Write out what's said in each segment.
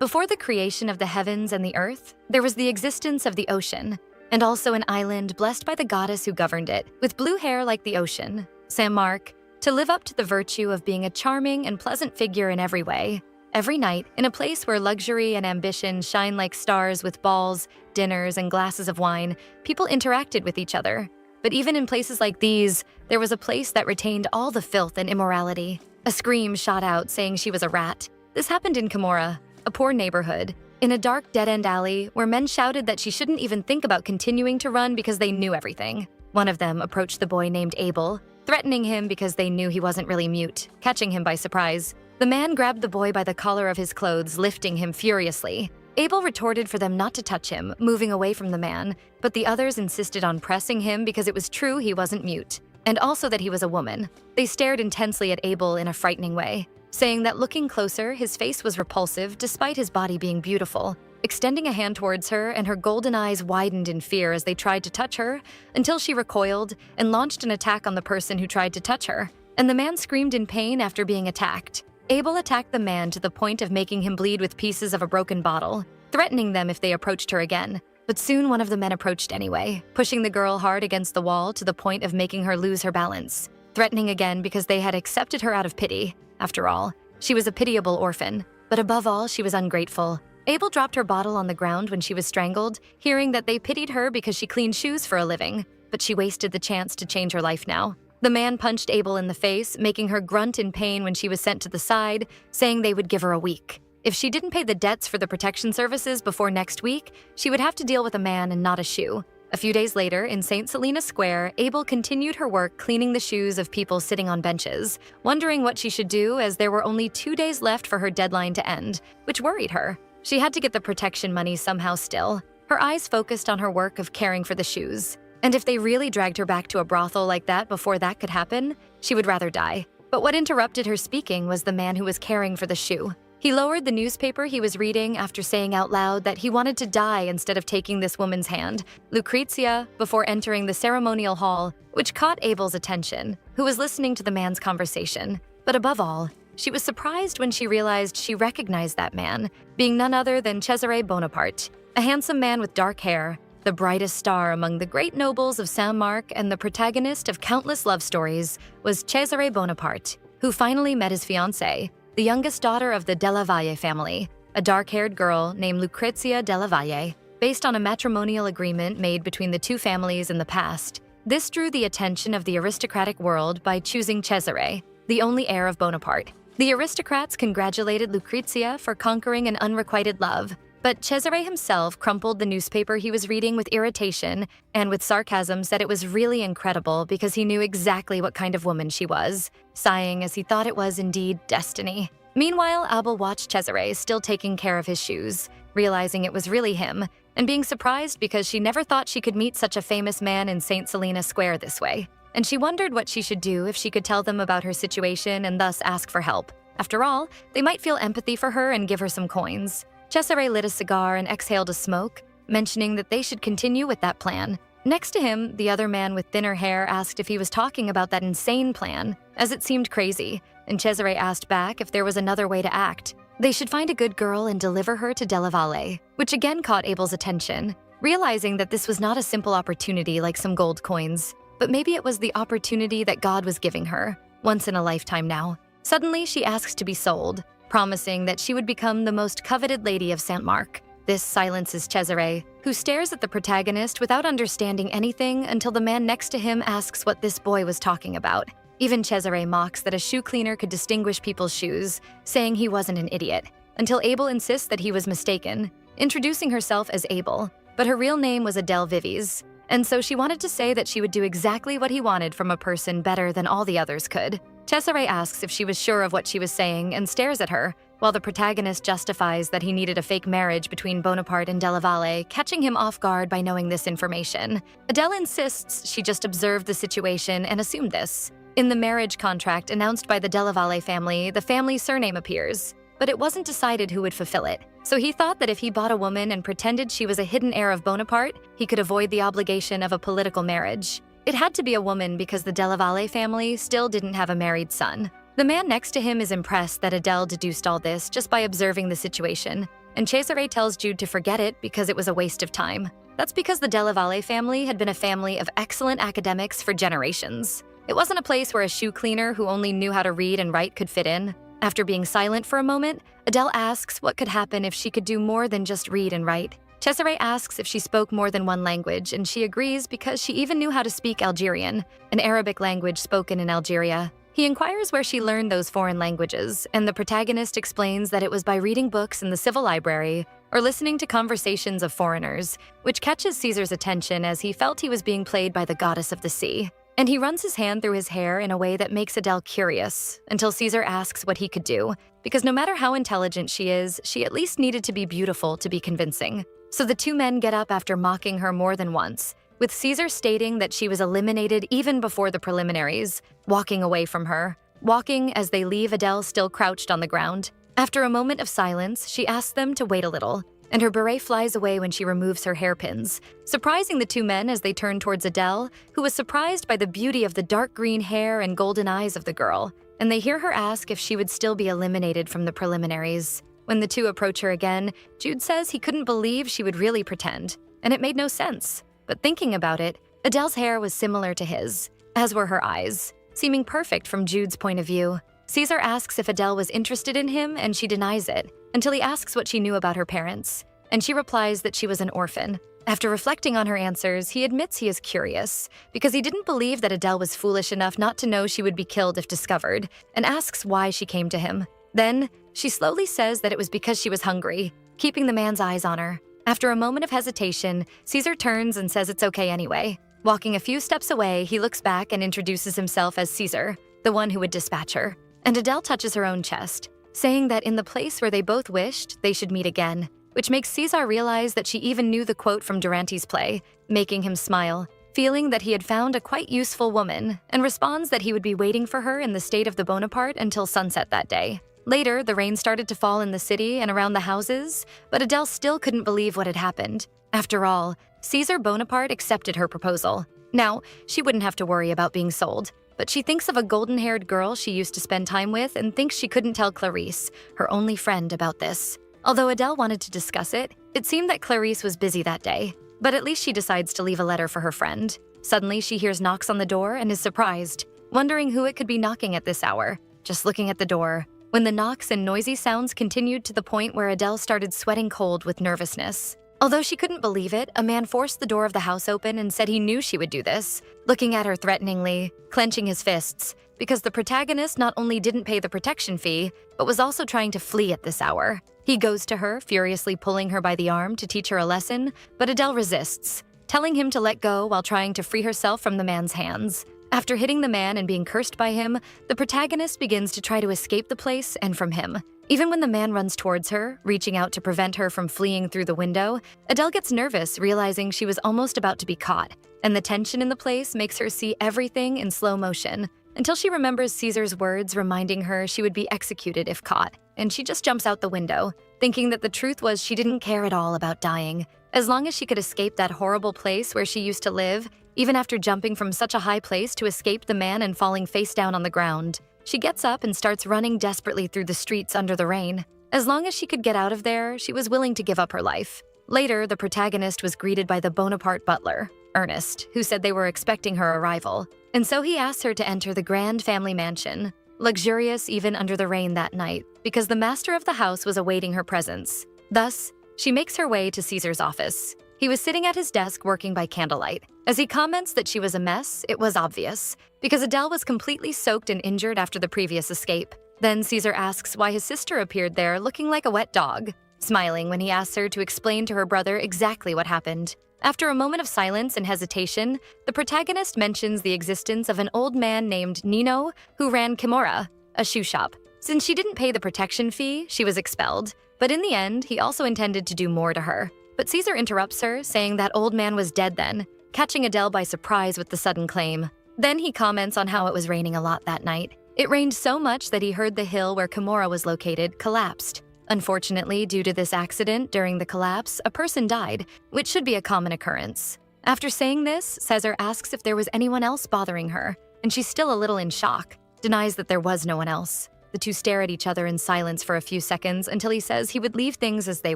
Before the creation of the heavens and the earth, there was the existence of the ocean, and also an island blessed by the goddess who governed it, with blue hair like the ocean, Saint Mark, to live up to the virtue of being a charming and pleasant figure in every way. Every night, in a place where luxury and ambition shine like stars with balls, dinners, and glasses of wine, people interacted with each other. But even in places like these, there was a place that retained all the filth and immorality. A scream shot out saying she was a rat. This happened in Kimura, a poor neighborhood, in a dark dead-end alley where men shouted that she shouldn't even think about continuing to run because they knew everything. One of them approached the boy named Abel, threatening him because they knew he wasn't really mute, catching him by surprise. The man grabbed the boy by the collar of his clothes, lifting him furiously. Abel retorted for them not to touch him, moving away from the man, but the others insisted on pressing him because it was true he wasn't mute, and also that he was a woman. They stared intensely at Abel in a frightening way, saying that looking closer, his face was repulsive despite his body being beautiful. Extending a hand towards her, and her golden eyes widened in fear as they tried to touch her, until she recoiled and launched an attack on the person who tried to touch her. And the man screamed in pain after being attacked. Abel attacked the man to the point of making him bleed with pieces of a broken bottle, threatening them if they approached her again. But soon one of the men approached anyway, pushing the girl hard against the wall to the point of making her lose her balance, threatening again because they had accepted her out of pity. After all, she was a pitiable orphan, but above all, she was ungrateful. Abel dropped her bottle on the ground when she was strangled, hearing that they pitied her because she cleaned shoes for a living, but she wasted the chance to change her life now. The man punched Abel in the face, making her grunt in pain when she was sent to the side, saying they would give her a week. If she didn't pay the debts for the protection services before next week, she would have to deal with a man and not a shoe. A few days later, in St. Selena Square, Abel continued her work cleaning the shoes of people sitting on benches, wondering what she should do as there were only 2 days left for her deadline to end, which worried her. She had to get the protection money somehow still. Her eyes focused on her work of caring for the shoes. And if they really dragged her back to a brothel like that before that could happen, she would rather die. But what interrupted her speaking was the man who was caring for the shoe. He lowered the newspaper he was reading after saying out loud that he wanted to die instead of taking this woman's hand, Lucrezia, before entering the ceremonial hall, which caught Abel's attention, who was listening to the man's conversation. But above all, she was surprised when she realized she recognized that man, being none other than Cesare Bonaparte, a handsome man with dark hair, the brightest star among the great nobles of Saint Mark and the protagonist of countless love stories was Cesare Bonaparte, who finally met his fiancée, the youngest daughter of the Della Valle family, a dark-haired girl named Lucrezia Della Valle, based on a matrimonial agreement made between the two families in the past. This drew the attention of the aristocratic world by choosing Cesare, the only heir of Bonaparte. The aristocrats congratulated Lucrezia for conquering an unrequited love, but Cesare himself crumpled the newspaper he was reading with irritation and with sarcasm said it was really incredible because he knew exactly what kind of woman she was, sighing as he thought it was indeed destiny. Meanwhile, Abel watched Cesare still taking care of his shoes, realizing it was really him, and being surprised because she never thought she could meet such a famous man in St. Selena Square this way. And she wondered what she should do if she could tell them about her situation and thus ask for help. After all, they might feel empathy for her and give her some coins. Cesare lit a cigar and exhaled a smoke, mentioning that they should continue with that plan. Next to him, the other man with thinner hair asked if he was talking about that insane plan, as it seemed crazy, and Cesare asked back if there was another way to act. They should find a good girl and deliver her to Della Valle, which again caught Abel's attention, realizing that this was not a simple opportunity like some gold coins, but maybe it was the opportunity that God was giving her, once in a lifetime now. Suddenly, she asks to be sold, promising that she would become the most coveted lady of Saint Mark. This silences Cesare, who stares at the protagonist without understanding anything until the man next to him asks what this boy was talking about. Even Cesare mocks that a shoe cleaner could distinguish people's shoes, saying he wasn't an idiot, until Abel insists that he was mistaken, introducing herself as Abel, but her real name was Adele Vives, and so she wanted to say that she would do exactly what he wanted from a person better than all the others could. Cesare asks if she was sure of what she was saying and stares at her, while the protagonist justifies that he needed a fake marriage between Bonaparte and Della Valle, catching him off guard by knowing this information. Adele insists she just observed the situation and assumed this. In the marriage contract announced by the Della Valle family, the family surname appears, but it wasn't decided who would fulfill it. So he thought that if he bought a woman and pretended she was a hidden heir of Bonaparte, he could avoid the obligation of a political marriage. It had to be a woman because the Della Valle family still didn't have a married son. The man next to him is impressed that Adele deduced all this just by observing the situation, and Cesare tells Jude to forget it because it was a waste of time. That's because the Della Valle family had been a family of excellent academics for generations. It wasn't a place where a shoe cleaner who only knew how to read and write could fit in. After being silent for a moment, Adele asks what could happen if she could do more than just read and write. Cesare asks if she spoke more than one language, and she agrees because she even knew how to speak Algerian, an Arabic language spoken in Algeria. He inquires where she learned those foreign languages, and the protagonist explains that it was by reading books in the civil library or listening to conversations of foreigners, which catches Caesar's attention as he felt he was being played by the goddess of the sea. And he runs his hand through his hair in a way that makes Adele curious, until Caesar asks what he could do, because no matter how intelligent she is, she at least needed to be beautiful to be convincing. So the two men get up after mocking her more than once, with Caesar stating that she was eliminated even before the preliminaries, walking away from her, walking as they leave Adele still crouched on the ground. After a moment of silence, she asks them to wait a little, and her beret flies away when she removes her hairpins, surprising the two men as they turn towards Adele, who was surprised by the beauty of the dark green hair and golden eyes of the girl, and they hear her ask if she would still be eliminated from the preliminaries. When the two approach her again, Jude says he couldn't believe she would really pretend, and it made no sense. But thinking about it, Adele's hair was similar to his, as were her eyes, seeming perfect from Jude's point of view. Caesar asks if Adele was interested in him, and she denies it, until he asks what she knew about her parents, and she replies that she was an orphan. After reflecting on her answers, he admits he is curious, because he didn't believe that Adele was foolish enough not to know she would be killed if discovered, and asks why she came to him. Then, she slowly says that it was because she was hungry, keeping the man's eyes on her. After a moment of hesitation, Caesar turns and says it's okay anyway. Walking a few steps away, he looks back and introduces himself as Caesar, the one who would dispatch her. And Adele touches her own chest, saying that in the place where they both wished, they should meet again, which makes Caesar realize that she even knew the quote from Durante's play, making him smile, feeling that he had found a quite useful woman, and responds that he would be waiting for her in the state of the Bonaparte until sunset that day. Later, the rain started to fall in the city and around the houses, but Adele still couldn't believe what had happened. After all, Caesar Bonaparte accepted her proposal. Now, she wouldn't have to worry about being sold, but she thinks of a golden-haired girl she used to spend time with and thinks she couldn't tell Clarice, her only friend, about this. Although Adele wanted to discuss it, it seemed that Clarice was busy that day, but at least she decides to leave a letter for her friend. Suddenly, she hears knocks on the door and is surprised, wondering who it could be knocking at this hour, just looking at the door, when the knocks and noisy sounds continued to the point where Adele started sweating cold with nervousness. Although she couldn't believe it, a man forced the door of the house open and said he knew she would do this, looking at her threateningly, clenching his fists, because the protagonist not only didn't pay the protection fee, but was also trying to flee at this hour. He goes to her, furiously pulling her by the arm to teach her a lesson, but Adele resists, telling him to let go while trying to free herself from the man's hands. After hitting the man and being cursed by him, the protagonist begins to try to escape the place and from him. Even when the man runs towards her, reaching out to prevent her from fleeing through the window, Adele gets nervous, realizing she was almost about to be caught, and the tension in the place makes her see everything in slow motion, until she remembers Caesar's words reminding her she would be executed if caught, and she just jumps out the window, thinking that the truth was she didn't care at all about dying. As long as she could escape that horrible place where she used to live, even after jumping from such a high place to escape the man and falling face down on the ground. She gets up and starts running desperately through the streets under the rain. As long as she could get out of there, she was willing to give up her life. Later, the protagonist was greeted by the Bonaparte butler, Ernest, who said they were expecting her arrival. And so he asked her to enter the grand family mansion, luxurious even under the rain that night, because the master of the house was awaiting her presence. Thus, she makes her way to Caesar's office. He was sitting at his desk working by candlelight. As he comments that she was a mess, it was obvious, because Adele was completely soaked and injured after the previous escape. Then Caesar asks why his sister appeared there looking like a wet dog, smiling when he asks her to explain to her brother exactly what happened. After a moment of silence and hesitation, the protagonist mentions the existence of an old man named Nino who ran Kimura, a shoe shop. Since she didn't pay the protection fee, she was expelled. But in the end, he also intended to do more to her. But Caesar interrupts her, saying that old man was dead then, catching Adele by surprise with the sudden claim. Then he comments on how it was raining a lot that night. It rained so much that he heard the hill where Kimura was located collapsed. Unfortunately, due to this accident, during the collapse, a person died, which should be a common occurrence. After saying this, Caesar asks if there was anyone else bothering her, and she's still a little in shock, denies that there was no one else. The two stare at each other in silence for a few seconds until he says he would leave things as they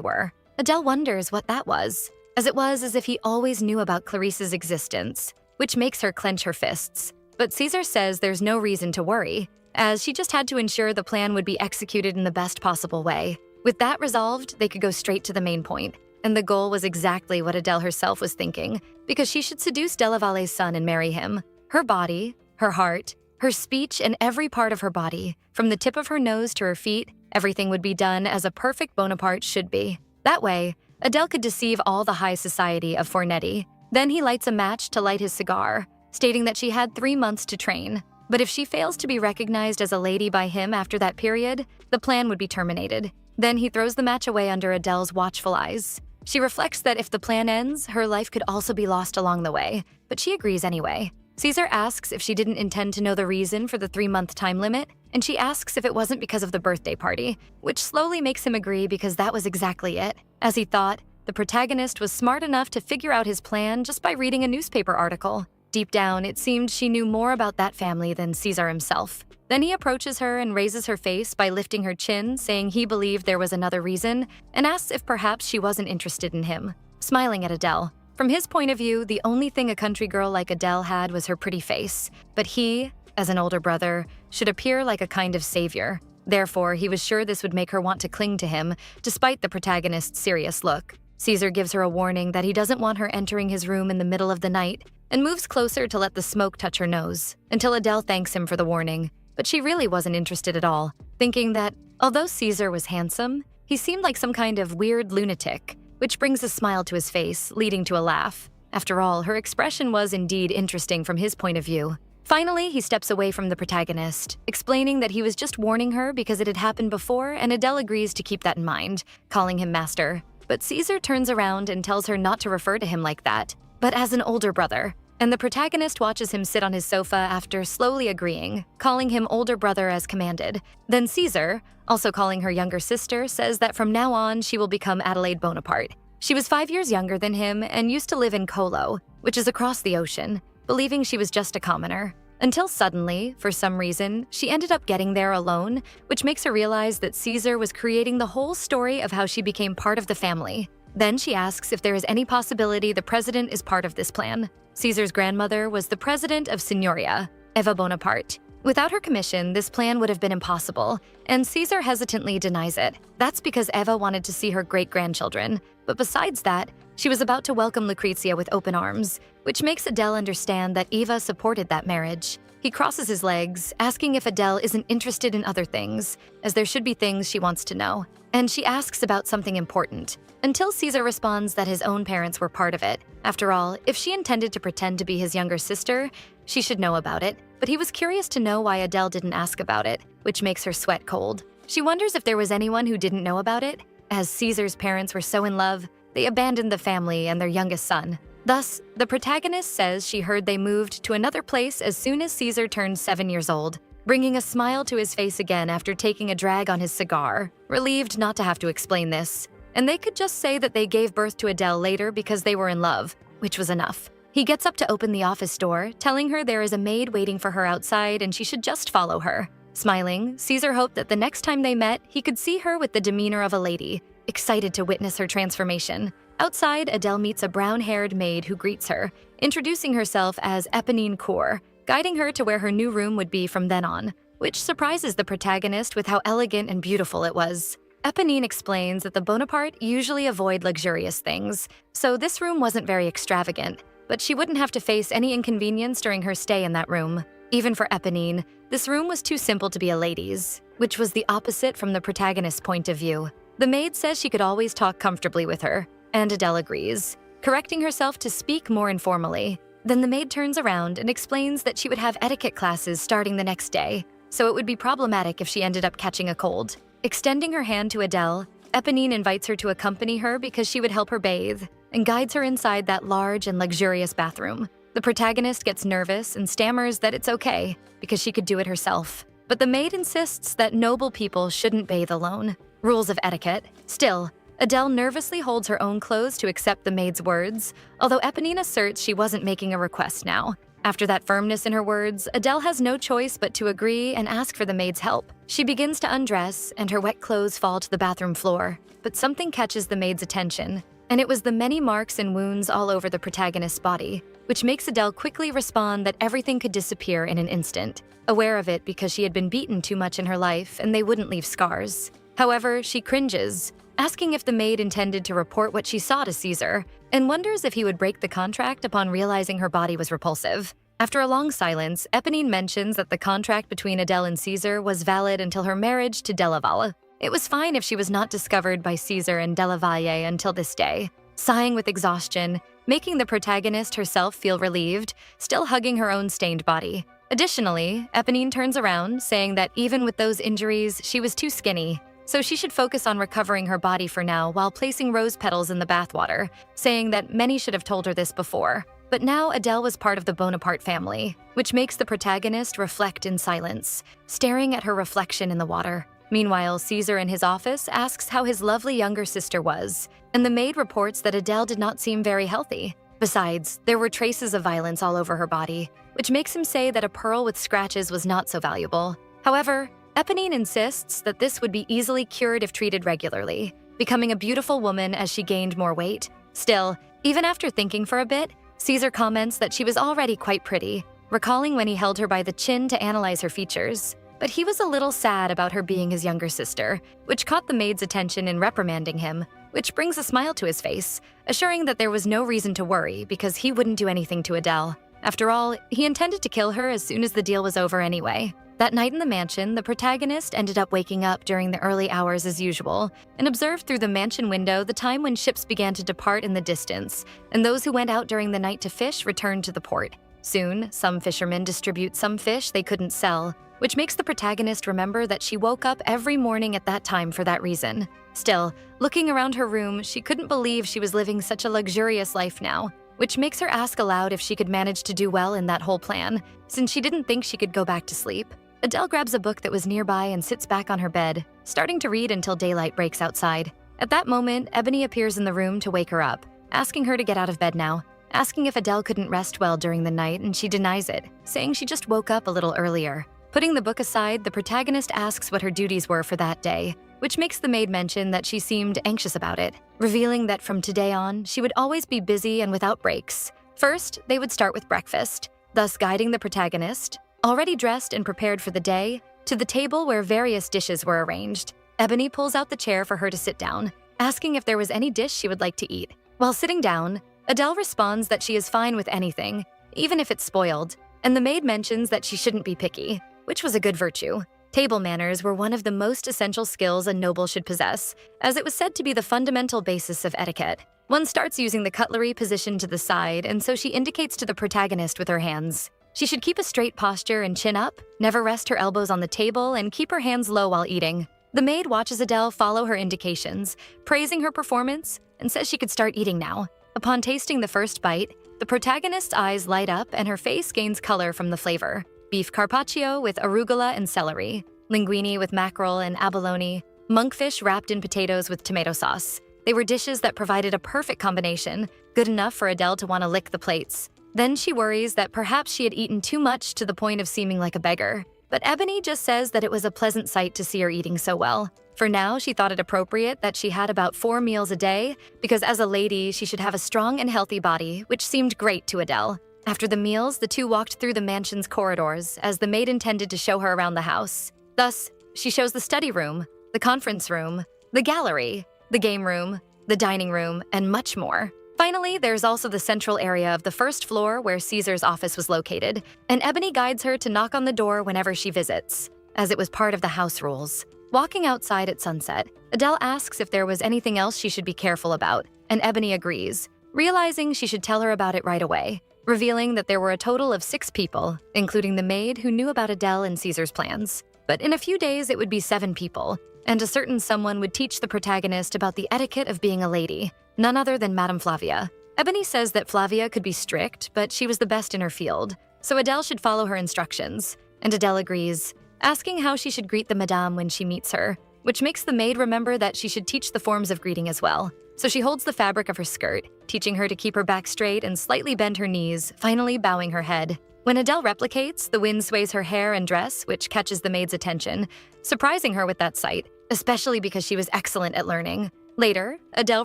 were. Adele wonders what that was, as it was as if he always knew about Clarice's existence, which makes her clench her fists. But Caesar says there's no reason to worry, as she just had to ensure the plan would be executed in the best possible way. With that resolved, they could go straight to the main point. And the goal was exactly what Adele herself was thinking, because she should seduce Della Valle's son and marry him. Her body, her heart, her speech, and every part of her body, from the tip of her nose to her feet, everything would be done as a perfect Bonaparte should be. That way, Adele could deceive all the high society of Fornetti. Then he lights a match to light his cigar, stating that she had 3 months to train. But if she fails to be recognized as a lady by him after that period, the plan would be terminated. Then he throws the match away under Adele's watchful eyes. She reflects that if the plan ends, her life could also be lost along the way, but she agrees anyway. Caesar asks if she didn't intend to know the reason for the 3-month time limit, and she asks if it wasn't because of the birthday party, which slowly makes him agree because that was exactly it. As he thought, the protagonist was smart enough to figure out his plan just by reading a newspaper article. Deep down, it seemed she knew more about that family than Caesar himself. Then he approaches her and raises her face by lifting her chin, saying he believed there was another reason, and asks if perhaps she wasn't interested in him, smiling at Adele. From his point of view, the only thing a country girl like Adele had was her pretty face, but he, as an older brother, should appear like a kind of savior. Therefore, he was sure this would make her want to cling to him, despite the protagonist's serious look. Caesar gives her a warning that he doesn't want her entering his room in the middle of the night, and moves closer to let the smoke touch her nose, until Adele thanks him for the warning. But she really wasn't interested at all, thinking that, although Caesar was handsome, he seemed like some kind of weird lunatic, which brings a smile to his face, leading to a laugh. After all, her expression was indeed interesting from his point of view. Finally, he steps away from the protagonist, explaining that he was just warning her because it had happened before, and Adele agrees to keep that in mind, calling him master. But Caesar turns around and tells her not to refer to him like that, but as an older brother. And the protagonist watches him sit on his sofa after slowly agreeing, calling him older brother as commanded. Then Caesar, also calling her younger sister, says that from now on she will become Adelaide Bonaparte. She was 5 years younger than him and used to live in Colo, which is across the ocean, believing she was just a commoner. Until suddenly, for some reason, she ended up getting there alone, which makes her realize that Caesar was creating the whole story of how she became part of the family. Then she asks if there is any possibility the president is part of this plan. Caesar's grandmother was the president of Signoria, Eva Bonaparte. Without her commission, this plan would have been impossible, and Caesar hesitantly denies it. That's because Eva wanted to see her great-grandchildren. But besides that, she was about to welcome Lucrezia with open arms, which makes Adele understand that Eva supported that marriage. He crosses his legs, asking if Adele isn't interested in other things, as there should be things she wants to know. And she asks about something important, until Caesar responds that his own parents were part of it. After all, if she intended to pretend to be his younger sister, she should know about it. But he was curious to know why Adele didn't ask about it, which makes her sweat cold. She wonders if there was anyone who didn't know about it. As Caesar's parents were so in love, they abandoned the family and their youngest son. Thus, the protagonist says she heard they moved to another place as soon as Caesar turned 7 years old, bringing a smile to his face again after taking a drag on his cigar, relieved not to have to explain this. And they could just say that they gave birth to Adele later because they were in love, which was enough. He gets up to open the office door, telling her there is a maid waiting for her outside and she should just follow her. Smiling, Caesar hoped that the next time they met, he could see her with the demeanor of a lady, excited to witness her transformation. Outside, Adele meets a brown-haired maid who greets her, introducing herself as Eponine Cour, guiding her to where her new room would be from then on, which surprises the protagonist with how elegant and beautiful it was. Eponine explains that the Bonaparte usually avoid luxurious things, so this room wasn't very extravagant, but she wouldn't have to face any inconvenience during her stay in that room. Even for Eponine, this room was too simple to be a lady's, which was the opposite from the protagonist's point of view. The maid says she could always talk comfortably with her, and Adele agrees, correcting herself to speak more informally. Then the maid turns around and explains that she would have etiquette classes starting the next day, so it would be problematic if she ended up catching a cold. Extending her hand to Adele, Eponine invites her to accompany her because she would help her bathe, and guides her inside that large and luxurious bathroom. The protagonist gets nervous and stammers that it's okay, because she could do it herself. But the maid insists that noble people shouldn't bathe alone. Rules of etiquette. Still, Adele nervously holds her own clothes to accept the maid's words, although Eponine asserts she wasn't making a request now. After that firmness in her words, Adele has no choice but to agree and ask for the maid's help. She begins to undress, and her wet clothes fall to the bathroom floor. But something catches the maid's attention, and it was the many marks and wounds all over the protagonist's body, which makes Adele quickly respond that everything could disappear in an instant, aware of it because she had been beaten too much in her life and they wouldn't leave scars. However, she cringes, asking if the maid intended to report what she saw to Caesar, and wonders if he would break the contract upon realizing her body was repulsive. After a long silence, Eponine mentions that the contract between Adele and Caesar was valid until her marriage to Delaval. It was fine if she was not discovered by Caesar and Delavalle until this day. Sighing with exhaustion, making the protagonist herself feel relieved, still hugging her own stained body. Additionally, Eponine turns around, saying that even with those injuries, she was too skinny, so she should focus on recovering her body for now while placing rose petals in the bathwater, saying that many should have told her this before. But now Adele was part of the Bonaparte family, which makes the protagonist reflect in silence, staring at her reflection in the water. Meanwhile, Caesar in his office asks how his lovely younger sister was, and the maid reports that Adele did not seem very healthy. Besides, there were traces of violence all over her body, which makes him say that a pearl with scratches was not so valuable. However, Eponine insists that this would be easily cured if treated regularly, becoming a beautiful woman as she gained more weight. Still, even after thinking for a bit, Caesar comments that she was already quite pretty, recalling when he held her by the chin to analyze her features. But he was a little sad about her being his younger sister, which caught the maid's attention in reprimanding him, which brings a smile to his face, assuring that there was no reason to worry because he wouldn't do anything to Adele. After all, he intended to kill her as soon as the deal was over anyway. That night in the mansion, the protagonist ended up waking up during the early hours as usual and observed through the mansion window the time when ships began to depart in the distance, and those who went out during the night to fish returned to the port. Soon, some fishermen distribute some fish they couldn't sell, which makes the protagonist remember that she woke up every morning at that time for that reason. Still, looking around her room, she couldn't believe she was living such a luxurious life now, which makes her ask aloud if she could manage to do well in that whole plan, since she didn't think she could go back to sleep. Adele grabs a book that was nearby and sits back on her bed, starting to read until daylight breaks outside. At that moment, Ebony appears in the room to wake her up, asking her to get out of bed now, asking if Adele couldn't rest well during the night, and she denies it, saying she just woke up a little earlier. Putting the book aside, the protagonist asks what her duties were for that day, which makes the maid mention that she seemed anxious about it, revealing that from today on, she would always be busy and without breaks. First, they would start with breakfast, thus guiding the protagonist, already dressed and prepared for the day, to the table where various dishes were arranged. Ebony pulls out the chair for her to sit down, asking if there was any dish she would like to eat. While sitting down, Adele responds that she is fine with anything, even if it's spoiled, and the maid mentions that she shouldn't be picky, which was a good virtue. Table manners were one of the most essential skills a noble should possess, as it was said to be the fundamental basis of etiquette. One starts using the cutlery positioned to the side, and so she indicates to the protagonist with her hands. She should keep a straight posture and chin up, never rest her elbows on the table, and keep her hands low while eating. The maid watches Adele follow her indications, praising her performance, and says she could start eating now. Upon tasting the first bite, the protagonist's eyes light up and her face gains color from the flavor. Beef carpaccio with arugula and celery, linguine with mackerel and abalone, monkfish wrapped in potatoes with tomato sauce. They were dishes that provided a perfect combination, good enough for Adele to want to lick the plates. Then she worries that perhaps she had eaten too much to the point of seeming like a beggar. But Ebony just says that it was a pleasant sight to see her eating so well. For now, she thought it appropriate that she had about 4 meals a day, because as a lady, she should have a strong and healthy body, which seemed great to Adele. After the meals, the two walked through the mansion's corridors, as the maid intended to show her around the house. Thus, she shows the study room, the conference room, the gallery, the game room, the dining room, and much more. Finally, there's also the central area of the first floor where Caesar's office was located, and Ebony guides her to knock on the door whenever she visits, as it was part of the house rules. Walking outside at sunset, Adele asks if there was anything else she should be careful about, and Ebony agrees, realizing she should tell her about it right away, revealing that there were a total of 6 people, including the maid who knew about Adele and Caesar's plans. But in a few days, it would be 7 people, and a certain someone would teach the protagonist about the etiquette of being a lady, none other than Madame Flavia. Ebony says that Flavia could be strict, but she was the best in her field, so Adele should follow her instructions, and Adele agrees, asking how she should greet the madame when she meets her, which makes the maid remember that she should teach the forms of greeting as well. So she holds the fabric of her skirt, teaching her to keep her back straight and slightly bend her knees, finally bowing her head. When Adele replicates, the wind sways her hair and dress, which catches the maid's attention, surprising her with that sight, especially because she was excellent at learning. Later, Adele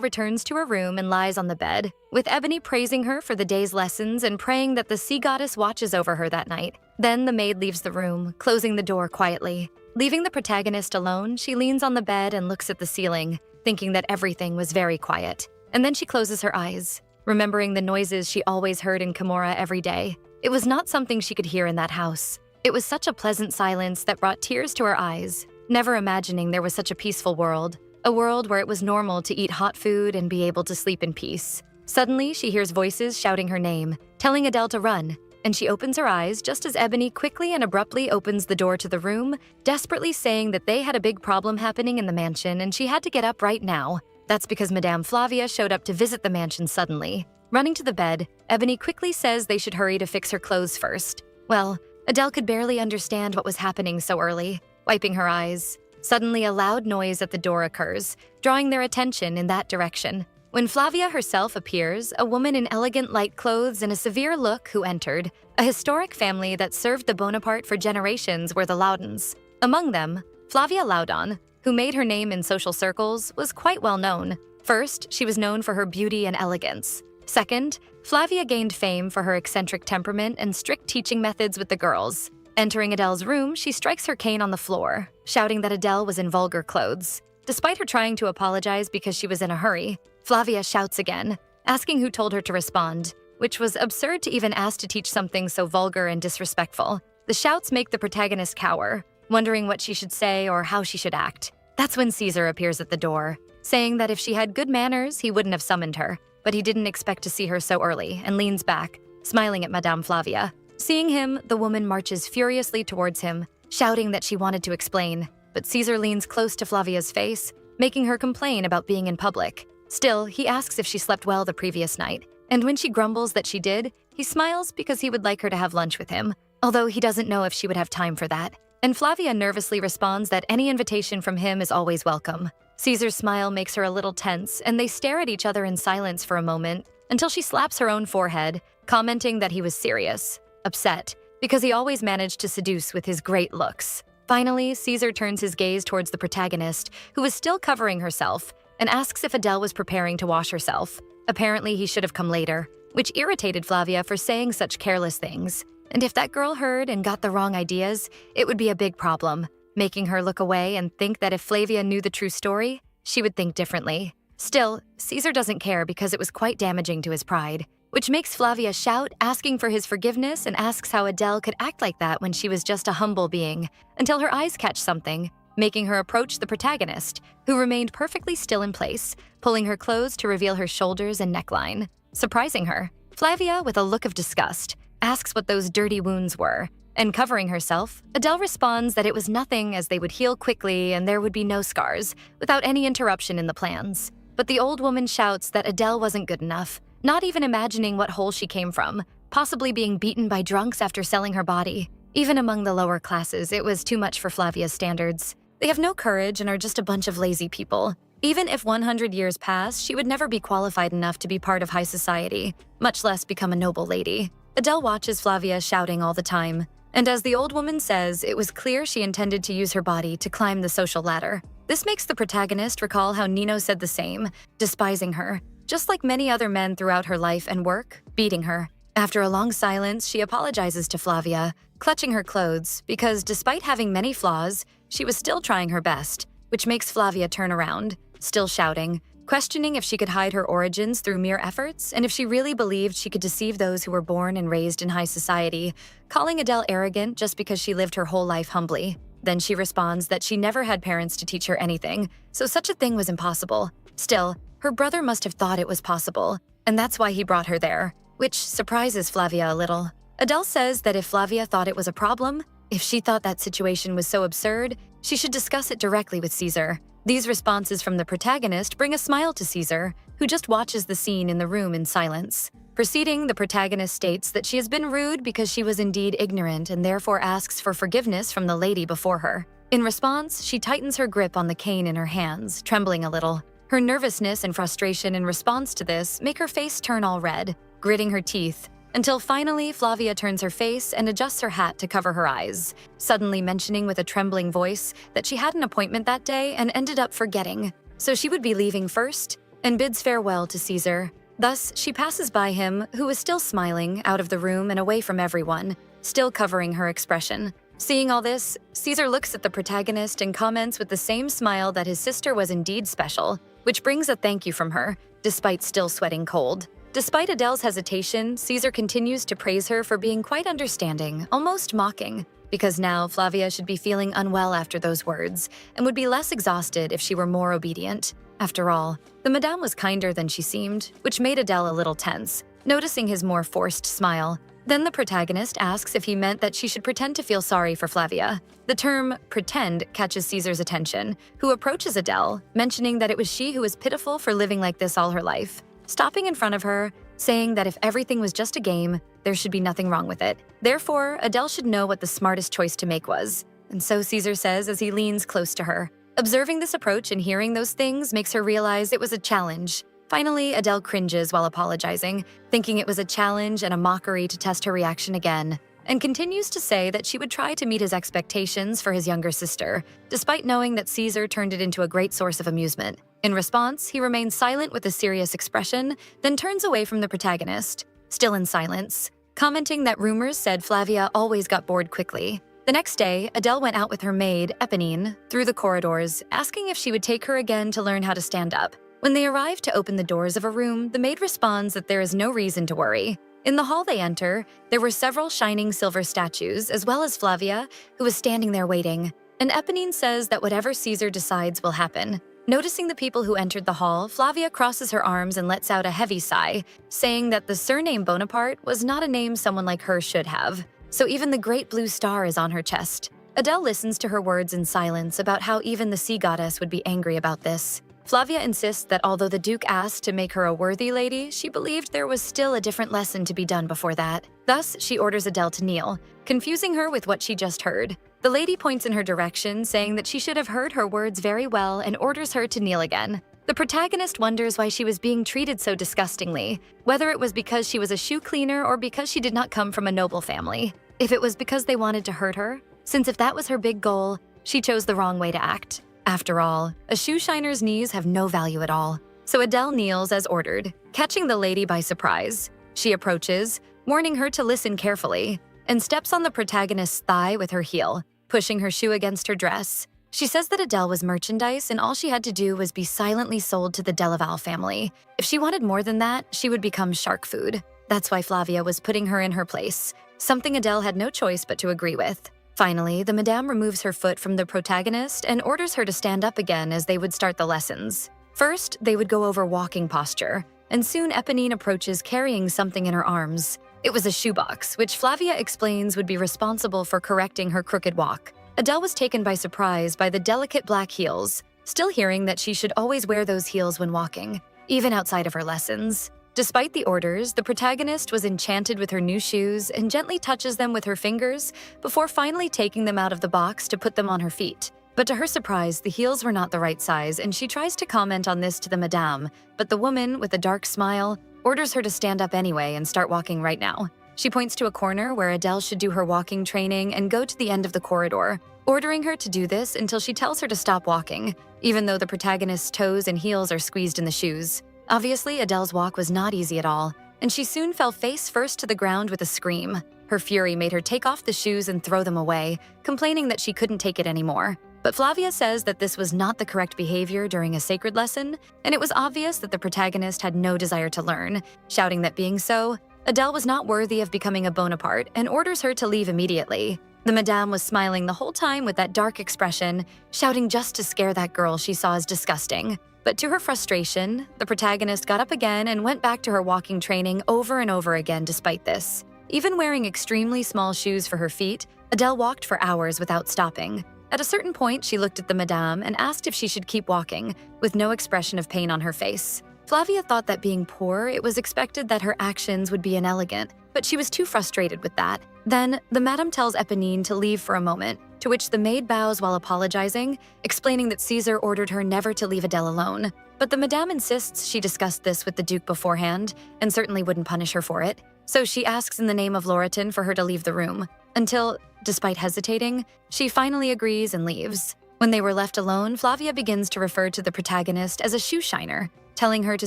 returns to her room and lies on the bed, with Ebony praising her for the day's lessons and praying that the sea goddess watches over her that night. Then the maid leaves the room, closing the door quietly. Leaving the protagonist alone, she leans on the bed and looks at the ceiling, thinking that everything was very quiet. And then she closes her eyes, remembering the noises she always heard in Kimura every day. It was not something she could hear in that house. It was such a pleasant silence that brought tears to her eyes, never imagining there was such a peaceful world. A world where it was normal to eat hot food and be able to sleep in peace. Suddenly, she hears voices shouting her name, telling Adele to run, and she opens her eyes just as Ebony quickly and abruptly opens the door to the room, desperately saying that they had a big problem happening in the mansion and she had to get up right now. That's because Madame Flavia showed up to visit the mansion suddenly. Running to the bed, Ebony quickly says they should hurry to fix her clothes first. Well, Adele could barely understand what was happening so early. Wiping her eyes, suddenly a loud noise at the door occurs, drawing their attention in that direction. When Flavia herself appears, a woman in elegant light clothes and a severe look who entered, a historic family that served the Bonaparte for generations were the Loudons. Among them, Flavia Loudon, who made her name in social circles, was quite well known. First, she was known for her beauty and elegance. Second, Flavia gained fame for her eccentric temperament and strict teaching methods with the girls. Entering Adele's room, she strikes her cane on the floor, shouting that Adele was in vulgar clothes. Despite her trying to apologize because she was in a hurry, Flavia shouts again, asking who told her to respond, which was absurd to even ask to teach something so vulgar and disrespectful. The shouts make the protagonist cower, wondering what she should say or how she should act. That's when Caesar appears at the door, saying that if she had good manners, he wouldn't have summoned her, but he didn't expect to see her so early and leans back, smiling at Madame Flavia. Seeing him, the woman marches furiously towards him, shouting that she wanted to explain, but Caesar leans close to Flavia's face, making her complain about being in public. Still, he asks if she slept well the previous night, and when she grumbles that she did, he smiles because he would like her to have lunch with him, although he doesn't know if she would have time for that. And Flavia nervously responds that any invitation from him is always welcome. Caesar's smile makes her a little tense, and they stare at each other in silence for a moment, until she slaps her own forehead, commenting that he was serious. Upset, because he always managed to seduce with his great looks. Finally, Caesar turns his gaze towards the protagonist, who was still covering herself, and asks if Adele was preparing to wash herself. Apparently, he should have come later, which irritated Flavia for saying such careless things. And if that girl heard and got the wrong ideas, it would be a big problem, making her look away and think that if Flavia knew the true story, she would think differently. Still, Caesar doesn't care because it was quite damaging to his pride, which makes Flavia shout, asking for his forgiveness, and asks how Adele could act like that when she was just a humble being, until her eyes catch something, making her approach the protagonist, who remained perfectly still in place, pulling her clothes to reveal her shoulders and neckline. Surprising her, Flavia, with a look of disgust, asks what those dirty wounds were, and covering herself, Adele responds that it was nothing as they would heal quickly and there would be no scars, without any interruption in the plans. But the old woman shouts that Adele wasn't good enough, not even imagining what hole she came from, possibly being beaten by drunks after selling her body. Even among the lower classes, it was too much for Flavia's standards. They have no courage and are just a bunch of lazy people. Even if 100 years pass, she would never be qualified enough to be part of high society, much less become a noble lady. Adele watches Flavia shouting all the time, and as the old woman says, it was clear she intended to use her body to climb the social ladder. This makes the protagonist recall how Nino said the same, despising her, just like many other men throughout her life and work, beating her. After a long silence, she apologizes to Flavia, clutching her clothes, because despite having many flaws, she was still trying her best, which makes Flavia turn around, still shouting, questioning if she could hide her origins through mere efforts and if she really believed she could deceive those who were born and raised in high society, calling Adele arrogant just because she lived her whole life humbly. Then she responds that she never had parents to teach her anything, so such a thing was impossible. Still, her brother must have thought it was possible, and that's why he brought her there, which surprises Flavia a little. Adele says that if Flavia thought it was a problem, if she thought that situation was so absurd, she should discuss it directly with Caesar. These responses from the protagonist bring a smile to Caesar, who just watches the scene in the room in silence. Proceeding, the protagonist states that she has been rude because she was indeed ignorant and therefore asks for forgiveness from the lady before her. In response, she tightens her grip on the cane in her hands, trembling a little. Her nervousness and frustration in response to this make her face turn all red. Gritting her teeth, until finally Flavia turns her face and adjusts her hat to cover her eyes, suddenly mentioning with a trembling voice that she had an appointment that day and ended up forgetting, so she would be leaving first, and bids farewell to Caesar. Thus, she passes by him, who is still smiling, out of the room and away from everyone, still covering her expression. Seeing all this, Caesar looks at the protagonist and comments with the same smile that his sister was indeed special, which brings a thank you from her, despite still sweating cold. Despite Adele's hesitation, Caesar continues to praise her for being quite understanding, almost mocking, because now Flavia should be feeling unwell after those words and would be less exhausted if she were more obedient. After all, the madame was kinder than she seemed, which made Adele a little tense, noticing his more forced smile. Then the protagonist asks if he meant that she should pretend to feel sorry for Flavia. The term pretend catches Caesar's attention, who approaches Adele, mentioning that it was she who was pitiful for living like this all her life, stopping in front of her, saying that if everything was just a game, there should be nothing wrong with it. Therefore, Adele should know what the smartest choice to make was. And so Caesar says as he leans close to her. Observing this approach and hearing those things makes her realize it was a challenge. Finally, Adele cringes while apologizing, thinking it was a challenge and a mockery to test her reaction again, and continues to say that she would try to meet his expectations for his younger sister, despite knowing that Caesar turned it into a great source of amusement. In response, he remains silent with a serious expression, then turns away from the protagonist, still in silence, commenting that rumors said Flavia always got bored quickly. The next day, Adele went out with her maid, Eponine, through the corridors, asking if she would take her again to learn how to stand up. When they arrive to open the doors of a room, the maid responds that there is no reason to worry. In the hall they enter, there were several shining silver statues, as well as Flavia, who was standing there waiting. And Eponine says that whatever Caesar decides will happen. Noticing the people who entered the hall, Flavia crosses her arms and lets out a heavy sigh, saying that the surname Bonaparte was not a name someone like her should have. So even the great blue star is on her chest. Adele listens to her words in silence about how even the sea goddess would be angry about this. Flavia insists that although the Duke asked to make her a worthy lady, she believed there was still a different lesson to be done before that. Thus, she orders Adele to kneel, confusing her with what she just heard. The lady points in her direction, saying that she should have heard her words very well and orders her to kneel again. The protagonist wonders why she was being treated so disgustingly, whether it was because she was a shoe cleaner or because she did not come from a noble family. If it was because they wanted to hurt her, since if that was her big goal, she chose the wrong way to act. After all, a shoe shiner's knees have no value at all. So Adele kneels as ordered, catching the lady by surprise. She approaches, warning her to listen carefully, and steps on the protagonist's thigh with her heel, pushing her shoe against her dress. She says that Adele was merchandise and all she had to do was be silently sold to the Delaval family. If she wanted more than that, she would become shark food. That's why Flavia was putting her in her place, something Adele had no choice but to agree with. Finally, the madame removes her foot from the protagonist and orders her to stand up again as they would start the lessons. First, they would go over walking posture, and soon Eponine approaches carrying something in her arms. It was a shoebox, which Flavia explains would be responsible for correcting her crooked walk. Adele was taken by surprise by the delicate black heels, still hearing that she should always wear those heels when walking, even outside of her lessons. Despite the orders, the protagonist was enchanted with her new shoes and gently touches them with her fingers before finally taking them out of the box to put them on her feet. But to her surprise, the heels were not the right size, and she tries to comment on this to the madame, but the woman, with a dark smile, orders her to stand up anyway and start walking right now. She points to a corner where Adele should do her walking training and go to the end of the corridor, ordering her to do this until she tells her to stop walking, even though the protagonist's toes and heels are squeezed in the shoes. Obviously, Adele's walk was not easy at all, and she soon fell face first to the ground with a scream. Her fury made her take off the shoes and throw them away, complaining that she couldn't take it anymore. But Flavia says that this was not the correct behavior during a sacred lesson, and it was obvious that the protagonist had no desire to learn, shouting that being so, Adele was not worthy of becoming a Bonaparte and orders her to leave immediately. The madame was smiling the whole time with that dark expression, shouting just to scare that girl she saw as disgusting. But to her frustration, the protagonist got up again and went back to her walking training over and over again despite this. Even wearing extremely small shoes for her feet, Adele walked for hours without stopping. At a certain point, she looked at the madame and asked if she should keep walking, with no expression of pain on her face. Flavia thought that being poor, it was expected that her actions would be inelegant, but she was too frustrated with that. Then, the madame tells Eponine to leave for a moment, to which the maid bows while apologizing, explaining that Caesar ordered her never to leave Adele alone. But the madame insists she discussed this with the Duke beforehand, and certainly wouldn't punish her for it. So she asks in the name of Lauriton for her to leave the room, until, despite hesitating, she finally agrees and leaves. When they were left alone, Flavia begins to refer to the protagonist as a shoe shiner, telling her to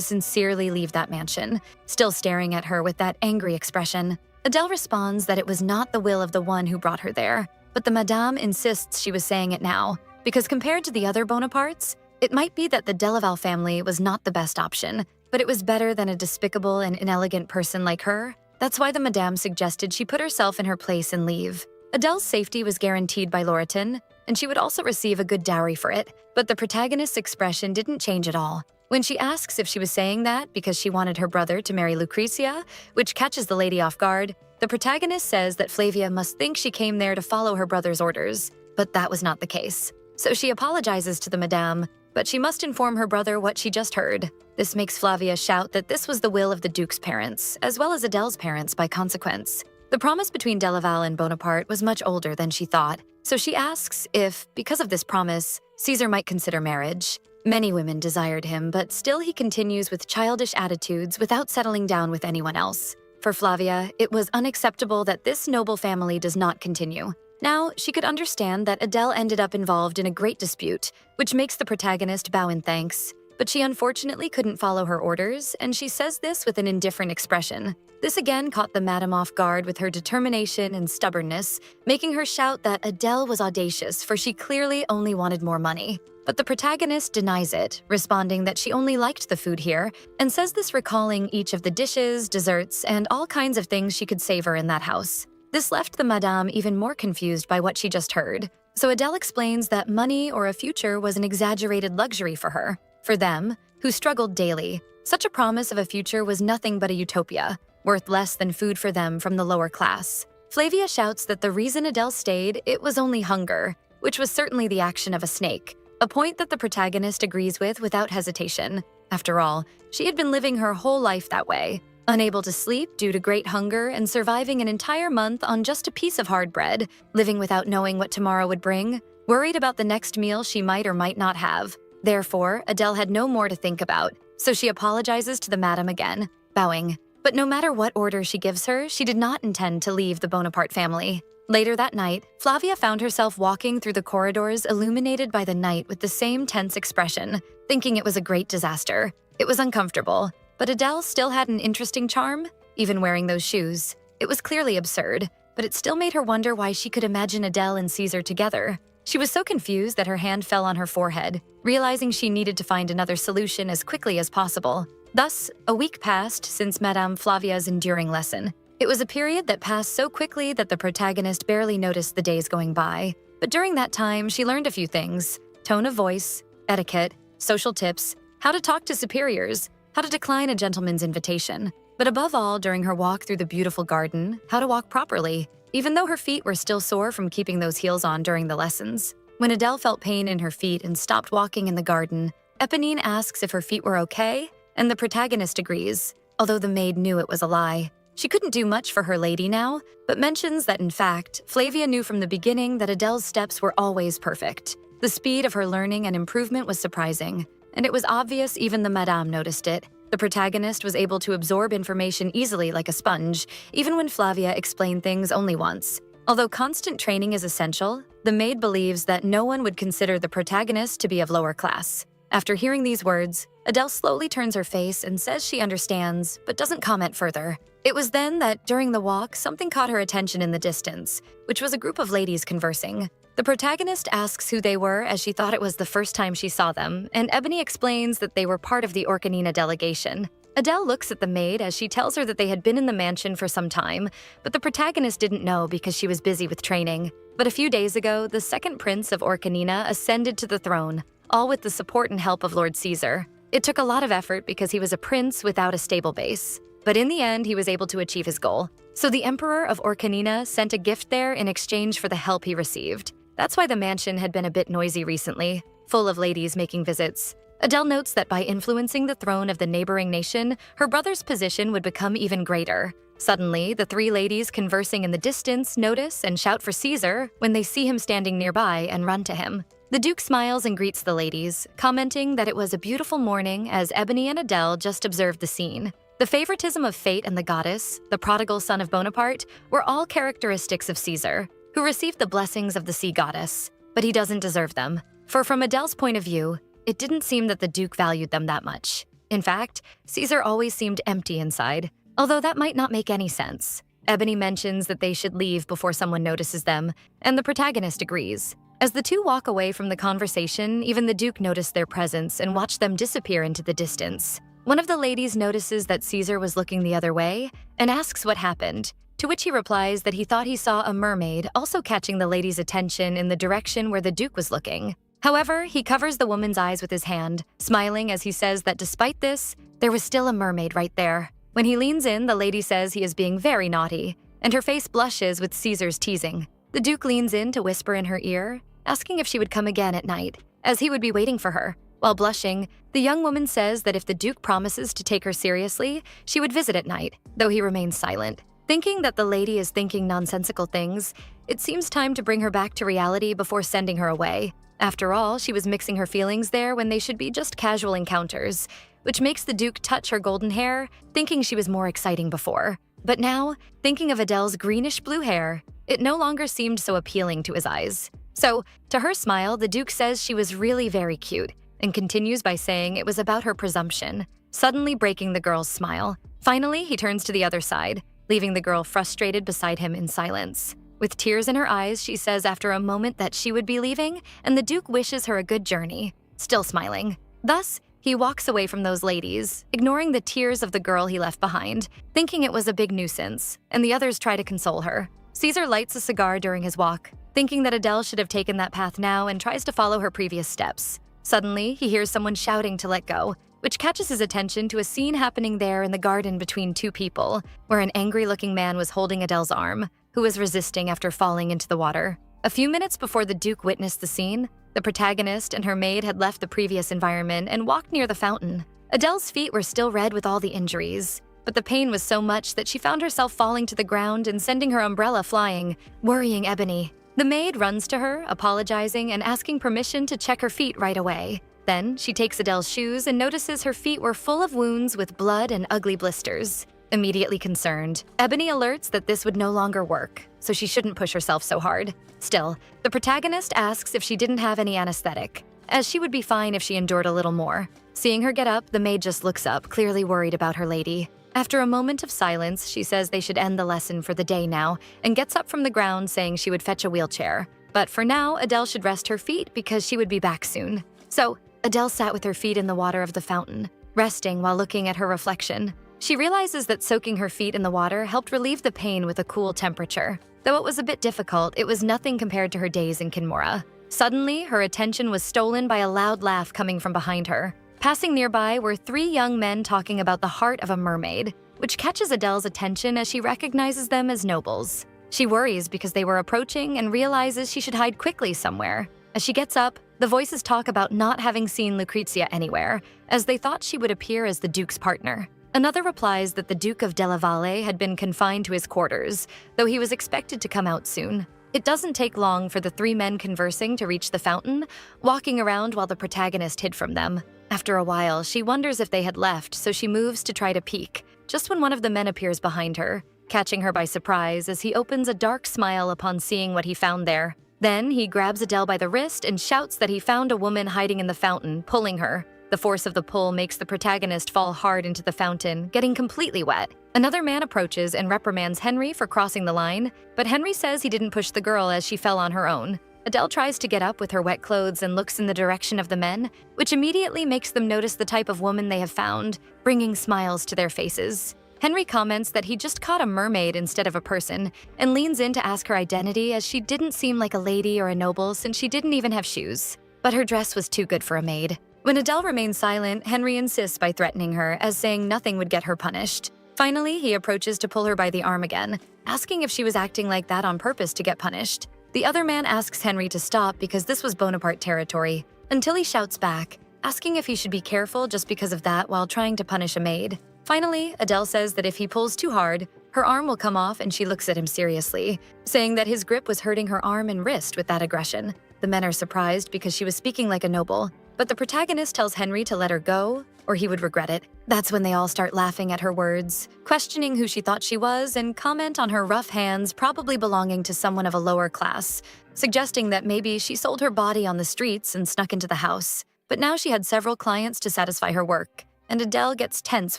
sincerely leave that mansion, still staring at her with that angry expression. Adele responds that it was not the will of the one who brought her there, but the Madame insists she was saying it now, because compared to the other Bonapartes, it might be that the Delaval family was not the best option, but it was better than a despicable and inelegant person like her. That's why the Madame suggested she put herself in her place and leave. Adele's safety was guaranteed by Lauriton, and she would also receive a good dowry for it, but the protagonist's expression didn't change at all. When she asks if she was saying that because she wanted her brother to marry Lucretia, which catches the lady off guard, the protagonist says that Flavia must think she came there to follow her brother's orders, but that was not the case. So she apologizes to the Madame, but she must inform her brother what she just heard. This makes Flavia shout that this was the will of the Duke's parents, as well as Adele's parents by consequence. The promise between Delaval and Bonaparte was much older than she thought, so she asks if, because of this promise, Caesar might consider marriage. Many women desired him, but still he continues with childish attitudes without settling down with anyone else. For Flavia, it was unacceptable that this noble family does not continue. Now, she could understand that Adele ended up involved in a great dispute, which makes the protagonist bow in thanks. But she unfortunately couldn't follow her orders, and she says this with an indifferent expression. This again caught the Madame off guard with her determination and stubbornness, making her shout that Adele was audacious, for she clearly only wanted more money. But the protagonist denies it, responding that she only liked the food here, and says this recalling each of the dishes, desserts, and all kinds of things she could savor in that house. This left the Madame even more confused by what she just heard. So Adele explains that money or a future was an exaggerated luxury for her. For them, who struggled daily, such a promise of a future was nothing but a utopia, worth less than food for them from the lower class. Flavia shouts that the reason Adele stayed, it was only hunger, which was certainly the action of a snake, a point that the protagonist agrees with without hesitation. After all, she had been living her whole life that way, unable to sleep due to great hunger and surviving an entire month on just a piece of hard bread, living without knowing what tomorrow would bring, worried about the next meal she might or might not have. Therefore, Adele had no more to think about, so she apologizes to the Madame again, bowing. But no matter what order she gives her, she did not intend to leave the Bonaparte family. Later that night, Flavia found herself walking through the corridors illuminated by the night with the same tense expression, thinking it was a great disaster. It was uncomfortable, but Adele still had an interesting charm, even wearing those shoes. It was clearly absurd, but it still made her wonder why she could imagine Adele and Caesar together. She was so confused that her hand fell on her forehead, realizing she needed to find another solution as quickly as possible. Thus, a week passed since Madame Flavia's enduring lesson. It was a period that passed so quickly that the protagonist barely noticed the days going by. But during that time, she learned a few things: tone of voice, etiquette, social tips, how to talk to superiors, how to decline a gentleman's invitation. But above all, during her walk through the beautiful garden, how to walk properly, even though her feet were still sore from keeping those heels on during the lessons. When Adele felt pain in her feet and stopped walking in the garden, Eponine asks if her feet were okay, and the protagonist agrees, although the maid knew it was a lie. She couldn't do much for her lady now, but mentions that in fact, Flavia knew from the beginning that Adele's steps were always perfect. The speed of her learning and improvement was surprising, and it was obvious even the Madame noticed it. The protagonist was able to absorb information easily like a sponge, even when Flavia explained things only once. Although constant training is essential, the maid believes that no one would consider the protagonist to be of lower class. After hearing these words, Adele slowly turns her face and says she understands, but doesn't comment further. It was then that, during the walk, something caught her attention in the distance, which was a group of ladies conversing. The protagonist asks who they were, as she thought it was the first time she saw them, and Ebony explains that they were part of the Orcanina delegation. Adele looks at the maid as she tells her that they had been in the mansion for some time, but the protagonist didn't know because she was busy with training. But a few days ago, the second prince of Orcanina ascended to the throne, all with the support and help of Lord Caesar. It took a lot of effort because he was a prince without a stable base. But in the end, he was able to achieve his goal. So the Emperor of Orcanina sent a gift there in exchange for the help he received. That's why the mansion had been a bit noisy recently, full of ladies making visits. Adele notes that by influencing the throne of the neighboring nation, her brother's position would become even greater. Suddenly, the three ladies conversing in the distance notice and shout for Caesar when they see him standing nearby and run to him. The Duke smiles and greets the ladies, commenting that it was a beautiful morning as Ebony and Adele just observed the scene. The favoritism of fate and the goddess, the prodigal son of Bonaparte, were all characteristics of Caesar, who received the blessings of the sea goddess. But he doesn't deserve them, for from Adele's point of view, it didn't seem that the Duke valued them that much. In fact, Caesar always seemed empty inside, although that might not make any sense. Ebony mentions that they should leave before someone notices them, and the protagonist agrees. As the two walk away from the conversation, even the Duke noticed their presence and watched them disappear into the distance. One of the ladies notices that Caesar was looking the other way and asks what happened, to which he replies that he thought he saw a mermaid also catching the lady's attention in the direction where the Duke was looking. However, he covers the woman's eyes with his hand, smiling as he says that despite this, there was still a mermaid right there. When he leans in, the lady says he is being very naughty, and her face blushes with Caesar's teasing. The Duke leans in to whisper in her ear, asking if she would come again at night, as he would be waiting for her. While blushing, the young woman says that if the Duke promises to take her seriously, she would visit at night, though he remains silent. Thinking that the lady is thinking nonsensical things, it seems time to bring her back to reality before sending her away. After all, she was mixing her feelings there when they should be just casual encounters, which makes the Duke touch her golden hair, thinking she was more exciting before. But now, thinking of Adele's greenish-blue hair, it no longer seemed so appealing to his eyes. So, to her smile, the Duke says she was really very cute, and continues by saying it was about her presumption, suddenly breaking the girl's smile. Finally, he turns to the other side, leaving the girl frustrated beside him in silence. With tears in her eyes, she says after a moment that she would be leaving, and the Duke wishes her a good journey, still smiling. Thus, he walks away from those ladies, ignoring the tears of the girl he left behind, thinking it was a big nuisance, and the others try to console her. Caesar lights a cigar during his walk, thinking that Adele should have taken that path now and tries to follow her previous steps. Suddenly, he hears someone shouting to let go, which catches his attention to a scene happening there in the garden between two people, where an angry-looking man was holding Adele's arm, who was resisting after falling into the water. A few minutes before the Duke witnessed the scene, the protagonist and her maid had left the previous environment and walked near the fountain. Adele's feet were still red with all the injuries, but the pain was so much that she found herself falling to the ground and sending her umbrella flying, worrying Ebony. The maid runs to her, apologizing and asking permission to check her feet right away. Then, she takes Adele's shoes and notices her feet were full of wounds with blood and ugly blisters. Immediately concerned, Ebony alerts that this would no longer work, so she shouldn't push herself so hard. Still, the protagonist asks if she didn't have any anesthetic, as she would be fine if she endured a little more. Seeing her get up, the maid just looks up, clearly worried about her lady. After a moment of silence, she says they should end the lesson for the day now, and gets up from the ground saying she would fetch a wheelchair. But for now, Adele should rest her feet because she would be back soon. So, Adele sat with her feet in the water of the fountain, resting while looking at her reflection. She realizes that soaking her feet in the water helped relieve the pain with a cool temperature. Though it was a bit difficult, it was nothing compared to her days in Kinmora. Suddenly, her attention was stolen by a loud laugh coming from behind her. Passing nearby were three young men talking about the heart of a mermaid, which catches Adele's attention as she recognizes them as nobles. She worries because they were approaching and realizes she should hide quickly somewhere. As she gets up, the voices talk about not having seen Lucrezia anywhere, as they thought she would appear as the Duke's partner. Another replies that the Duke of Della Valle had been confined to his quarters, though he was expected to come out soon. It doesn't take long for the three men conversing to reach the fountain, walking around while the protagonist hid from them. After a while, she wonders if they had left, so she moves to try to peek, just when one of the men appears behind her, catching her by surprise as he opens a dark smile upon seeing what he found there. Then, he grabs Adele by the wrist and shouts that he found a woman hiding in the fountain, pulling her. The force of the pull makes the protagonist fall hard into the fountain, getting completely wet. Another man approaches and reprimands Henry for crossing the line, but Henry says he didn't push the girl as she fell on her own. Adele tries to get up with her wet clothes and looks in the direction of the men, which immediately makes them notice the type of woman they have found, bringing smiles to their faces. Henry comments that he just caught a mermaid instead of a person, and leans in to ask her identity as she didn't seem like a lady or a noble since she didn't even have shoes. But her dress was too good for a maid. When Adele remains silent, Henry insists by threatening her, as saying nothing would get her punished. Finally, he approaches to pull her by the arm again, asking if she was acting like that on purpose to get punished. The other man asks Henry to stop because this was Bonaparte territory, until he shouts back, asking if he should be careful just because of that while trying to punish a maid. Finally, Adele says that if he pulls too hard, her arm will come off and she looks at him seriously, saying that his grip was hurting her arm and wrist with that aggression. The men are surprised because she was speaking like a noble, but the protagonist tells Henry to let her go, or he would regret it. That's when they all start laughing at her words, questioning who she thought she was, and comment on her rough hands probably belonging to someone of a lower class, suggesting that maybe she sold her body on the streets and snuck into the house. But now she had several clients to satisfy her work, and Adele gets tense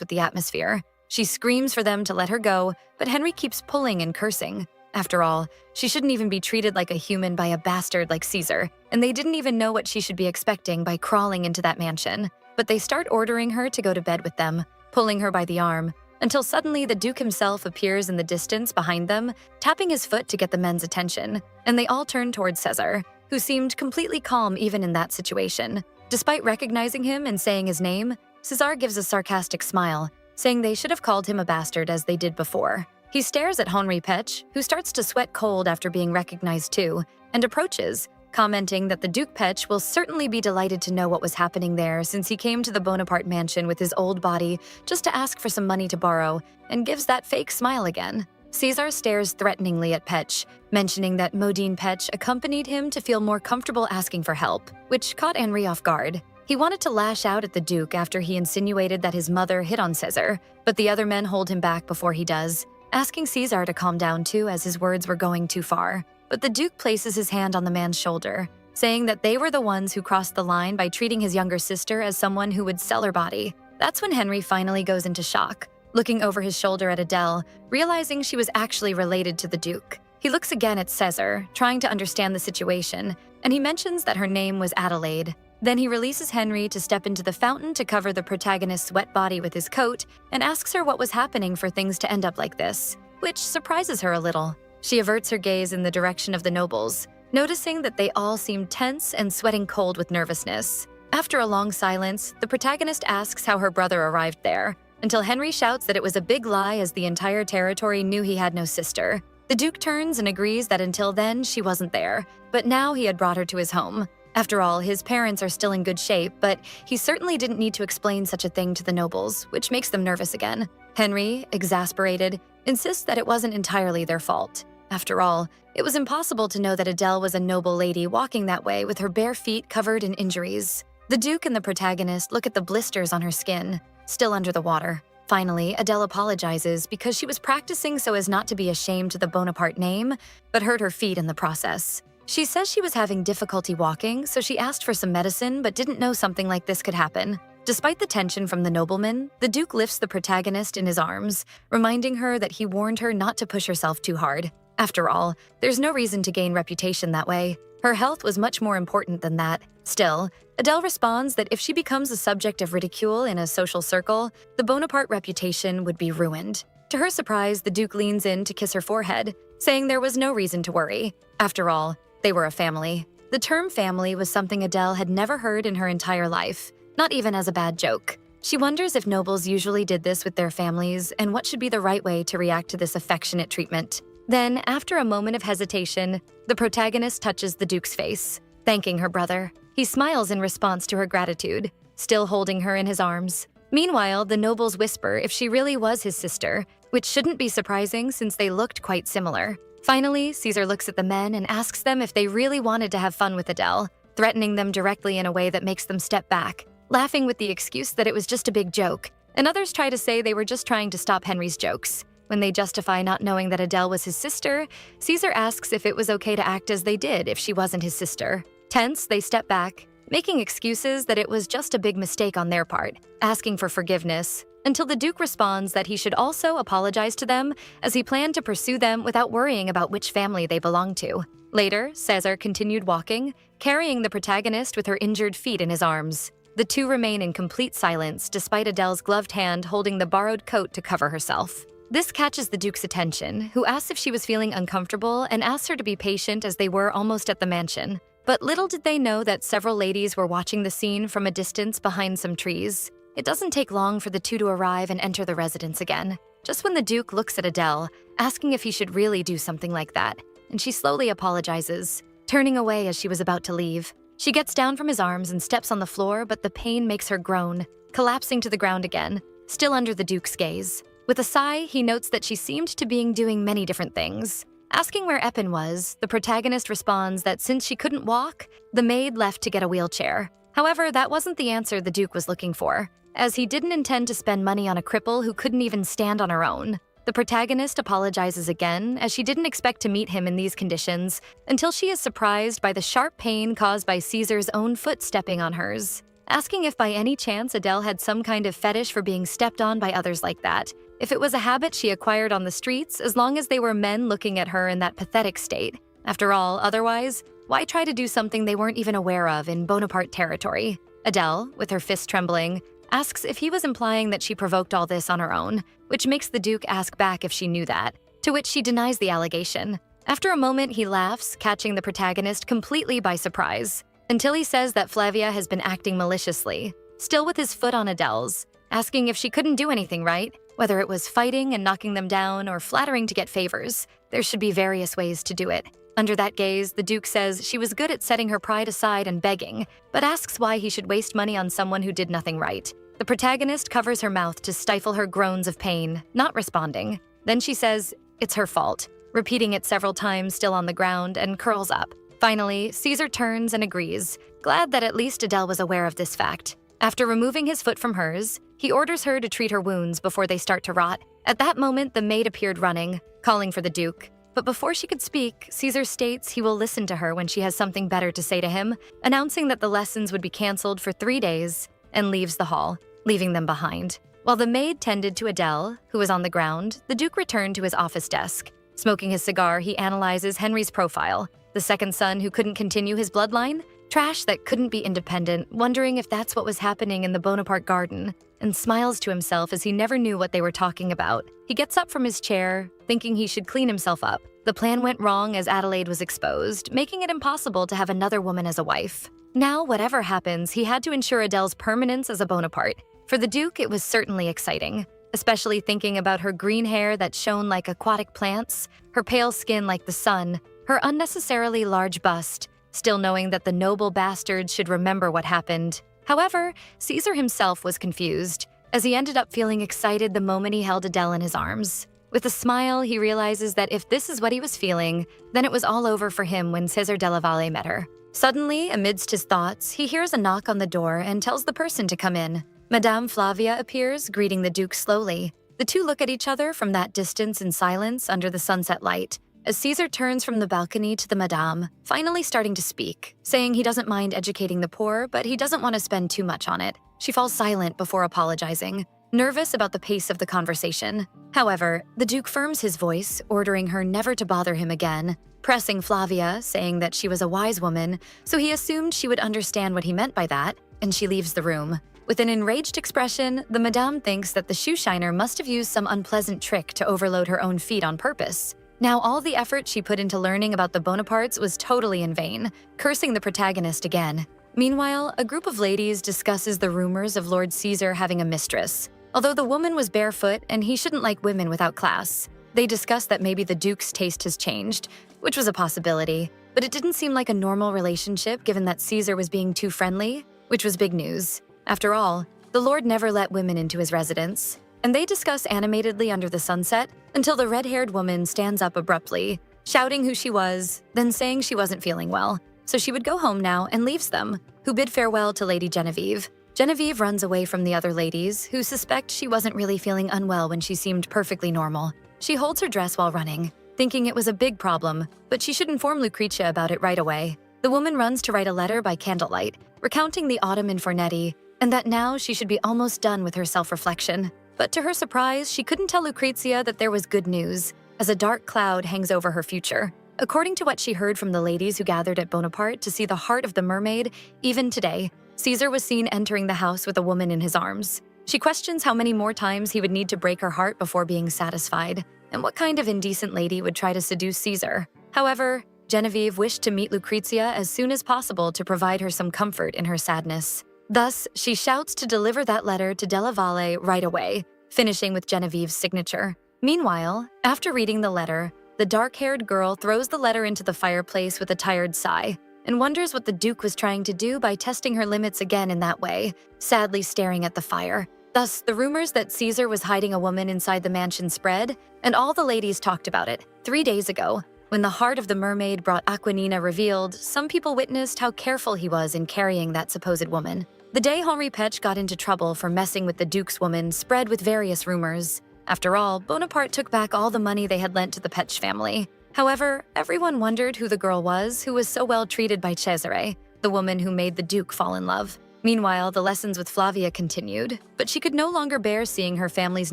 with the atmosphere. She screams for them to let her go, but Henry keeps pulling and cursing. After all, she shouldn't even be treated like a human by a bastard like Caesar, and they didn't even know what she should be expecting by crawling into that mansion. But they start ordering her to go to bed with them, pulling her by the arm, until suddenly the Duke himself appears in the distance behind them, tapping his foot to get the men's attention, and they all turn towards Caesar, who seemed completely calm even in that situation. Despite recognizing him and saying his name, Caesar gives a sarcastic smile, saying they should have called him a bastard as they did before. He stares at Henri Petch, who starts to sweat cold after being recognized too, and approaches, commenting that the Duke Petch will certainly be delighted to know what was happening there since he came to the Bonaparte mansion with his old body just to ask for some money to borrow, and gives that fake smile again. Caesar stares threateningly at Petch, mentioning that Modine Petch accompanied him to feel more comfortable asking for help, which caught Henri off guard. He wanted to lash out at the Duke after he insinuated that his mother hit on Caesar, but the other men hold him back before he does, asking Caesar to calm down too as his words were going too far. But the Duke places his hand on the man's shoulder, saying that they were the ones who crossed the line by treating his younger sister as someone who would sell her body. That's when Henry finally goes into shock, looking over his shoulder at Adele, realizing she was actually related to the Duke. He looks again at Caesar, trying to understand the situation, and he mentions that her name was Adelaide. Then he releases Henry to step into the fountain to cover the protagonist's wet body with his coat and asks her what was happening for things to end up like this, which surprises her a little. She averts her gaze in the direction of the nobles, noticing that they all seem tense and sweating cold with nervousness. After a long silence, the protagonist asks how her brother arrived there, until Henry shouts that it was a big lie as the entire territory knew he had no sister. The Duke turns and agrees that until then she wasn't there, but now he had brought her to his home. After all, his parents are still in good shape, but he certainly didn't need to explain such a thing to the nobles, which makes them nervous again. Henry, exasperated, insists that it wasn't entirely their fault. After all, it was impossible to know that Adele was a noble lady walking that way with her bare feet covered in injuries. The Duke and the protagonist look at the blisters on her skin, still under the water. Finally, Adele apologizes because she was practicing so as not to be ashamed to the Bonaparte name, but hurt her feet in the process. She says she was having difficulty walking, so she asked for some medicine but didn't know something like this could happen. Despite the tension from the nobleman, the Duke lifts the protagonist in his arms, reminding her that he warned her not to push herself too hard. After all, there's no reason to gain reputation that way. Her health was much more important than that. Still, Adele responds that if she becomes a subject of ridicule in a social circle, the Bonaparte reputation would be ruined. To her surprise, the Duke leans in to kiss her forehead, saying there was no reason to worry. After all, they were a family. The term family was something Adele had never heard in her entire life, not even as a bad joke. She wonders if nobles usually did this with their families and what should be the right way to react to this affectionate treatment. Then, after a moment of hesitation, the protagonist touches the Duke's face, thanking her brother. He smiles in response to her gratitude, still holding her in his arms. Meanwhile, the nobles whisper if she really was his sister, which shouldn't be surprising since they looked quite similar. Finally, Caesar looks at the men and asks them if they really wanted to have fun with Adele, threatening them directly in a way that makes them step back, laughing with the excuse that it was just a big joke, and others try to say they were just trying to stop Henry's jokes. When they justify not knowing that Adele was his sister, Caesar asks if it was okay to act as they did if she wasn't his sister. Tense, they step back, making excuses that it was just a big mistake on their part, asking for forgiveness, until the Duke responds that he should also apologize to them as he planned to pursue them without worrying about which family they belonged to. Later, Caesar continued walking, carrying the protagonist with her injured feet in his arms. The two remain in complete silence despite Adele's gloved hand holding the borrowed coat to cover herself. This catches the Duke's attention, who asks if she was feeling uncomfortable and asks her to be patient as they were almost at the mansion. But little did they know that several ladies were watching the scene from a distance behind some trees. It doesn't take long for the two to arrive and enter the residence again, just when the Duke looks at Adele, asking if he should really do something like that, and she slowly apologizes, turning away as she was about to leave. She gets down from his arms and steps on the floor, but the pain makes her groan, collapsing to the ground again, still under the Duke's gaze. With a sigh, he notes that she seemed to be doing many different things. Asking where Eppin was, the protagonist responds that since she couldn't walk, the maid left to get a wheelchair. However, that wasn't the answer the Duke was looking for, as he didn't intend to spend money on a cripple who couldn't even stand on her own. The protagonist apologizes again, as she didn't expect to meet him in these conditions, until she is surprised by the sharp pain caused by Caesar's own foot stepping on hers, asking if by any chance Adele had some kind of fetish for being stepped on by others like that, if it was a habit she acquired on the streets as long as they were men looking at her in that pathetic state. After all, otherwise, why try to do something they weren't even aware of in Bonaparte territory? Adele, with her fist trembling, asks if he was implying that she provoked all this on her own, which makes the Duke ask back if she knew that, to which she denies the allegation. After a moment, he laughs, catching the protagonist completely by surprise, until he says that Flavia has been acting maliciously, still with his foot on Adele's, asking if she couldn't do anything right, whether it was fighting and knocking them down or flattering to get favors. There should be various ways to do it. Under that gaze, the Duke says she was good at setting her pride aside and begging, but asks why he should waste money on someone who did nothing right. The protagonist covers her mouth to stifle her groans of pain, not responding. Then she says it's her fault, repeating it several times still on the ground, and curls up. Finally, Caesar turns and agrees, glad that at least Adele was aware of this fact. After removing his foot from hers, he orders her to treat her wounds before they start to rot. At that moment, the maid appeared running, calling for the Duke. But before she could speak, Caesar states he will listen to her when she has something better to say to him, announcing that the lessons would be canceled for 3 days, and leaves the hall, leaving them behind. While the maid tended to Adele, who was on the ground, the Duke returned to his office desk. Smoking his cigar, he analyzes Henry's profile, the second son who couldn't continue his bloodline, trash that couldn't be independent, wondering if that's what was happening in the Bonaparte garden, and smiles to himself as he never knew what they were talking about. He gets up from his chair, thinking he should clean himself up. The plan went wrong as Adelaide was exposed, making it impossible to have another woman as a wife. Now, whatever happens, he had to ensure Adele's permanence as a Bonaparte. For the Duke, it was certainly exciting, especially thinking about her green hair that shone like aquatic plants, her pale skin like the sun, her unnecessarily large bust, still knowing that the noble bastards should remember what happened. However, Caesar himself was confused, as he ended up feeling excited the moment he held Adele in his arms. With a smile, he realizes that if this is what he was feeling, then it was all over for him when Cesar della Valle met her. Suddenly, amidst his thoughts, he hears a knock on the door and tells the person to come in. Madame Flavia appears, greeting the Duke slowly. The two look at each other from that distance in silence under the sunset light, as Caesar turns from the balcony to the Madame, finally starting to speak, saying he doesn't mind educating the poor, but he doesn't want to spend too much on it. She falls silent before apologizing, nervous about the pace of the conversation. However, the Duke firms his voice, ordering her never to bother him again, pressing Flavia, saying that she was a wise woman, so he assumed she would understand what he meant by that, and she leaves the room. With an enraged expression, the Madame thinks that the shoeshiner must have used some unpleasant trick to overload her own feet on purpose. Now all the effort she put into learning about the Bonapartes was totally in vain, cursing the protagonist again. Meanwhile, a group of ladies discusses the rumors of Lord Caesar having a mistress. Although the woman was barefoot and he shouldn't like women without class, they discuss that maybe the Duke's taste has changed, which was a possibility, but it didn't seem like a normal relationship given that Caesar was being too friendly, which was big news. After all, the Lord never let women into his residence, and they discuss animatedly under the sunset until the red-haired woman stands up abruptly, shouting who she was, then saying she wasn't feeling well, so she would go home now and leaves them, who bid farewell to Lady Genevieve. Genevieve runs away from the other ladies, who suspect she wasn't really feeling unwell when she seemed perfectly normal. She holds her dress while running, thinking it was a big problem, but she should inform Lucrezia about it right away. The woman runs to write a letter by candlelight, recounting the autumn in Fornetti, and that now she should be almost done with her self-reflection. But to her surprise, she couldn't tell Lucrezia that there was good news, as a dark cloud hangs over her future. According to what she heard from the ladies who gathered at Bonaparte to see the heart of the mermaid, even today, Caesar was seen entering the house with a woman in his arms. She questions how many more times he would need to break her heart before being satisfied, and what kind of indecent lady would try to seduce Caesar. However, Genevieve wished to meet Lucrezia as soon as possible to provide her some comfort in her sadness. Thus, she shouts to deliver that letter to Della Valle right away, finishing with Genevieve's signature. Meanwhile, after reading the letter, the dark-haired girl throws the letter into the fireplace with a tired sigh, and wonders what the Duke was trying to do by testing her limits again in that way, sadly staring at the fire. Thus, the rumors that Caesar was hiding a woman inside the mansion spread, and all the ladies talked about it. 3 days ago, When the heart of the mermaid brought Aquanina revealed, some people witnessed how careful he was in carrying that supposed woman. The day Henri Petch got into trouble for messing with the Duke's woman spread with various rumors. After all, Bonaparte took back all the money they had lent to the Petch family. However, everyone wondered who the girl was who was so well treated by Cesare, the woman who made the Duke fall in love. Meanwhile, the lessons with Flavia continued, but she could no longer bear seeing her family's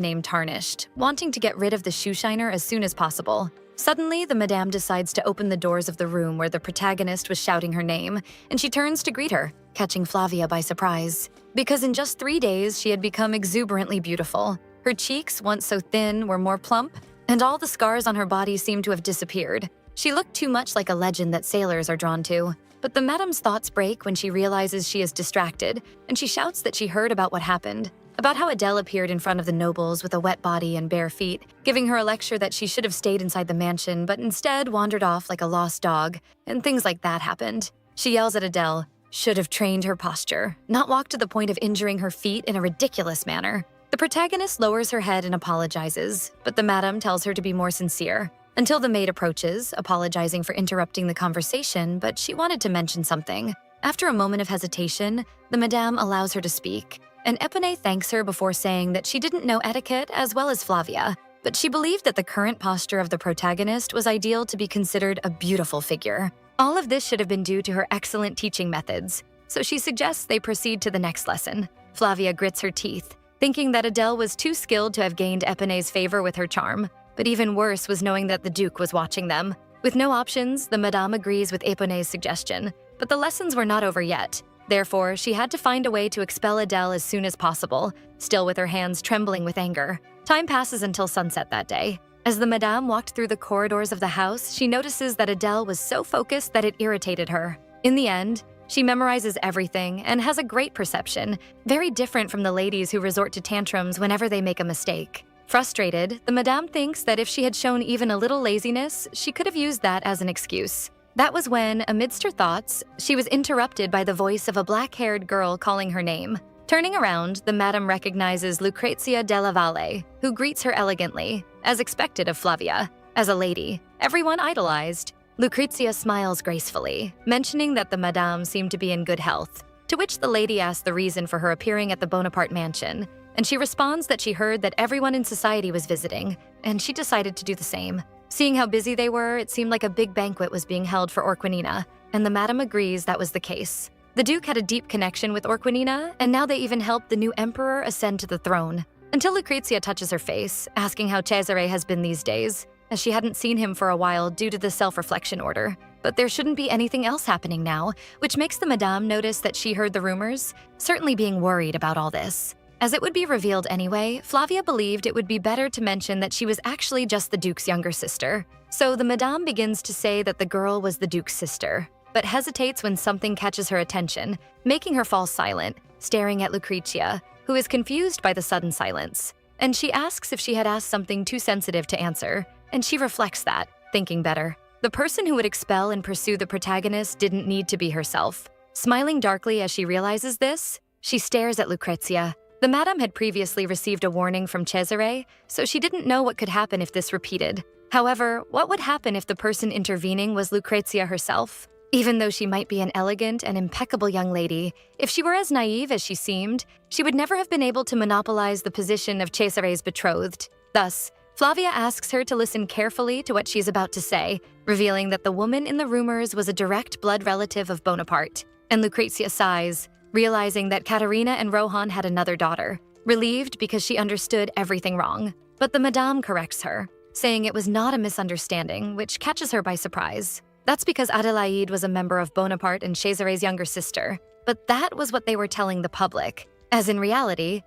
name tarnished, wanting to get rid of the shoeshiner as soon as possible. Suddenly, the madame decides to open the doors of the room where the protagonist was shouting her name, and she turns to greet her, catching Flavia by surprise. Because in just 3 days, she had become exuberantly beautiful. Her cheeks, once so thin, were more plump, and all the scars on her body seemed to have disappeared. She looked too much like a legend that sailors are drawn to. But the madame's thoughts break when she realizes she is distracted, and she shouts that she heard about what happened, about how Adele appeared in front of the nobles with a wet body and bare feet, giving her a lecture that she should have stayed inside the mansion but instead wandered off like a lost dog, and things like that happened. She yells at Adele, should have trained her posture, not walked to the point of injuring her feet in a ridiculous manner. The protagonist lowers her head and apologizes, but the madame tells her to be more sincere. Until the maid approaches, apologizing for interrupting the conversation, but she wanted to mention something. After a moment of hesitation, the madame allows her to speak, and Epinay thanks her before saying that she didn't know etiquette as well as Flavia, but she believed that the current posture of the protagonist was ideal to be considered a beautiful figure. All of this should have been due to her excellent teaching methods, so she suggests they proceed to the next lesson. Flavia grits her teeth, thinking that Adele was too skilled to have gained Epinay's favor with her charm. But even worse was knowing that the Duke was watching them. With no options, the madame agrees with Epinay's suggestion, but the lessons were not over yet. Therefore, she had to find a way to expel Adele as soon as possible, still with her hands trembling with anger. Time passes until sunset that day. As the madame walked through the corridors of the house, she notices that Adele was so focused that it irritated her. In the end, she memorizes everything and has a great perception, very different from the ladies who resort to tantrums whenever they make a mistake. Frustrated, the madame thinks that if she had shown even a little laziness, she could have used that as an excuse. That was when, amidst her thoughts, she was interrupted by the voice of a black-haired girl calling her name. Turning around, the madame recognizes Lucrezia della Valle, who greets her elegantly, as expected of Flavia. As a lady, everyone idolized. Lucrezia smiles gracefully, mentioning that the madame seemed to be in good health, to which the lady asks the reason for her appearing at the Bonaparte mansion, and she responds that she heard that everyone in society was visiting, and she decided to do the same. Seeing how busy they were, it seemed like a big banquet was being held for Orquanina, and the madame agrees that was the case. The Duke had a deep connection with Orquanina, and now they even helped the new emperor ascend to the throne. Until Lucrezia touches her face, asking how Cesare has been these days, as she hadn't seen him for a while due to the self-reflection order. But there shouldn't be anything else happening now, which makes the madame notice that she heard the rumors, certainly being worried about all this. As it would be revealed anyway, Flavia believed it would be better to mention that she was actually just the Duke's younger sister. So the madame begins to say that the girl was the Duke's sister, but hesitates when something catches her attention, making her fall silent, staring at Lucrezia, who is confused by the sudden silence. And she asks if she had asked something too sensitive to answer, and she reflects that, thinking better. The person who would expel and pursue the protagonist didn't need to be herself. Smiling darkly as she realizes this, she stares at Lucrezia. The madame had previously received a warning from Cesare, so she didn't know what could happen if this repeated. However, what would happen if the person intervening was Lucrezia herself? Even though she might be an elegant and impeccable young lady, if she were as naive as she seemed, she would never have been able to monopolize the position of Cesare's betrothed. Thus, Flavia asks her to listen carefully to what she's about to say, revealing that the woman in the rumors was a direct blood relative of Bonaparte. And Lucrezia sighs, realizing that Caterina and Rohan had another daughter, relieved because she understood everything wrong. But the madame corrects her, saying it was not a misunderstanding, which catches her by surprise. That's because Adelaide was a member of Bonaparte and Cesare's younger sister, but that was what they were telling the public. As in reality,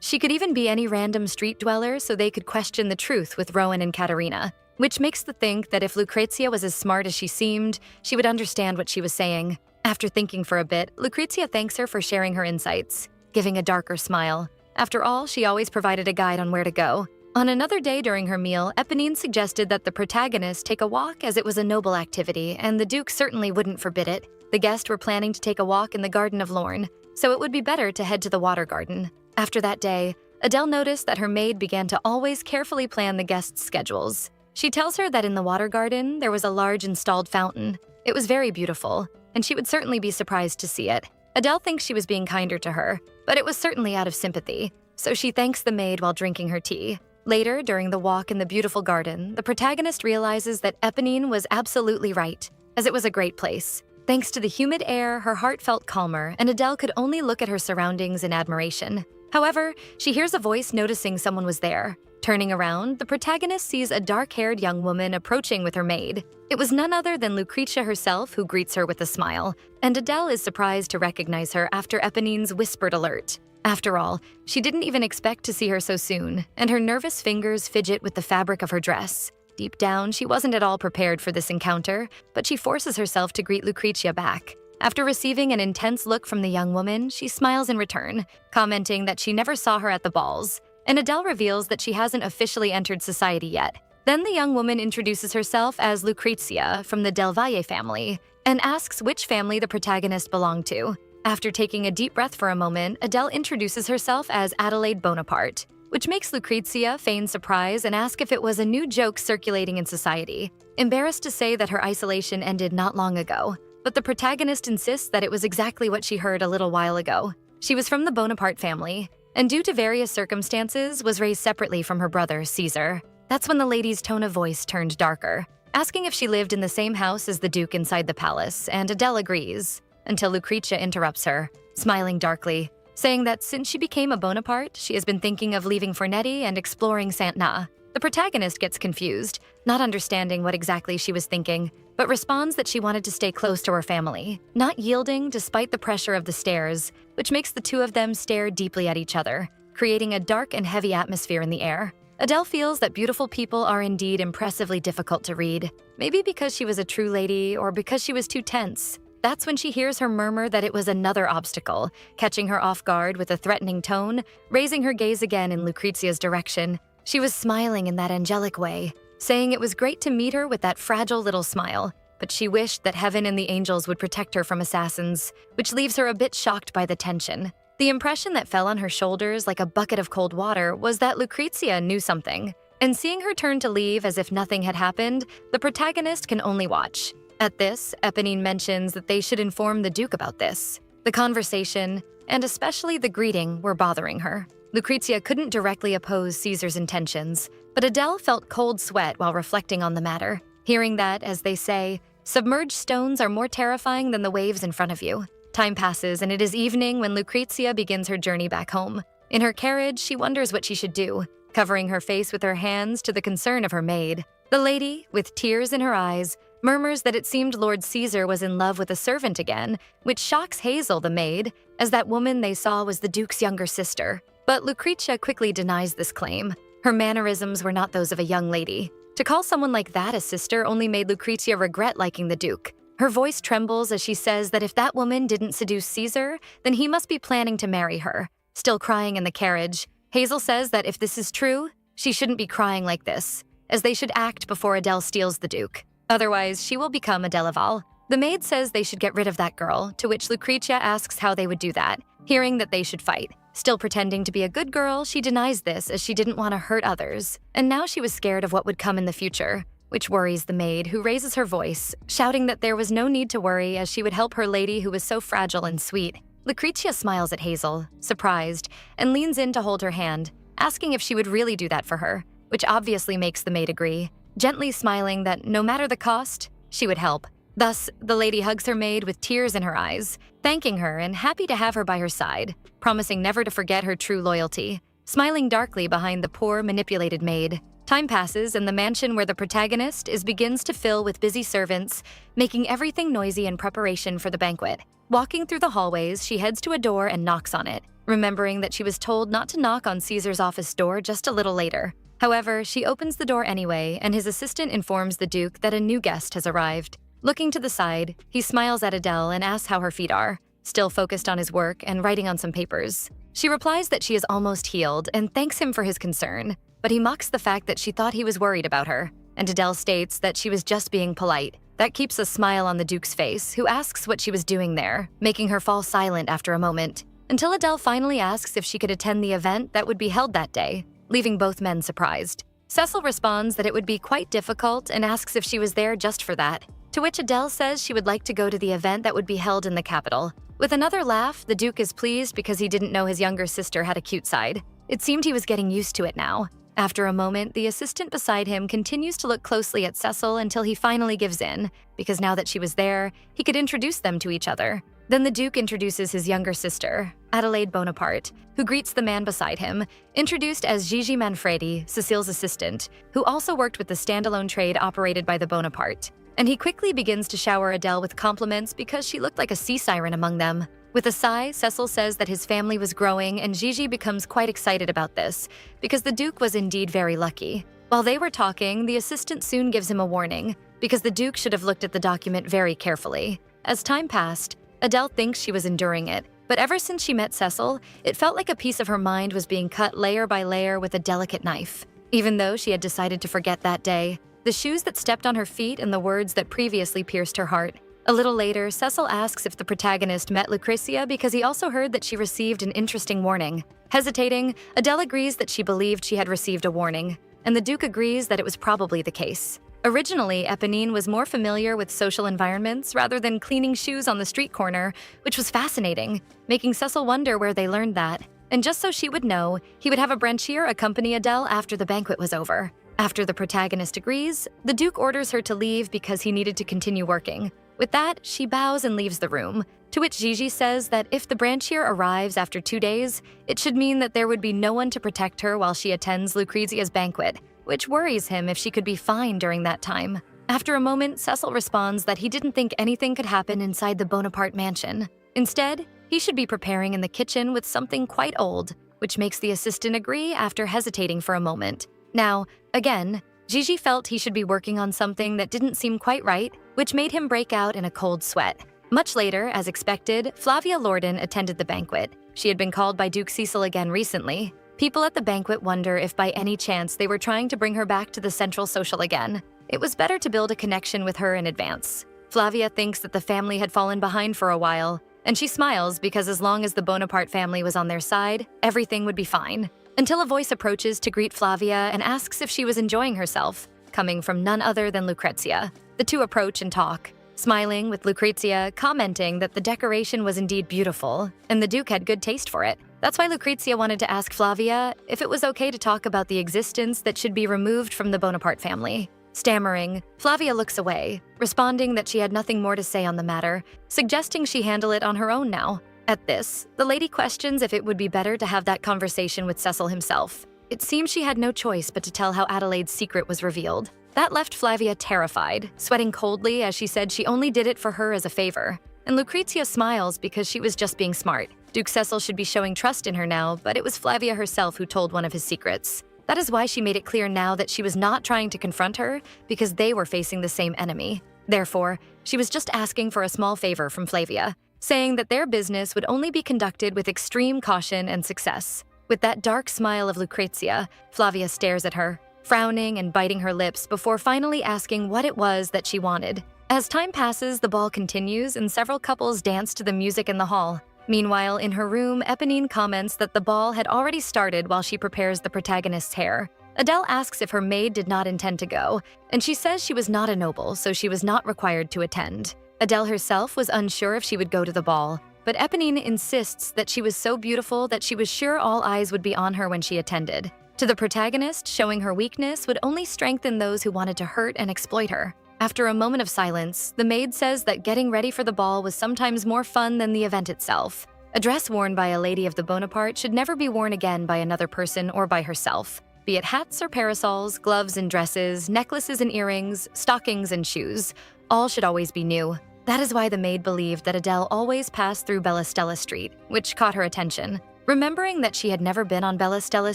she could even be any random street dweller so they could question the truth with Rowan and Caterina, which makes the think that if Lucrezia was as smart as she seemed, she would understand what she was saying. After thinking for a bit, Lucrezia thanks her for sharing her insights, giving a darker smile. After all, she always provided a guide on where to go. On another day during her meal, Eponine suggested that the protagonist take a walk as it was a noble activity, and the Duke certainly wouldn't forbid it. The guests were planning to take a walk in the Garden of Lorne, so it would be better to head to the water garden. After that day, Adele noticed that her maid began to always carefully plan the guests' schedules. She tells her that in the water garden, there was a large installed fountain. It was very beautiful, and she would certainly be surprised to see it. Adele thinks she was being kinder to her, but it was certainly out of sympathy, so she thanks the maid while drinking her tea. Later, during the walk in the beautiful garden, the protagonist realizes that Eponine was absolutely right, as it was a great place. Thanks to the humid air, her heart felt calmer, and Adele could only look at her surroundings in admiration. However, she hears a voice noticing someone was there. Turning around, the protagonist sees a dark-haired young woman approaching with her maid. It was none other than Lucretia herself who greets her with a smile, and Adele is surprised to recognize her after Eponine's whispered alert. After all, she didn't even expect to see her so soon, and her nervous fingers fidget with the fabric of her dress. Deep down, she wasn't at all prepared for this encounter, but she forces herself to greet Lucretia back. After receiving an intense look from the young woman, she smiles in return, commenting that she never saw her at the balls, and Adele reveals that she hasn't officially entered society yet. Then the young woman introduces herself as Lucrezia from the Del Valle family and asks which family the protagonist belonged to. After taking a deep breath for a moment, Adele introduces herself as Adelaide Bonaparte, which makes Lucrezia feign surprise and ask if it was a new joke circulating in society, embarrassed to say that her isolation ended not long ago. But the protagonist insists that it was exactly what she heard a little while ago. She was from the Bonaparte family, and due to various circumstances, was raised separately from her brother, Caesar. That's when the lady's tone of voice turned darker, asking if she lived in the same house as the Duke inside the palace, and Adele agrees, until Lucretia interrupts her, smiling darkly, saying that since she became a Bonaparte, she has been thinking of leaving Fornetti and exploring Saint-Na. The protagonist gets confused, not understanding what exactly she was thinking, but responds that she wanted to stay close to her family, not yielding despite the pressure of the stairs, which makes the two of them stare deeply at each other, creating a dark and heavy atmosphere in the air. Adele feels that beautiful people are indeed impressively difficult to read, maybe because she was a true lady or because she was too tense. That's when she hears her murmur that it was another obstacle, catching her off guard with a threatening tone, raising her gaze again in Lucrezia's direction. She was smiling in that angelic way, saying it was great to meet her with that fragile little smile, but she wished that heaven and the angels would protect her from assassins, which leaves her a bit shocked by the tension. The impression that fell on her shoulders like a bucket of cold water was that Lucrezia knew something, and seeing her turn to leave as if nothing had happened, the protagonist can only watch. At this, Eponine mentions that they should inform the Duke about this. The conversation, and especially the greeting, were bothering her. Lucrezia couldn't directly oppose Caesar's intentions, but Adele felt cold sweat while reflecting on the matter, hearing that, as they say, submerged stones are more terrifying than the waves in front of you. Time passes and it is evening when Lucrezia begins her journey back home. In her carriage, she wonders what she should do, covering her face with her hands to the concern of her maid. The lady, with tears in her eyes, murmurs that it seemed Lord Caesar was in love with a servant again, which shocks Hazel, the maid, as that woman they saw was the Duke's younger sister. But Lucretia quickly denies this claim. Her mannerisms were not those of a young lady. To call someone like that a sister only made Lucretia regret liking the Duke. Her voice trembles as she says that if that woman didn't seduce Caesar, then he must be planning to marry her. Still crying in the carriage, Hazel says that if this is true, she shouldn't be crying like this, as they should act before Adele steals the Duke. Otherwise, she will become a Delaval. The maid says they should get rid of that girl, to which Lucretia asks how they would do that, hearing that they should fight. Still pretending to be a good girl, she denies this as she didn't want to hurt others, and now she was scared of what would come in the future, which worries the maid, who raises her voice, shouting that there was no need to worry as she would help her lady who was so fragile and sweet. Lucretia smiles at Hazel, surprised, and leans in to hold her hand, asking if she would really do that for her, which obviously makes the maid agree, gently smiling that no matter the cost, she would help. Thus, the lady hugs her maid with tears in her eyes, thanking her and happy to have her by her side, promising never to forget her true loyalty, smiling darkly behind the poor, manipulated maid. Time passes and the mansion where the protagonist is begins to fill with busy servants, making everything noisy in preparation for the banquet. Walking through the hallways, she heads to a door and knocks on it, remembering that she was told not to knock on Caesar's office door just a little later. However, she opens the door anyway, and his assistant informs the Duke that a new guest has arrived. Looking to the side, he smiles at Adele and asks how her feet are, still focused on his work and writing on some papers. She replies that she is almost healed and thanks him for his concern, but he mocks the fact that she thought he was worried about her, and Adele states that she was just being polite. That keeps a smile on the Duke's face, who asks what she was doing there, making her fall silent after a moment, until Adele finally asks if she could attend the event that would be held that day, leaving both men surprised. Cecil responds that it would be quite difficult and asks if she was there just for that, to which Adele says she would like to go to the event that would be held in the capital. With another laugh, the Duke is pleased because he didn't know his younger sister had a cute side. It seemed he was getting used to it now. After a moment, the assistant beside him continues to look closely at Cecil until he finally gives in, because now that she was there, he could introduce them to each other. Then the Duke introduces his younger sister, Adelaide Bonaparte, who greets the man beside him, introduced as Gigi Manfredi, Cecile's assistant, who also worked with the standalone trade operated by the Bonaparte. And he quickly begins to shower Adele with compliments because she looked like a sea siren among them. With a sigh, Cecil says that his family was growing, and Gigi becomes quite excited about this, because the Duke was indeed very lucky. While they were talking, the assistant soon gives him a warning, because the Duke should have looked at the document very carefully. As time passed, Adele thinks she was enduring it, but ever since she met Cecil, it felt like a piece of her mind was being cut layer by layer with a delicate knife. Even though she had decided to forget that day, the shoes that stepped on her feet and the words that previously pierced her heart. A little later, Cecil asks if the protagonist met Lucrezia because he also heard that she received an interesting warning. Hesitating, Adele agrees that she believed she had received a warning, and the Duke agrees that it was probably the case. Originally, Eponine was more familiar with social environments rather than cleaning shoes on the street corner, which was fascinating, making Cecil wonder where they learned that. And just so she would know, he would have a branchier accompany Adele after the banquet was over. After the protagonist agrees, the Duke orders her to leave because he needed to continue working. With that, she bows and leaves the room, to which Gigi says that if the branchier arrives after 2 days, it should mean that there would be no one to protect her while she attends Lucrezia's banquet, which worries him if she could be fine during that time. After a moment, Cecil responds that he didn't think anything could happen inside the Bonaparte mansion. Instead, he should be preparing in the kitchen with something quite old, which makes the assistant agree after hesitating for a moment. Now, again, Gigi felt he should be working on something that didn't seem quite right, which made him break out in a cold sweat. Much later, as expected, Flavia Lorden attended the banquet. She had been called by Duke Cecil again recently. People at the banquet wonder if by any chance they were trying to bring her back to the central social again. It was better to build a connection with her in advance. Flavia thinks that the family had fallen behind for a while, and she smiles because as long as the Bonaparte family was on their side, everything would be fine. Until a voice approaches to greet Flavia and asks if she was enjoying herself, coming from none other than Lucrezia. The two approach and talk, smiling with Lucrezia commenting that the decoration was indeed beautiful, and the Duke had good taste for it. That's why Lucrezia wanted to ask Flavia if it was okay to talk about the existence that should be removed from the Bonaparte family. Stammering, Flavia looks away, responding that she had nothing more to say on the matter, suggesting she handle it on her own now. At this, the lady questions if it would be better to have that conversation with Cecil himself. It seems she had no choice but to tell how Adelaide's secret was revealed. That left Flavia terrified, sweating coldly as she said she only did it for her as a favor. And Lucrezia smiles because she was just being smart. Duke Cecil should be showing trust in her now, but it was Flavia herself who told one of his secrets. That is why she made it clear now that she was not trying to confront her because they were facing the same enemy. Therefore, she was just asking for a small favor from Flavia, saying that their business would only be conducted with extreme caution and success. With that dark smile of Lucrezia, Flavia stares at her, frowning and biting her lips before finally asking what it was that she wanted. As time passes, the ball continues and several couples dance to the music in the hall. Meanwhile, in her room, Eponine comments that the ball had already started while she prepares the protagonist's hair. Adele asks if her maid did not intend to go, and she says she was not a noble, so she was not required to attend. Adele herself was unsure if she would go to the ball, but Eponine insists that she was so beautiful that she was sure all eyes would be on her when she attended. To the protagonist, showing her weakness would only strengthen those who wanted to hurt and exploit her. After a moment of silence, the maid says that getting ready for the ball was sometimes more fun than the event itself. A dress worn by a lady of the Bonaparte should never be worn again by another person or by herself, be it hats or parasols, gloves and dresses, necklaces and earrings, stockings and shoes. All should always be new. That is why the maid believed that Adele always passed through Bella Stella Street, which caught her attention. Remembering that she had never been on Bella Stella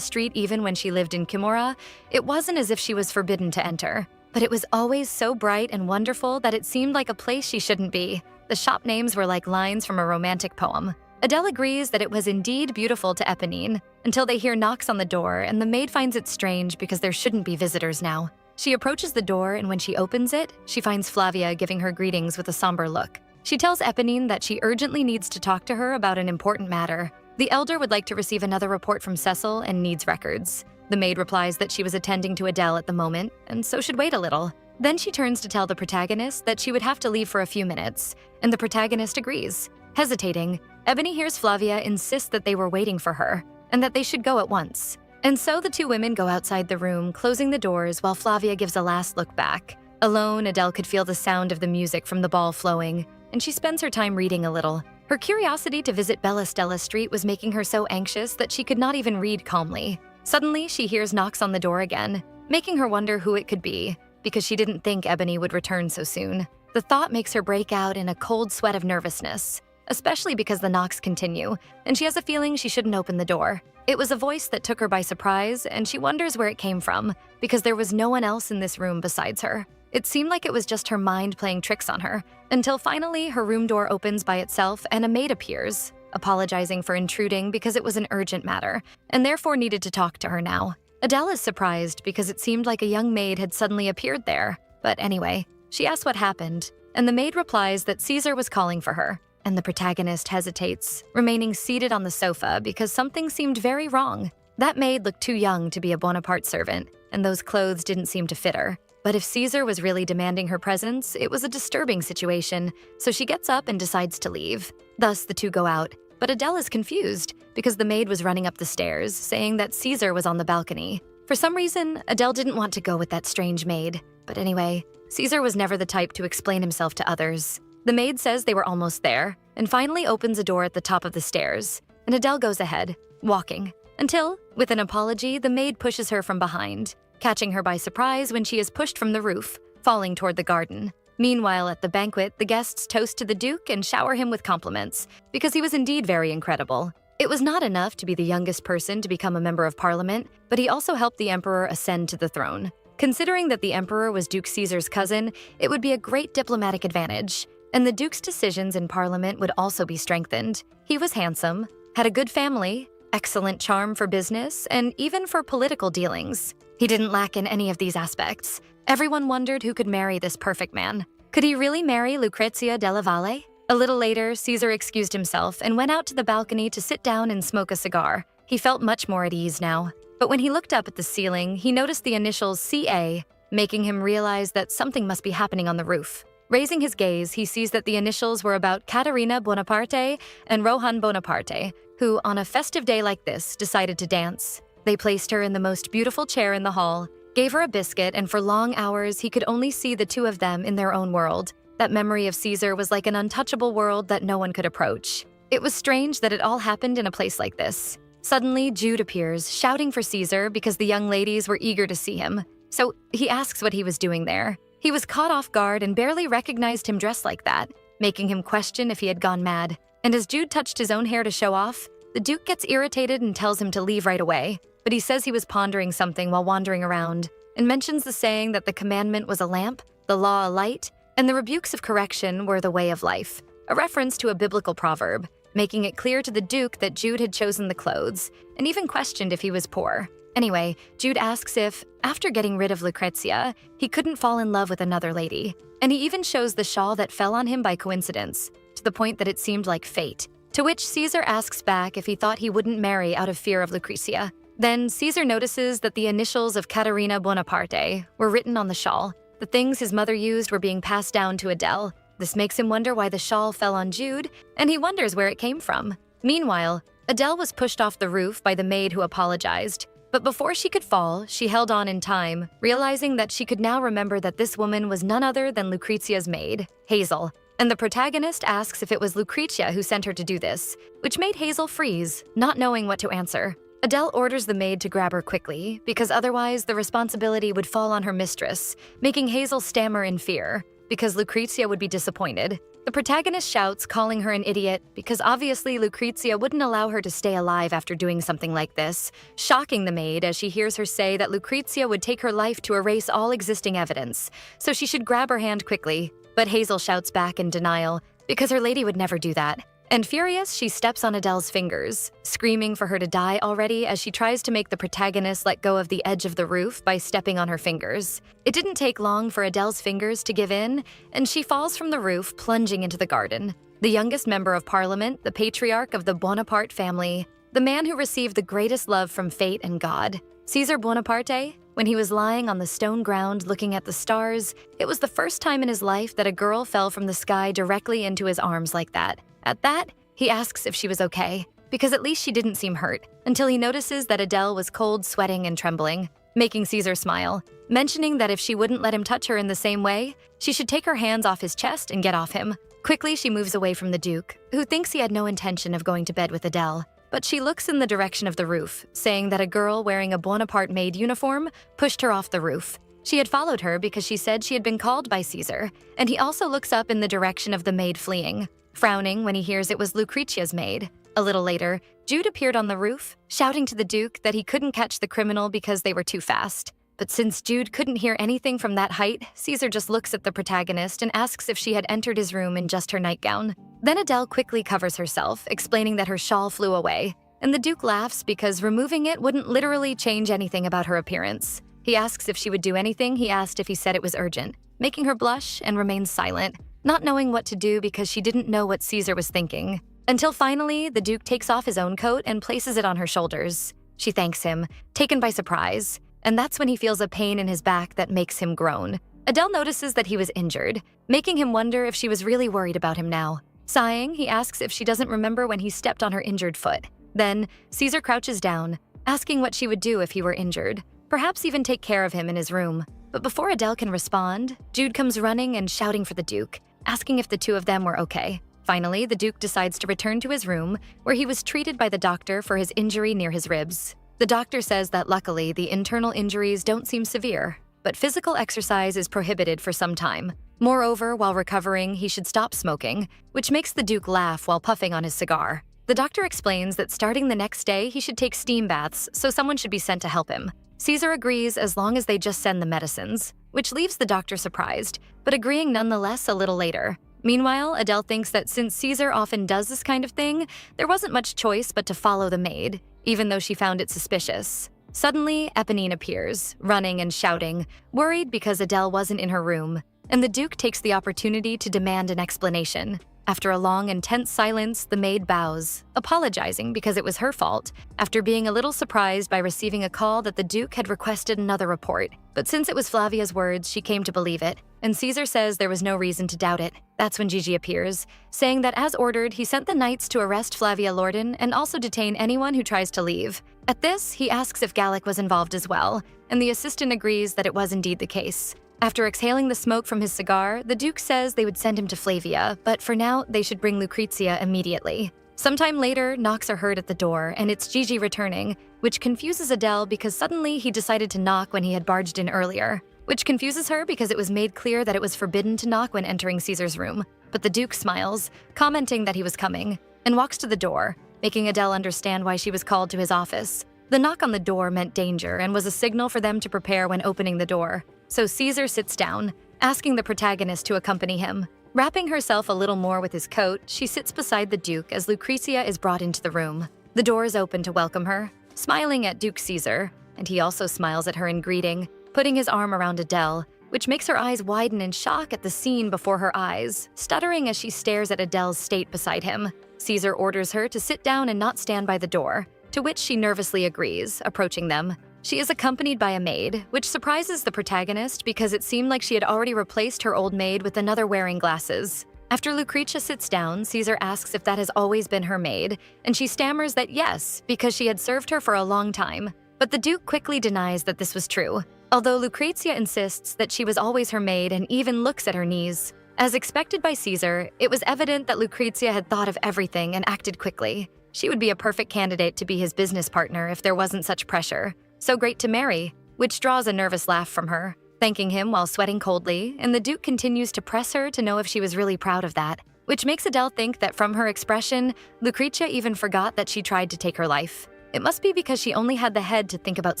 Street even when she lived in Kimura, it wasn't as if she was forbidden to enter. But it was always so bright and wonderful that it seemed like a place she shouldn't be. The shop names were like lines from a romantic poem. Adele agrees that it was indeed beautiful to Eponine, until they hear knocks on the door and the maid finds it strange because there shouldn't be visitors now. She approaches the door, and when she opens it, she finds Flavia giving her greetings with a somber look. She tells Eponine that she urgently needs to talk to her about an important matter. The elder would like to receive another report from Cecil and needs records. The maid replies that she was attending to Adele at the moment, and so should wait a little. Then she turns to tell the protagonist that she would have to leave for a few minutes, and the protagonist agrees. Hesitating, Ebony hears Flavia insist that they were waiting for her, and that they should go at once. And so the two women go outside the room, closing the doors while Flavia gives a last look back. Alone, Adele could feel the sound of the music from the ball flowing, and she spends her time reading a little. Her curiosity to visit Bella Stella Street was making her so anxious that she could not even read calmly. Suddenly, she hears knocks on the door again, making her wonder who it could be, because she didn't think Ebony would return so soon. The thought makes her break out in a cold sweat of nervousness, especially because the knocks continue, and she has a feeling she shouldn't open the door. It was a voice that took her by surprise, and she wonders where it came from, because there was no one else in this room besides her. It seemed like it was just her mind playing tricks on her, until finally her room door opens by itself and a maid appears, apologizing for intruding because it was an urgent matter, and therefore needed to talk to her now. Adele is surprised because it seemed like a young maid had suddenly appeared there. But anyway, she asks what happened, and the maid replies that Caesar was calling for her, and the protagonist hesitates, remaining seated on the sofa because something seemed very wrong. That maid looked too young to be a Bonaparte servant, and those clothes didn't seem to fit her. But if Caesar was really demanding her presence, it was a disturbing situation, so she gets up and decides to leave. Thus, the two go out, but Adele is confused because the maid was running up the stairs, saying that Caesar was on the balcony. For some reason, Adele didn't want to go with that strange maid. But anyway, Caesar was never the type to explain himself to others. The maid says they were almost there, and finally opens a door at the top of the stairs, and Adele goes ahead, walking, until, with an apology, the maid pushes her from behind, catching her by surprise when she is pushed from the roof, falling toward the garden. Meanwhile, at the banquet, the guests toast to the Duke and shower him with compliments, because he was indeed very incredible. It was not enough to be the youngest person to become a member of parliament, but he also helped the emperor ascend to the throne. Considering that the emperor was Duke Caesar's cousin, it would be a great diplomatic advantage, and the Duke's decisions in parliament would also be strengthened. He was handsome, had a good family, excellent charm for business, and even for political dealings. He didn't lack in any of these aspects. Everyone wondered who could marry this perfect man. Could he really marry Lucrezia della Valle? A little later, Caesar excused himself and went out to the balcony to sit down and smoke a cigar. He felt much more at ease now. But when he looked up at the ceiling, he noticed the initials CA, making him realize that something must be happening on the roof. Raising his gaze, he sees that the initials were about Caterina Bonaparte and Rohan Bonaparte, who, on a festive day like this, decided to dance. They placed her in the most beautiful chair in the hall, gave her a biscuit, and for long hours he could only see the two of them in their own world. That memory of Caesar was like an untouchable world that no one could approach. It was strange that it all happened in a place like this. Suddenly, Jude appears, shouting for Caesar because the young ladies were eager to see him. So he asks what he was doing there. He was caught off guard and barely recognized him dressed like that, making him question if he had gone mad. And as Jude touched his own hair to show off, the Duke gets irritated and tells him to leave right away. But he says he was pondering something while wandering around, and mentions the saying that the commandment was a lamp, the law a light, and the rebukes of correction were the way of life, a reference to a biblical proverb, making it clear to the Duke that Jude had chosen the clothes, and even questioned if he was poor. Anyway, Jude asks if, after getting rid of Lucrezia, he couldn't fall in love with another lady, and he even shows the shawl that fell on him by coincidence, to the point that it seemed like fate, to which Caesar asks back if he thought he wouldn't marry out of fear of Lucrezia. Then Caesar notices that the initials of Caterina Bonaparte were written on the shawl. The things his mother used were being passed down to Adele. This makes him wonder why the shawl fell on Jude, and he wonders where it came from. Meanwhile, Adele was pushed off the roof by the maid who apologized. But before she could fall, she held on in time, realizing that she could now remember that this woman was none other than Lucrezia's maid, Hazel. And the protagonist asks if it was Lucrezia who sent her to do this, which made Hazel freeze, not knowing what to answer. Adele orders the maid to grab her quickly, because otherwise the responsibility would fall on her mistress, making Hazel stammer in fear, because Lucrezia would be disappointed. The protagonist shouts, calling her an idiot, because obviously Lucrezia wouldn't allow her to stay alive after doing something like this, shocking the maid as she hears her say that Lucrezia would take her life to erase all existing evidence, so she should grab her hand quickly. But Hazel shouts back in denial, because her lady would never do that. And furious, she steps on Adele's fingers, screaming for her to die already as she tries to make the protagonist let go of the edge of the roof by stepping on her fingers. It didn't take long for Adele's fingers to give in, and she falls from the roof, plunging into the garden. The youngest member of parliament, the patriarch of the Bonaparte family, the man who received the greatest love from fate and God, Caesar Bonaparte, when he was lying on the stone ground looking at the stars, it was the first time in his life that a girl fell from the sky directly into his arms like that. At that, he asks if she was okay, because at least she didn't seem hurt, until he notices that Adele was cold, sweating, and trembling, making Caesar smile, mentioning that if she wouldn't let him touch her in the same way, she should take her hands off his chest and get off him. Quickly, she moves away from the Duke, who thinks he had no intention of going to bed with Adele. But she looks in the direction of the roof, saying that a girl wearing a Bonaparte maid uniform pushed her off the roof. She had followed her because she said she had been called by Caesar, and he also looks up in the direction of the maid fleeing, frowning when he hears it was Lucrezia's maid. A little later, Jude appeared on the roof, shouting to the Duke that he couldn't catch the criminal because they were too fast. But since Jude couldn't hear anything from that height, Caesar just looks at the protagonist and asks if she had entered his room in just her nightgown. Then Adele quickly covers herself, explaining that her shawl flew away, and the Duke laughs because removing it wouldn't literally change anything about her appearance. He asks if she would do anything he asked if he said it was urgent, making her blush and remain silent, not knowing what to do because she didn't know what Caesar was thinking. Until finally, the Duke takes off his own coat and places it on her shoulders. She thanks him, taken by surprise, and that's when he feels a pain in his back that makes him groan. Adele notices that he was injured, making him wonder if she was really worried about him now. Sighing, he asks if she doesn't remember when he stepped on her injured foot. Then, Caesar crouches down, asking what she would do if he were injured, perhaps even take care of him in his room. But before Adele can respond, Jude comes running and shouting for the Duke, asking if the two of them were okay. Finally, the Duke decides to return to his room, where he was treated by the doctor for his injury near his ribs. The doctor says that luckily the internal injuries don't seem severe, but physical exercise is prohibited for some time. Moreover, while recovering, he should stop smoking, which makes the Duke laugh while puffing on his cigar. The doctor explains that starting the next day, he should take steam baths, so someone should be sent to help him. Caesar agrees as long as they just send the medicines, which leaves the doctor surprised, but agreeing nonetheless a little later. Meanwhile, Adele thinks that since Caesar often does this kind of thing, there wasn't much choice but to follow the maid, even though she found it suspicious. Suddenly, Eponine appears, running and shouting, worried because Adele wasn't in her room, and the Duke takes the opportunity to demand an explanation. After a long and tense silence, the maid bows, apologizing because it was her fault, after being a little surprised by receiving a call that the Duke had requested another report. But since it was Flavia's words, she came to believe it, and Caesar says there was no reason to doubt it. That's when Gigi appears, saying that as ordered, he sent the knights to arrest Flavia Lorden and also detain anyone who tries to leave. At this, he asks if Gallic was involved as well, and the assistant agrees that it was indeed the case. After exhaling the smoke from his cigar, the Duke says they would send him to Flavia, but for now, they should bring Lucrezia immediately. Sometime later, knocks are heard at the door, and it's Gigi returning, which confuses Adele because suddenly he decided to knock when he had barged in earlier, which confuses her because it was made clear that it was forbidden to knock when entering Caesar's room. But the Duke smiles, commenting that he was coming, and walks to the door, making Adele understand why she was called to his office. The knock on the door meant danger and was a signal for them to prepare when opening the door. So Caesar sits down, asking the protagonist to accompany him. Wrapping herself a little more with his coat, she sits beside the Duke as Lucrezia is brought into the room. The door is open to welcome her, smiling at Duke Caesar, and he also smiles at her in greeting, putting his arm around Adele, which makes her eyes widen in shock at the scene before her eyes, stuttering as she stares at Adele's state beside him. Caesar orders her to sit down and not stand by the door, to which she nervously agrees, approaching them. She is accompanied by a maid, which surprises the protagonist because it seemed like she had already replaced her old maid with another wearing glasses. After Lucrezia sits down, Caesar asks if that has always been her maid, and she stammers that yes, because she had served her for a long time. But the Duke quickly denies that this was true, although Lucrezia insists that she was always her maid and even looks at her knees. As expected by Caesar, it was evident that Lucrezia had thought of everything and acted quickly. She would be a perfect candidate to be his business partner if there wasn't such pressure. So great to marry, which draws a nervous laugh from her, thanking him while sweating coldly, and the Duke continues to press her to know if she was really proud of that, which makes Adele think that from her expression, Lucrezia even forgot that she tried to take her life. It must be because she only had the head to think about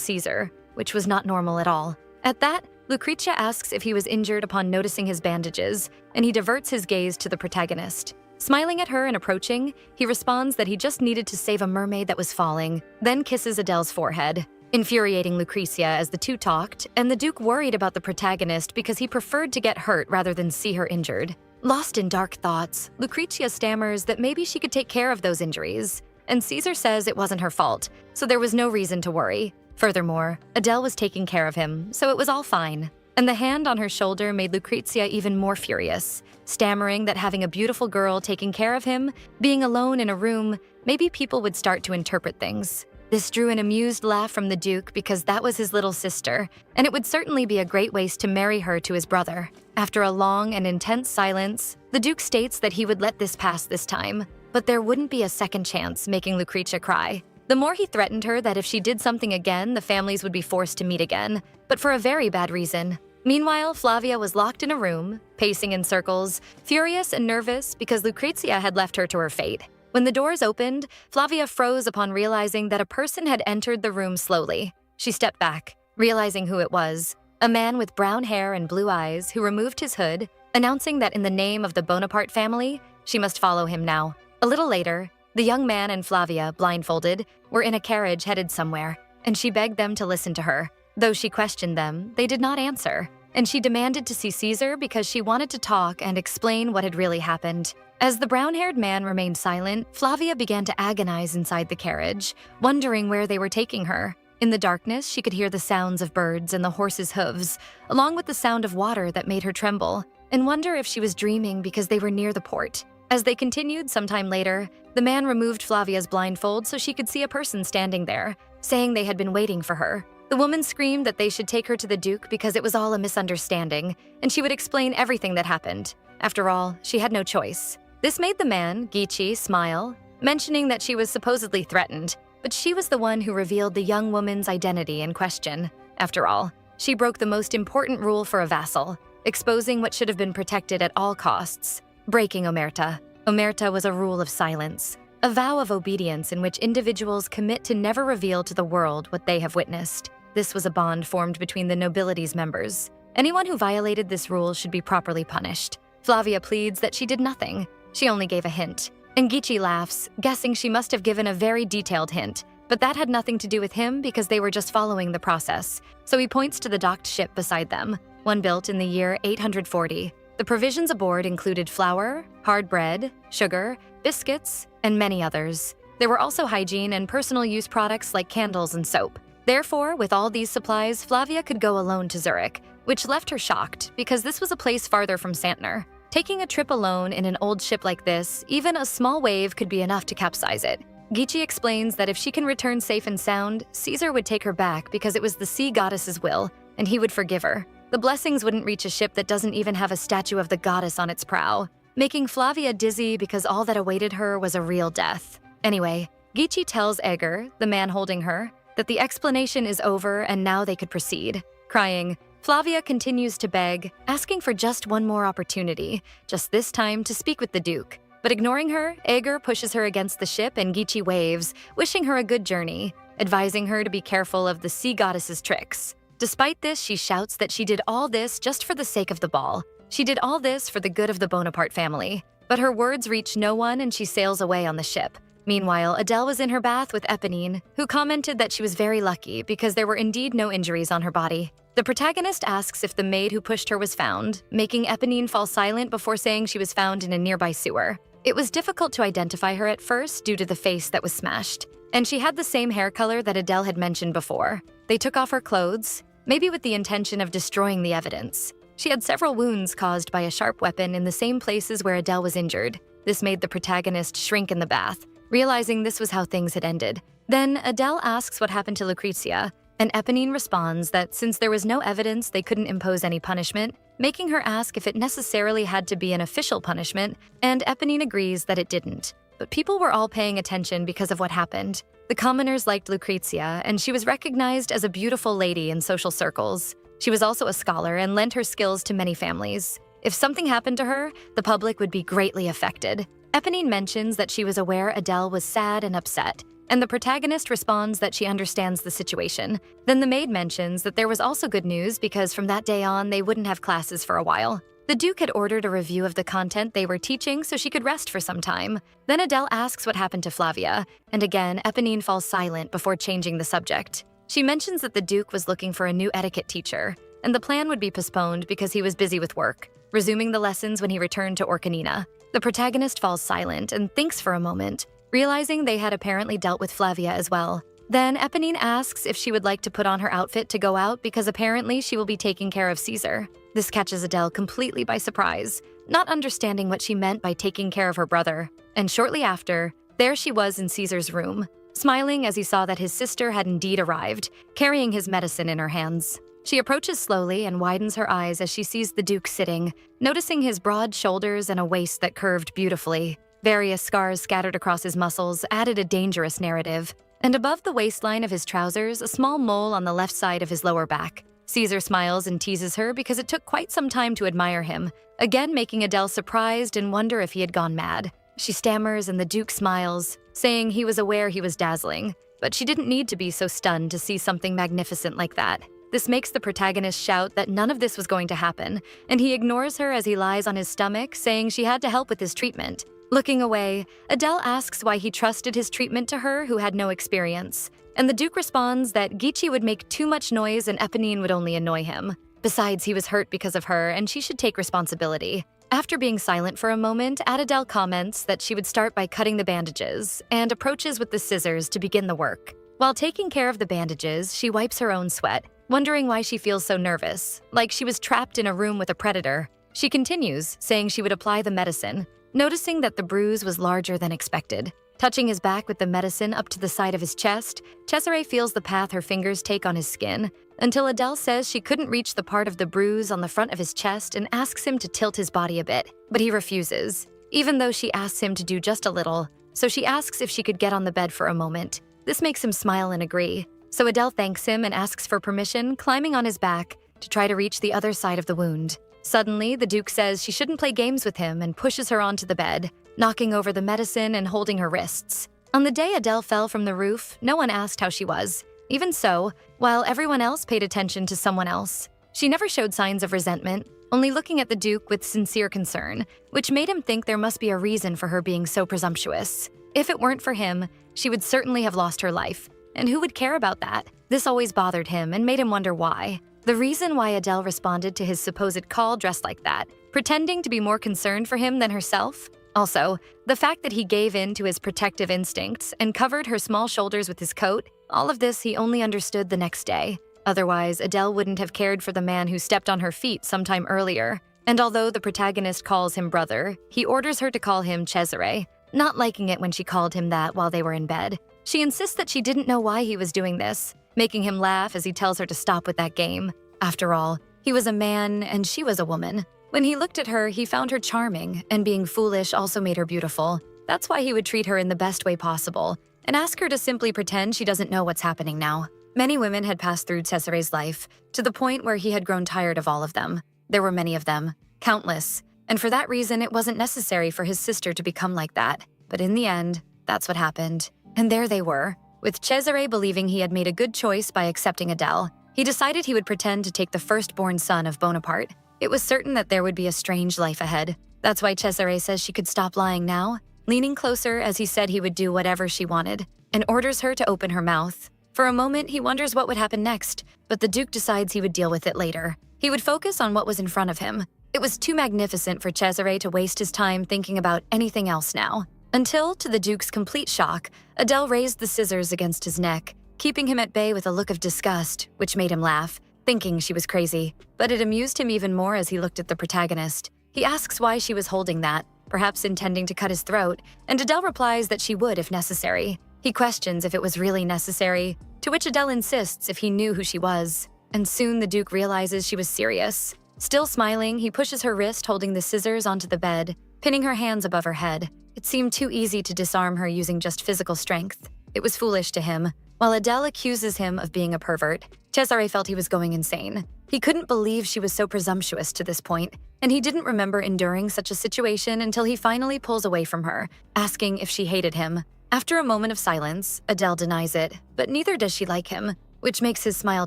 Caesar, which was not normal at all. At that, Lucrezia asks if he was injured upon noticing his bandages, and he diverts his gaze to the protagonist. Smiling at her and approaching, he responds that he just needed to save a mermaid that was falling, then kisses Adele's forehead, infuriating Lucrezia as the two talked, and the Duke worried about the protagonist because he preferred to get hurt rather than see her injured. Lost in dark thoughts, Lucrezia stammers that maybe she could take care of those injuries, and Caesar says it wasn't her fault, so there was no reason to worry. Furthermore, Adele was taking care of him, so it was all fine. And the hand on her shoulder made Lucrezia even more furious, stammering that having a beautiful girl taking care of him, being alone in a room, maybe people would start to interpret things. This drew an amused laugh from the Duke because that was his little sister, and it would certainly be a great waste to marry her to his brother. After a long and intense silence, the Duke states that he would let this pass this time, but there wouldn't be a second chance, making Lucrezia cry. The more he threatened her that if she did something again, the families would be forced to meet again, but for a very bad reason. Meanwhile, Flavia was locked in a room, pacing in circles, furious and nervous because Lucrezia had left her to her fate. When the doors opened, Flavia froze upon realizing that a person had entered the room slowly. She stepped back, realizing who it was, a man with brown hair and blue eyes who removed his hood, announcing that in the name of the Bonaparte family, she must follow him now. A little later, the young man and Flavia, blindfolded, were in a carriage headed somewhere, and she begged them to listen to her. Though she questioned them, they did not answer, and she demanded to see Caesar because she wanted to talk and explain what had really happened. As the brown-haired man remained silent, Flavia began to agonize inside the carriage, wondering where they were taking her. In the darkness, she could hear the sounds of birds and the horses' hooves, along with the sound of water that made her tremble, and wonder if she was dreaming because they were near the port. As they continued sometime later, the man removed Flavia's blindfold so she could see a person standing there, saying they had been waiting for her. The woman screamed that they should take her to the Duke because it was all a misunderstanding, and she would explain everything that happened. After all, she had no choice. This made the man, Gichi, smile, mentioning that she was supposedly threatened, but she was the one who revealed the young woman's identity in question. After all, she broke the most important rule for a vassal, exposing what should have been protected at all costs, breaking omerta. Omerta was a rule of silence, a vow of obedience in which individuals commit to never reveal to the world what they have witnessed. This was a bond formed between the nobility's members. Anyone who violated this rule should be properly punished. Flavia pleads that she did nothing. She only gave a hint. And Gichi laughs, guessing she must have given a very detailed hint, but that had nothing to do with him because they were just following the process. So he points to the docked ship beside them, one built in the year 840. The provisions aboard included flour, hard bread, sugar, biscuits, and many others. There were also hygiene and personal use products like candles and soap. Therefore, with all these supplies, Flavia could go alone to Zurich, which left her shocked because this was a place farther from Santner. Taking a trip alone in an old ship like this, even a small wave could be enough to capsize it. Gichi explains that if she can return safe and sound, Caesar would take her back because it was the sea goddess's will, and he would forgive her. The blessings wouldn't reach a ship that doesn't even have a statue of the goddess on its prow, making Flavia dizzy because all that awaited her was a real death. Anyway, Gichi tells Egger, the man holding her, that the explanation is over and now they could proceed. Crying, Flavia continues to beg, asking for just one more opportunity, just this time to speak with the Duke. But ignoring her, Egger pushes her against the ship and Gichi waves, wishing her a good journey, advising her to be careful of the sea goddess's tricks. Despite this, she shouts that she did all this just for the sake of the ball. She did all this for the good of the Bonaparte family. But her words reach no one and she sails away on the ship. Meanwhile, Adele was in her bath with Eponine, who commented that she was very lucky because there were indeed no injuries on her body. The protagonist asks if the maid who pushed her was found, making Eponine fall silent before saying she was found in a nearby sewer. It was difficult to identify her at first due to the face that was smashed, and she had the same hair color that Adele had mentioned before. They took off her clothes, maybe with the intention of destroying the evidence. She had several wounds caused by a sharp weapon in the same places where Adele was injured. This made the protagonist shrink in the bath, realizing this was how things had ended. Then Adele asks what happened to Lucrezia, and Eponine responds that since there was no evidence, they couldn't impose any punishment, making her ask if it necessarily had to be an official punishment, and Eponine agrees that it didn't. But people were all paying attention because of what happened. The commoners liked Lucrezia, and she was recognized as a beautiful lady in social circles. She was also a scholar and lent her skills to many families. If something happened to her, the public would be greatly affected. Eponine mentions that she was aware Adele was sad and upset, and the protagonist responds that she understands the situation. Then the maid mentions that there was also good news because from that day on, they wouldn't have classes for a while. The Duke had ordered a review of the content they were teaching so she could rest for some time. Then Adele asks what happened to Flavia, and again, Eponine falls silent before changing the subject. She mentions that the Duke was looking for a new etiquette teacher, and the plan would be postponed because he was busy with work, resuming the lessons when he returned to Orkanina. The protagonist falls silent and thinks for a moment, realizing they had apparently dealt with Flavia as well. Then Eponine asks if she would like to put on her outfit to go out because apparently she will be taking care of Caesar. This catches Adele completely by surprise, not understanding what she meant by taking care of her brother. And shortly after, there she was in Caesar's room, smiling as he saw that his sister had indeed arrived, carrying his medicine in her hands. She approaches slowly and widens her eyes as she sees the Duke sitting, noticing his broad shoulders and a waist that curved beautifully. Various scars scattered across his muscles added a dangerous narrative. And above the waistline of his trousers, a small mole on the left side of his lower back. Caesar smiles and teases her because it took quite some time to admire him, again making Adele surprised and wonder if he had gone mad. She stammers and the Duke smiles, saying he was aware he was dazzling, but she didn't need to be so stunned to see something magnificent like that. This makes the protagonist shout that none of this was going to happen, and he ignores her as he lies on his stomach, saying she had to help with his treatment. Looking away, Adele asks why he trusted his treatment to her who had no experience, and the Duke responds that Geechee would make too much noise and Eponine would only annoy him. Besides, he was hurt because of her and she should take responsibility. After being silent for a moment, Adele comments that she would start by cutting the bandages and approaches with the scissors to begin the work. While taking care of the bandages, she wipes her own sweat, wondering why she feels so nervous, like she was trapped in a room with a predator. She continues, saying she would apply the medicine, noticing that the bruise was larger than expected. Touching his back with the medicine up to the side of his chest, Cesare feels the path her fingers take on his skin, until Adele says she couldn't reach the part of the bruise on the front of his chest and asks him to tilt his body a bit, but he refuses, even though she asks him to do just a little, so she asks if she could get on the bed for a moment. This makes him smile and agree, so Adele thanks him and asks for permission, climbing on his back to try to reach the other side of the wound. Suddenly, the Duke says she shouldn't play games with him and pushes her onto the bed, knocking over the medicine and holding her wrists. On the day Adele fell from the roof, no one asked how she was. Even so, while everyone else paid attention to someone else, she never showed signs of resentment, only looking at the Duke with sincere concern, which made him think there must be a reason for her being so presumptuous. If it weren't for him, she would certainly have lost her life. And who would care about that? This always bothered him and made him wonder why. The reason why Adele responded to his supposed call dressed like that, pretending to be more concerned for him than herself. Also, the fact that he gave in to his protective instincts and covered her small shoulders with his coat, all of this he only understood the next day. Otherwise, Adele wouldn't have cared for the man who stepped on her feet sometime earlier. And although the protagonist calls him brother, he orders her to call him Cesare, not liking it when she called him that while they were in bed. She insists that she didn't know why he was doing this, making him laugh as he tells her to stop with that game. After all, he was a man and she was a woman. When he looked at her, he found her charming, and being foolish also made her beautiful. That's why he would treat her in the best way possible, and ask her to simply pretend she doesn't know what's happening now. Many women had passed through Cesare's life, to the point where he had grown tired of all of them. There were many of them, countless, and for that reason it wasn't necessary for his sister to become like that. But in the end, that's what happened. And there they were, with Cesare believing he had made a good choice by accepting Adele. He decided he would pretend to take the firstborn son of Bonaparte. It was certain that there would be a strange life ahead. That's why Cesare says she could stop lying now, leaning closer as he said he would do whatever she wanted, and orders her to open her mouth. For a moment, he wonders what would happen next, but the Duke decides he would deal with it later. He would focus on what was in front of him. It was too magnificent for Cesare to waste his time thinking about anything else now. Until, to the Duke's complete shock, Adele raised the scissors against his neck, keeping him at bay with a look of disgust, which made him laugh, thinking she was crazy. But it amused him even more as he looked at the protagonist. He asks why she was holding that, perhaps intending to cut his throat, and Adele replies that she would if necessary. He questions if it was really necessary, to which Adele insists if he knew who she was. And soon the Duke realizes she was serious. Still smiling, he pushes her wrist holding the scissors onto the bed, pinning her hands above her head. It seemed too easy to disarm her using just physical strength. It was foolish to him. While Adele accuses him of being a pervert, Cesare felt he was going insane. He couldn't believe she was so presumptuous to this point, and he didn't remember enduring such a situation until he finally pulls away from her, asking if she hated him. After a moment of silence, Adele denies it, but neither does she like him, which makes his smile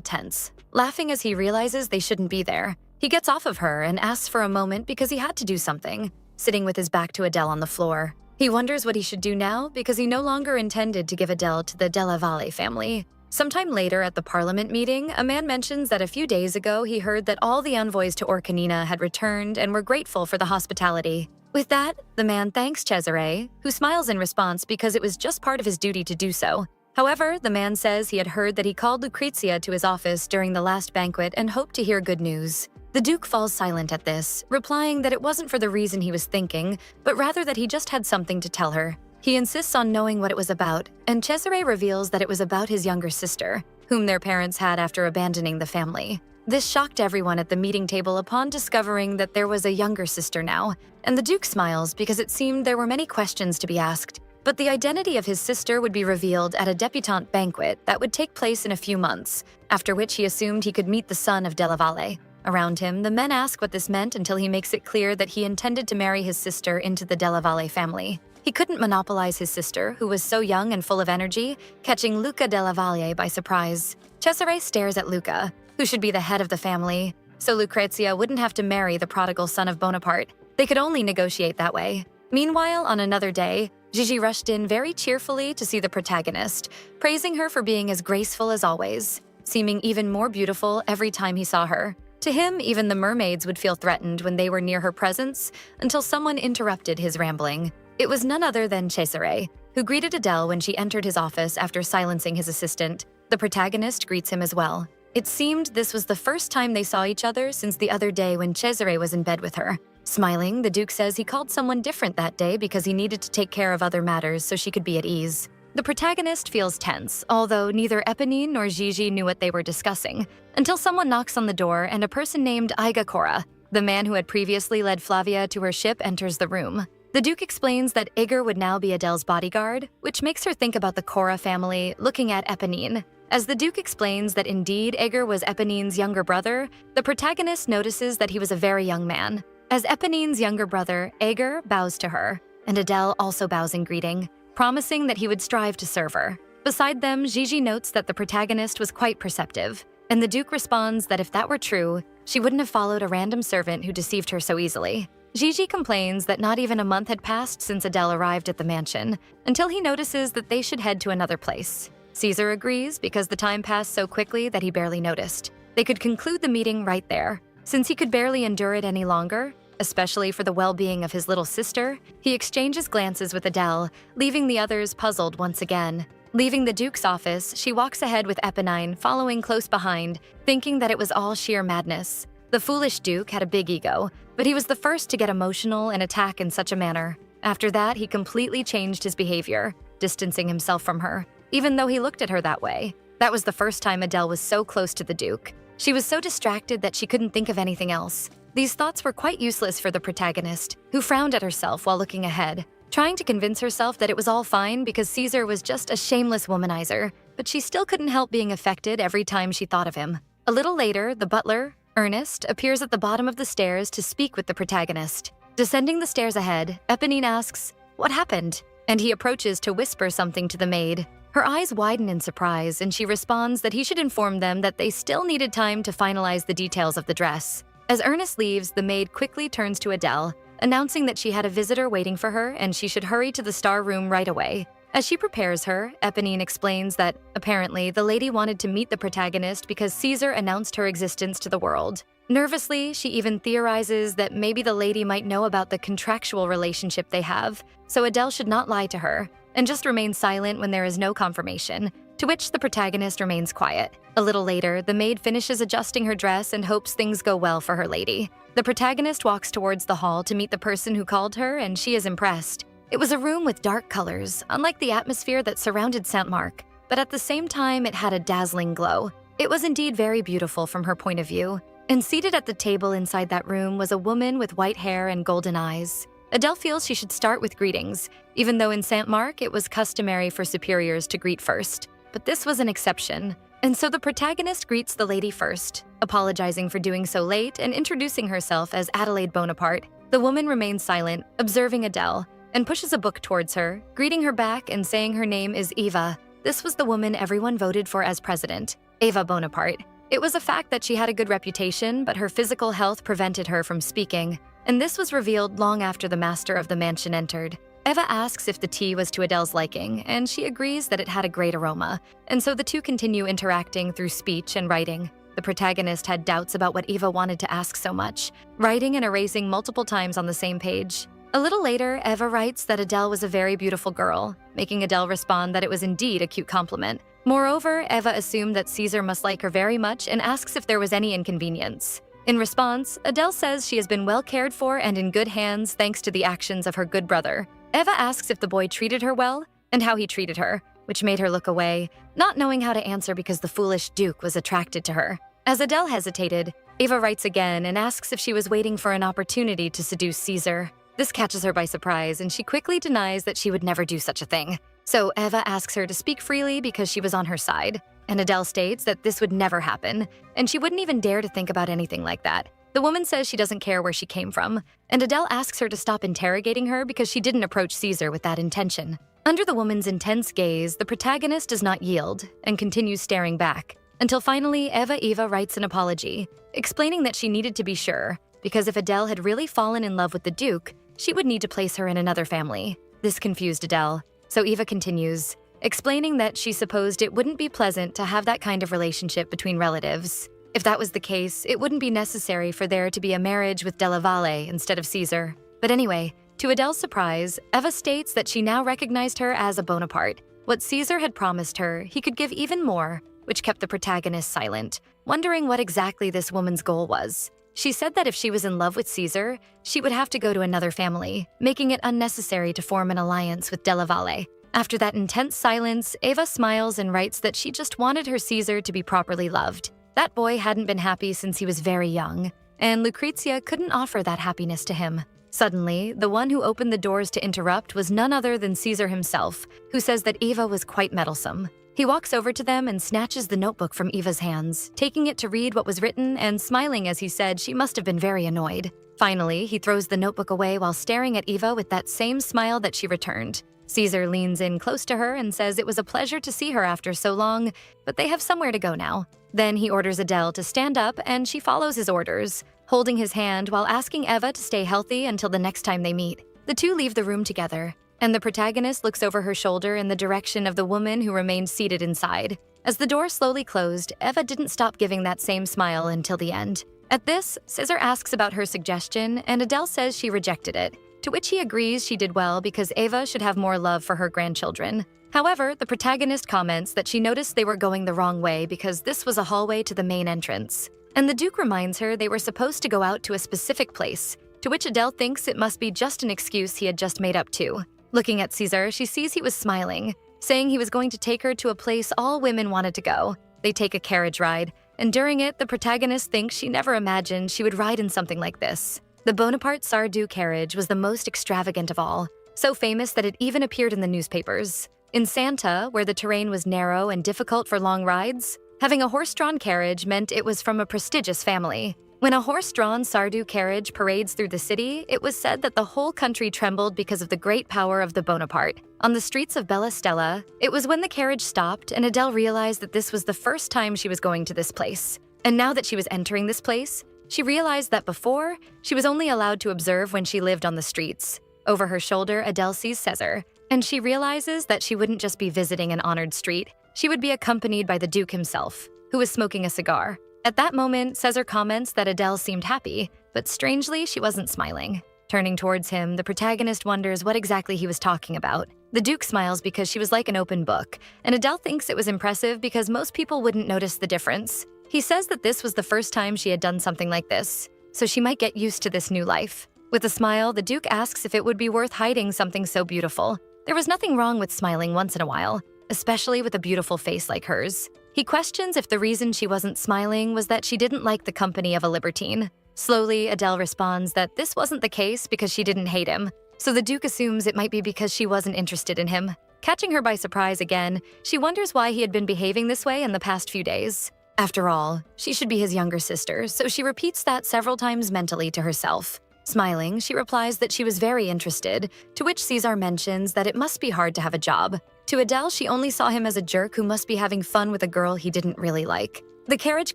tense, laughing as he realizes they shouldn't be there. He gets off of her and asks for a moment because he had to do something, sitting with his back to Adele on the floor. He wonders what he should do now because he no longer intended to give Adele to the Della Valle family. Sometime later at the parliament meeting, a man mentions that a few days ago he heard that all the envoys to Orcanina had returned and were grateful for the hospitality. With that, the man thanks Cesare, who smiles in response because it was just part of his duty to do so. However, the man says he had heard that he called Lucrezia to his office during the last banquet and hoped to hear good news. The Duke falls silent at this, replying that it wasn't for the reason he was thinking, but rather that he just had something to tell her. He insists on knowing what it was about, and Cesare reveals that it was about his younger sister, whom their parents had after abandoning the family. This shocked everyone at the meeting table upon discovering that there was a younger sister now, and the Duke smiles because it seemed there were many questions to be asked. But the identity of his sister would be revealed at a debutante banquet that would take place in a few months, after which he assumed he could meet the son of Della Valle. Around him, the men ask what this meant until he makes it clear that he intended to marry his sister into the Della Valle family. He couldn't monopolize his sister, who was so young and full of energy, catching Luca Della Valle by surprise. Cesare stares at Luca, who should be the head of the family, so Lucrezia wouldn't have to marry the prodigal son of Bonaparte. They could only negotiate that way. Meanwhile, on another day, Gigi rushed in very cheerfully to see the protagonist, praising her for being as graceful as always, seeming even more beautiful every time he saw her. To him, even the mermaids would feel threatened when they were near her presence, until someone interrupted his rambling. It was none other than Cesare, who greeted Adele when she entered his office after silencing his assistant. The protagonist greets him as well. It seemed this was the first time they saw each other since the other day when Cesare was in bed with her. Smiling, the Duke says he called someone different that day because he needed to take care of other matters so she could be at ease. The protagonist feels tense, although neither Eponine nor Gigi knew what they were discussing, until someone knocks on the door and a person named Aiga Cora, the man who had previously led Flavia to her ship, enters the room. The Duke explains that Ager would now be Adele's bodyguard, which makes her think about the Cora family, looking at Eponine. As the Duke explains that indeed Ager was Eponine's younger brother, the protagonist notices that he was a very young man. As Eponine's younger brother, Ager bows to her, and Adele also bows in greeting, promising that he would strive to serve her. Beside them, Gigi notes that the protagonist was quite perceptive, and the Duke responds that if that were true, she wouldn't have followed a random servant who deceived her so easily. Gigi complains that not even a month had passed since Adele arrived at the mansion, until he notices that they should head to another place. Caesar agrees because the time passed so quickly that he barely noticed. They could conclude the meeting right there. Since he could barely endure it any longer, especially for the well-being of his little sister, he exchanges glances with Adele, leaving the others puzzled once again. Leaving the Duke's office, she walks ahead with Eponine, following close behind, thinking that it was all sheer madness. The foolish Duke had a big ego, but he was the first to get emotional and attack in such a manner. After that, he completely changed his behavior, distancing himself from her, even though he looked at her that way. That was the first time Adele was so close to the Duke. She was so distracted that she couldn't think of anything else. These thoughts were quite useless for the protagonist, who frowned at herself while looking ahead, trying to convince herself that it was all fine because Caesar was just a shameless womanizer, but she still couldn't help being affected every time she thought of him. A little later, the butler, Ernest, appears at the bottom of the stairs to speak with the protagonist. Descending the stairs ahead, Eponine asks, "What happened?" And he approaches to whisper something to the maid. Her eyes widen in surprise, and she responds that he should inform them that they still needed time to finalize the details of the dress. As Ernest leaves, the maid quickly turns to Adele, announcing that she had a visitor waiting for her and she should hurry to the star room right away. As she prepares her, Eponine explains that, apparently, the lady wanted to meet the protagonist because Caesar announced her existence to the world. Nervously, she even theorizes that maybe the lady might know about the contractual relationship they have, so Adele should not lie to her, and just remain silent when there is no confirmation, to which the protagonist remains quiet. A little later, the maid finishes adjusting her dress and hopes things go well for her lady. The protagonist walks towards the hall to meet the person who called her, and she is impressed. It was a room with dark colors, unlike the atmosphere that surrounded Saint Marc, but at the same time it had a dazzling glow. It was indeed very beautiful from her point of view, and seated at the table inside that room was a woman with white hair and golden eyes. Adele feels she should start with greetings, even though in Saint Marc it was customary for superiors to greet first. But this was an exception, and so the protagonist greets the lady first, apologizing for doing so late and introducing herself as Adelaide Bonaparte. The woman remains silent, observing Adele, and pushes a book towards her, greeting her back and saying her name is Eva. This was the woman everyone voted for as president, Eva Bonaparte. It was a fact that she had a good reputation, but her physical health prevented her from speaking, and this was revealed long after the master of the mansion entered. Eva asks if the tea was to Adele's liking, and she agrees that it had a great aroma, and so the two continue interacting through speech and writing. The protagonist had doubts about what Eva wanted to ask so much, writing and erasing multiple times on the same page. A little later, Eva writes that Adele was a very beautiful girl, making Adele respond that it was indeed a cute compliment. Moreover, Eva assumed that Caesar must like her very much and asks if there was any inconvenience. In response, Adele says she has been well cared for and in good hands thanks to the actions of her good brother. Eva asks if the boy treated her well and how he treated her, which made her look away, not knowing how to answer because the foolish Duke was attracted to her. As Adele hesitated, Eva writes again and asks if she was waiting for an opportunity to seduce Caesar. This catches her by surprise, and she quickly denies that she would never do such a thing. So Eva asks her to speak freely because she was on her side, and Adele states that this would never happen, and she wouldn't even dare to think about anything like that. The woman says she doesn't care where she came from, and Adele asks her to stop interrogating her because she didn't approach Caesar with that intention. Under the woman's intense gaze, the protagonist does not yield and continues staring back, until finally Eva writes an apology, explaining that she needed to be sure, because if Adele had really fallen in love with the Duke, she would need to place her in another family. This confused Adele, so Eva continues, explaining that she supposed it wouldn't be pleasant to have that kind of relationship between relatives. If that was the case, it wouldn't be necessary for there to be a marriage with Della Valle instead of Caesar. But anyway, to Adele's surprise, Eva states that she now recognized her as a Bonaparte. What Caesar had promised her, he could give even more, which kept the protagonist silent, wondering what exactly this woman's goal was. She said that if she was in love with Caesar, she would have to go to another family, making it unnecessary to form an alliance with Della Valle. After that intense silence, Eva smiles and writes that she just wanted her Caesar to be properly loved. That boy hadn't been happy since he was very young, and Lucrezia couldn't offer that happiness to him. Suddenly, the one who opened the doors to interrupt was none other than Caesar himself, who says that Eva was quite meddlesome. He walks over to them and snatches the notebook from Eva's hands, taking it to read what was written and smiling as he said she must have been very annoyed. Finally, he throws the notebook away while staring at Eva with that same smile that she returned. Caesar leans in close to her and says it was a pleasure to see her after so long, but they have somewhere to go now. Then he orders Adele to stand up and she follows his orders, holding his hand while asking Eva to stay healthy until the next time they meet. The two leave the room together, and the protagonist looks over her shoulder in the direction of the woman who remained seated inside. As the door slowly closed, Eva didn't stop giving that same smile until the end. At this, Caesar asks about her suggestion, and Adele says she rejected it, to which he agrees she did well because Eva should have more love for her grandchildren. However, the protagonist comments that she noticed they were going the wrong way because this was a hallway to the main entrance. And the Duke reminds her they were supposed to go out to a specific place, to which Adele thinks it must be just an excuse he had just made up too. Looking at Caesar, she sees he was smiling, saying he was going to take her to a place all women wanted to go. They take a carriage ride, and during it, the protagonist thinks she never imagined she would ride in something like this. The Bonaparte Sardou carriage was the most extravagant of all, so famous that it even appeared in the newspapers. In Santa, where the terrain was narrow and difficult for long rides, having a horse-drawn carriage meant it was from a prestigious family. When a horse-drawn Sardou carriage parades through the city, it was said that the whole country trembled because of the great power of the Bonaparte. On the streets of Bella Stella, it was when the carriage stopped and Adele realized that this was the first time she was going to this place. And now that she was entering this place, she realized that before, she was only allowed to observe when she lived on the streets. Over her shoulder, Adele sees Caesar, and she realizes that she wouldn't just be visiting an honored street. She would be accompanied by the Duke himself, who was smoking a cigar. At that moment, Caesar comments that Adele seemed happy, but strangely, she wasn't smiling. Turning towards him, the protagonist wonders what exactly he was talking about. The Duke smiles because she was like an open book, and Adele thinks it was impressive because most people wouldn't notice the difference. He says that this was the first time she had done something like this, so she might get used to this new life. With a smile, the Duke asks if it would be worth hiding something so beautiful. There was nothing wrong with smiling once in a while, especially with a beautiful face like hers. He questions if the reason she wasn't smiling was that she didn't like the company of a libertine. Slowly, Adele responds that this wasn't the case because she didn't hate him, so the Duke assumes it might be because she wasn't interested in him. Catching her by surprise again, she wonders why he had been behaving this way in the past few days. After all, she should be his younger sister, so she repeats that several times mentally to herself. Smiling, she replies that she was very interested, to which Caesar mentions that it must be hard to have a job. To Adele, she only saw him as a jerk who must be having fun with a girl he didn't really like. The carriage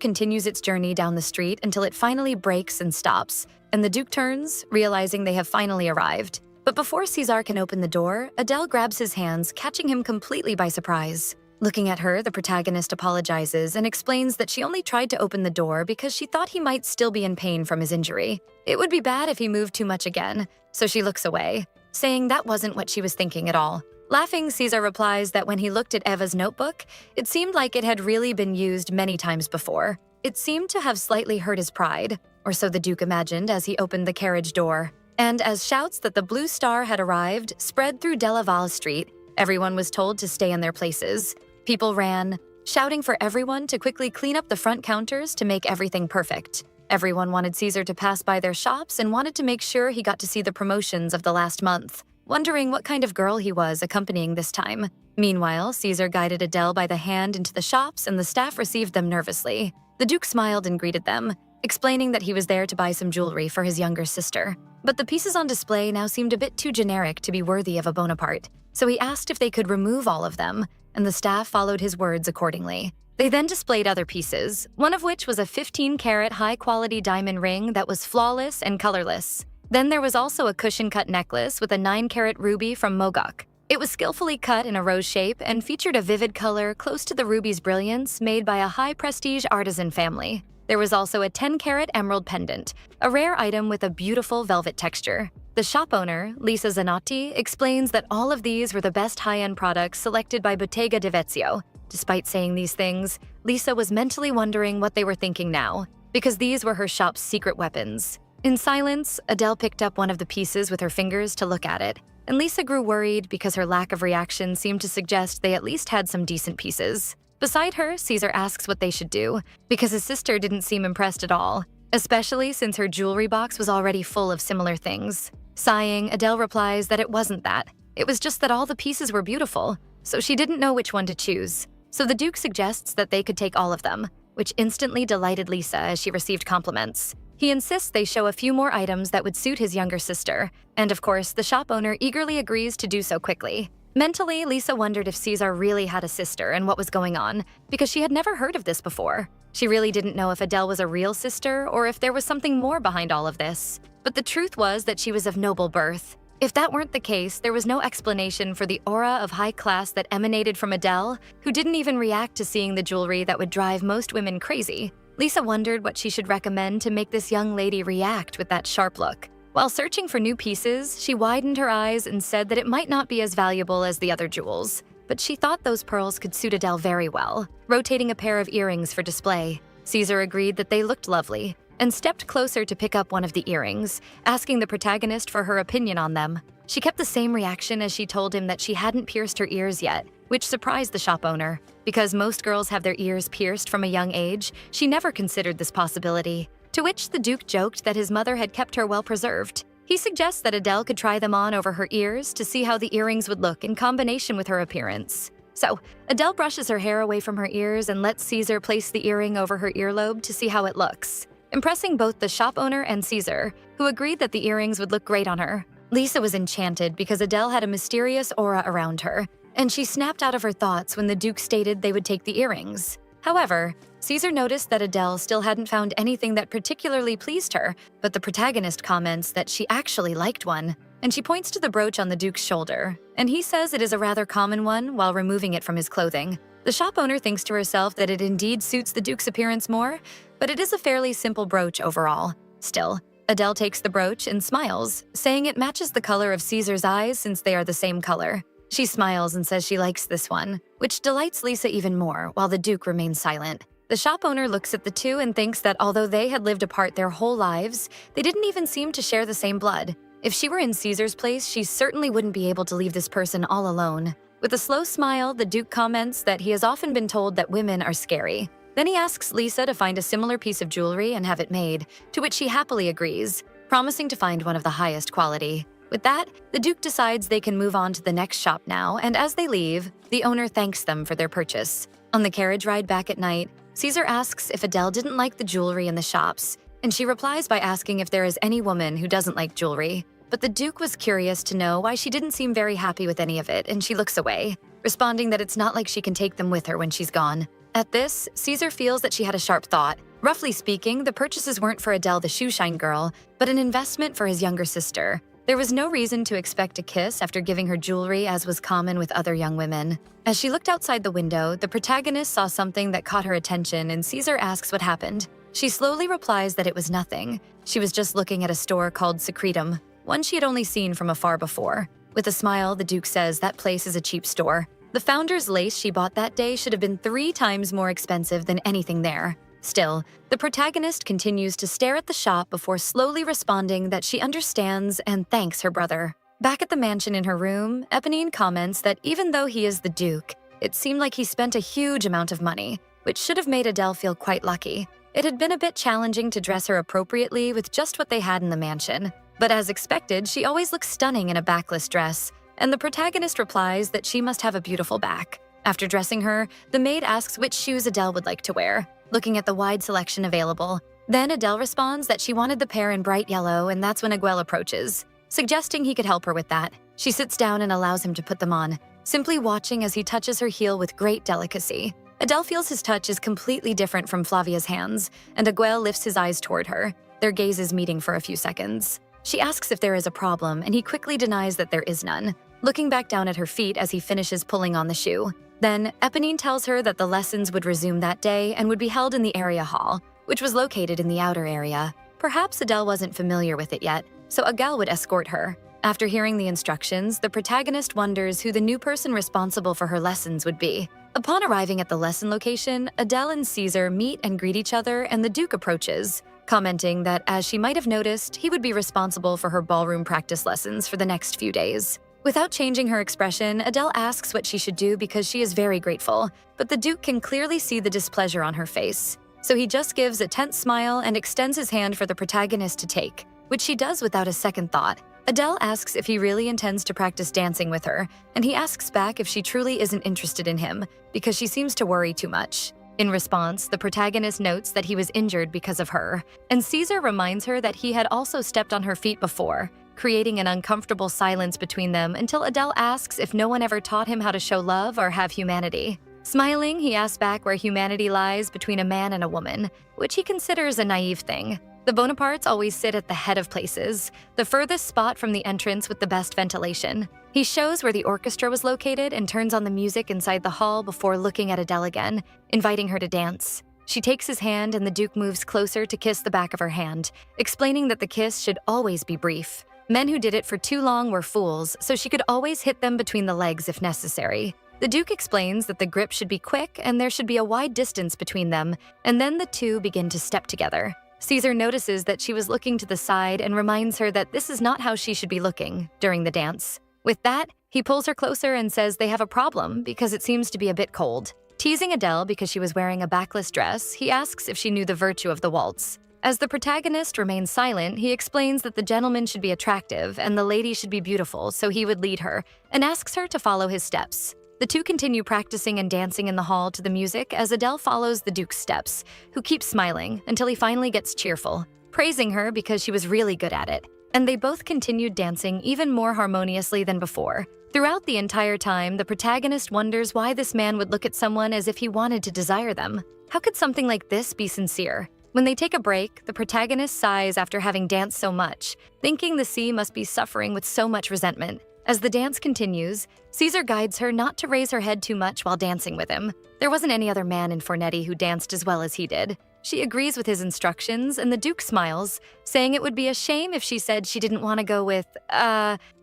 continues its journey down the street until it finally brakes and stops, and the Duke turns, realizing they have finally arrived. But before Caesar can open the door, Adele grabs his hands, catching him completely by surprise. Looking at her, the protagonist apologizes and explains that she only tried to open the door because she thought he might still be in pain from his injury. It would be bad if he moved too much again, so she looks away, saying that wasn't what she was thinking at all. Laughing, Caesar replies that when he looked at Eva's notebook, it seemed like it had really been used many times before. It seemed to have slightly hurt his pride, or so the Duke imagined as he opened the carriage door. And as shouts that the Blue Star had arrived spread through Delaval Street, everyone was told to stay in their places. People ran, shouting for everyone to quickly clean up the front counters to make everything perfect. Everyone wanted Caesar to pass by their shops and wanted to make sure he got to see the promotions of the last month, wondering what kind of girl he was accompanying this time. Meanwhile, Caesar guided Adele by the hand into the shops and the staff received them nervously. The Duke smiled and greeted them, explaining that he was there to buy some jewelry for his younger sister. But the pieces on display now seemed a bit too generic to be worthy of a Bonaparte, so he asked if they could remove all of them, and the staff followed his words accordingly. They then displayed other pieces, one of which was a 15-carat high-quality diamond ring that was flawless and colorless. Then there was also a cushion-cut necklace with a 9-carat ruby from Mogok. It was skillfully cut in a rose shape and featured a vivid color close to the ruby's brilliance made by a high-prestige artisan family. There was also a 10-carat emerald pendant, a rare item with a beautiful velvet texture. The shop owner, Lisa Zanotti, explains that all of these were the best high-end products selected by Bottega di Vezio. Despite saying these things, Lisa was mentally wondering what they were thinking now, because these were her shop's secret weapons. In silence, Adele picked up one of the pieces with her fingers to look at it, and Lisa grew worried because her lack of reaction seemed to suggest they at least had some decent pieces. Beside her, Caesar asks what they should do, because his sister didn't seem impressed at all, especially since her jewelry box was already full of similar things. Sighing, Adele replies that it wasn't that. It was just that all the pieces were beautiful, so she didn't know which one to choose. So the Duke suggests that they could take all of them, which instantly delighted Lisa as she received compliments. He insists they show a few more items that would suit his younger sister, and of course, the shop owner eagerly agrees to do so quickly. Mentally, Lisa wondered if Caesar really had a sister and what was going on, because she had never heard of this before. She really didn't know if Adele was a real sister or if there was something more behind all of this. But the truth was that she was of noble birth. If that weren't the case, there was no explanation for the aura of high class that emanated from Adele, who didn't even react to seeing the jewelry that would drive most women crazy. Lisa wondered what she should recommend to make this young lady react with that sharp look. While searching for new pieces, she widened her eyes and said that it might not be as valuable as the other jewels, but she thought those pearls could suit Adele very well, rotating a pair of earrings for display. Caesar agreed that they looked lovely, and stepped closer to pick up one of the earrings, asking the protagonist for her opinion on them. She kept the same reaction as she told him that she hadn't pierced her ears yet, which surprised the shop owner. Because most girls have their ears pierced from a young age, she never considered this possibility. To which the Duke joked that his mother had kept her well preserved. He suggests that Adele could try them on over her ears to see how the earrings would look in combination with her appearance. So, Adele brushes her hair away from her ears and lets Caesar place the earring over her earlobe to see how it looks, impressing both the shop owner and Caesar, who agreed that the earrings would look great on her. Lisa was enchanted because Adele had a mysterious aura around her, and she snapped out of her thoughts when the Duke stated they would take the earrings. However, Caesar noticed that Adele still hadn't found anything that particularly pleased her, but the protagonist comments that she actually liked one, and she points to the brooch on the Duke's shoulder, and he says it is a rather common one while removing it from his clothing. The shop owner thinks to herself that it indeed suits the Duke's appearance more, but it is a fairly simple brooch overall. Still, Adele takes the brooch and smiles, saying it matches the color of Caesar's eyes since they are the same color. She smiles and says she likes this one, which delights Lisa even more, while the Duke remains silent. The shop owner looks at the two and thinks that although they had lived apart their whole lives, they didn't even seem to share the same blood. If she were in Caesar's place, she certainly wouldn't be able to leave this person all alone. With a slow smile, the Duke comments that he has often been told that women are scary. Then he asks Lisa to find a similar piece of jewelry and have it made, to which she happily agrees, promising to find one of the highest quality. With that, the Duke decides they can move on to the next shop now, and as they leave, the owner thanks them for their purchase. On the carriage ride back at night, Caesar asks if Adele didn't like the jewelry in the shops, and she replies by asking if there is any woman who doesn't like jewelry. But the Duke was curious to know why she didn't seem very happy with any of it, and she looks away, responding that it's not like she can take them with her when she's gone. At this, Caesar feels that she had a sharp thought. Roughly speaking, the purchases weren't for Adele the shoeshine girl, but an investment for his younger sister. There was no reason to expect a kiss after giving her jewelry, as was common with other young women. As she looked outside the window, the protagonist saw something that caught her attention, and Caesar asks what happened. She slowly replies that it was nothing. She was just looking at a store called Secretum, one she had only seen from afar before. With a smile, the Duke says that place is a cheap store. The founder's lace she bought that day should have been 3 times more expensive than anything there. Still, the protagonist continues to stare at the shop before slowly responding that she understands and thanks her brother. Back at the mansion in her room, Eponine comments that even though he is the Duke, it seemed like he spent a huge amount of money, which should have made Adele feel quite lucky. It had been a bit challenging to dress her appropriately with just what they had in the mansion. But as expected, she always looks stunning in a backless dress, and the protagonist replies that she must have a beautiful back. After dressing her, the maid asks which shoes Adele would like to wear, looking at the wide selection available. Then Adele responds that she wanted the pair in bright yellow, and that's when Aguel approaches, suggesting he could help her with that. She sits down and allows him to put them on, simply watching as he touches her heel with great delicacy. Adele feels his touch is completely different from Flavia's hands, and Aguel lifts his eyes toward her, their gazes meeting for a few seconds. She asks if there is a problem, and he quickly denies that there is none, looking back down at her feet as he finishes pulling on the shoe. Then, Eponine tells her that the lessons would resume that day and would be held in the area hall, which was located in the outer area. Perhaps Adele wasn't familiar with it yet, so Aguel would escort her. After hearing the instructions, the protagonist wonders who the new person responsible for her lessons would be. Upon arriving at the lesson location, Adele and Caesar meet and greet each other, and the Duke approaches, commenting that, as she might have noticed, he would be responsible for her ballroom practice lessons for the next few days. Without changing her expression, Adele asks what she should do because she is very grateful, but the Duke can clearly see the displeasure on her face. So he just gives a tense smile and extends his hand for the protagonist to take, which she does without a second thought. Adele asks if he really intends to practice dancing with her, and he asks back if she truly isn't interested in him, because she seems to worry too much. In response, the protagonist notes that he was injured because of her, and Caesar reminds her that he had also stepped on her feet before, creating an uncomfortable silence between them until Adele asks if no one ever taught him how to show love or have humanity. Smiling, he asks back where humanity lies between a man and a woman, which he considers a naive thing. The Bonapartes always sit at the head of places, the furthest spot from the entrance with the best ventilation. He shows where the orchestra was located and turns on the music inside the hall before looking at Adele again, inviting her to dance. She takes his hand and the Duke moves closer to kiss the back of her hand, explaining that the kiss should always be brief. Men who did it for too long were fools, so she could always hit them between the legs if necessary. The Duke explains that the grip should be quick and there should be a wide distance between them, and then the two begin to step together. Caesar notices that she was looking to the side and reminds her that this is not how she should be looking during the dance. With that, he pulls her closer and says they have a problem because it seems to be a bit cold. Teasing Adele because she was wearing a backless dress, he asks if she knew the virtue of the waltz. As the protagonist remains silent, he explains that the gentleman should be attractive and the lady should be beautiful, so he would lead her, and asks her to follow his steps. The two continue practicing and dancing in the hall to the music as Adele follows the Duke's steps, who keeps smiling until he finally gets cheerful, praising her because she was really good at it. And they both continued dancing even more harmoniously than before. Throughout the entire time, the protagonist wonders why this man would look at someone as if he wanted to desire them. How could something like this be sincere? When they take a break, the protagonist sighs after having danced so much, thinking the sea must be suffering with so much resentment. As the dance continues, Caesar guides her not to raise her head too much while dancing with him. There wasn't any other man in Fornetti who danced as well as he did. She agrees with his instructions, and the Duke smiles, saying it would be a shame if she said she didn't want to go with,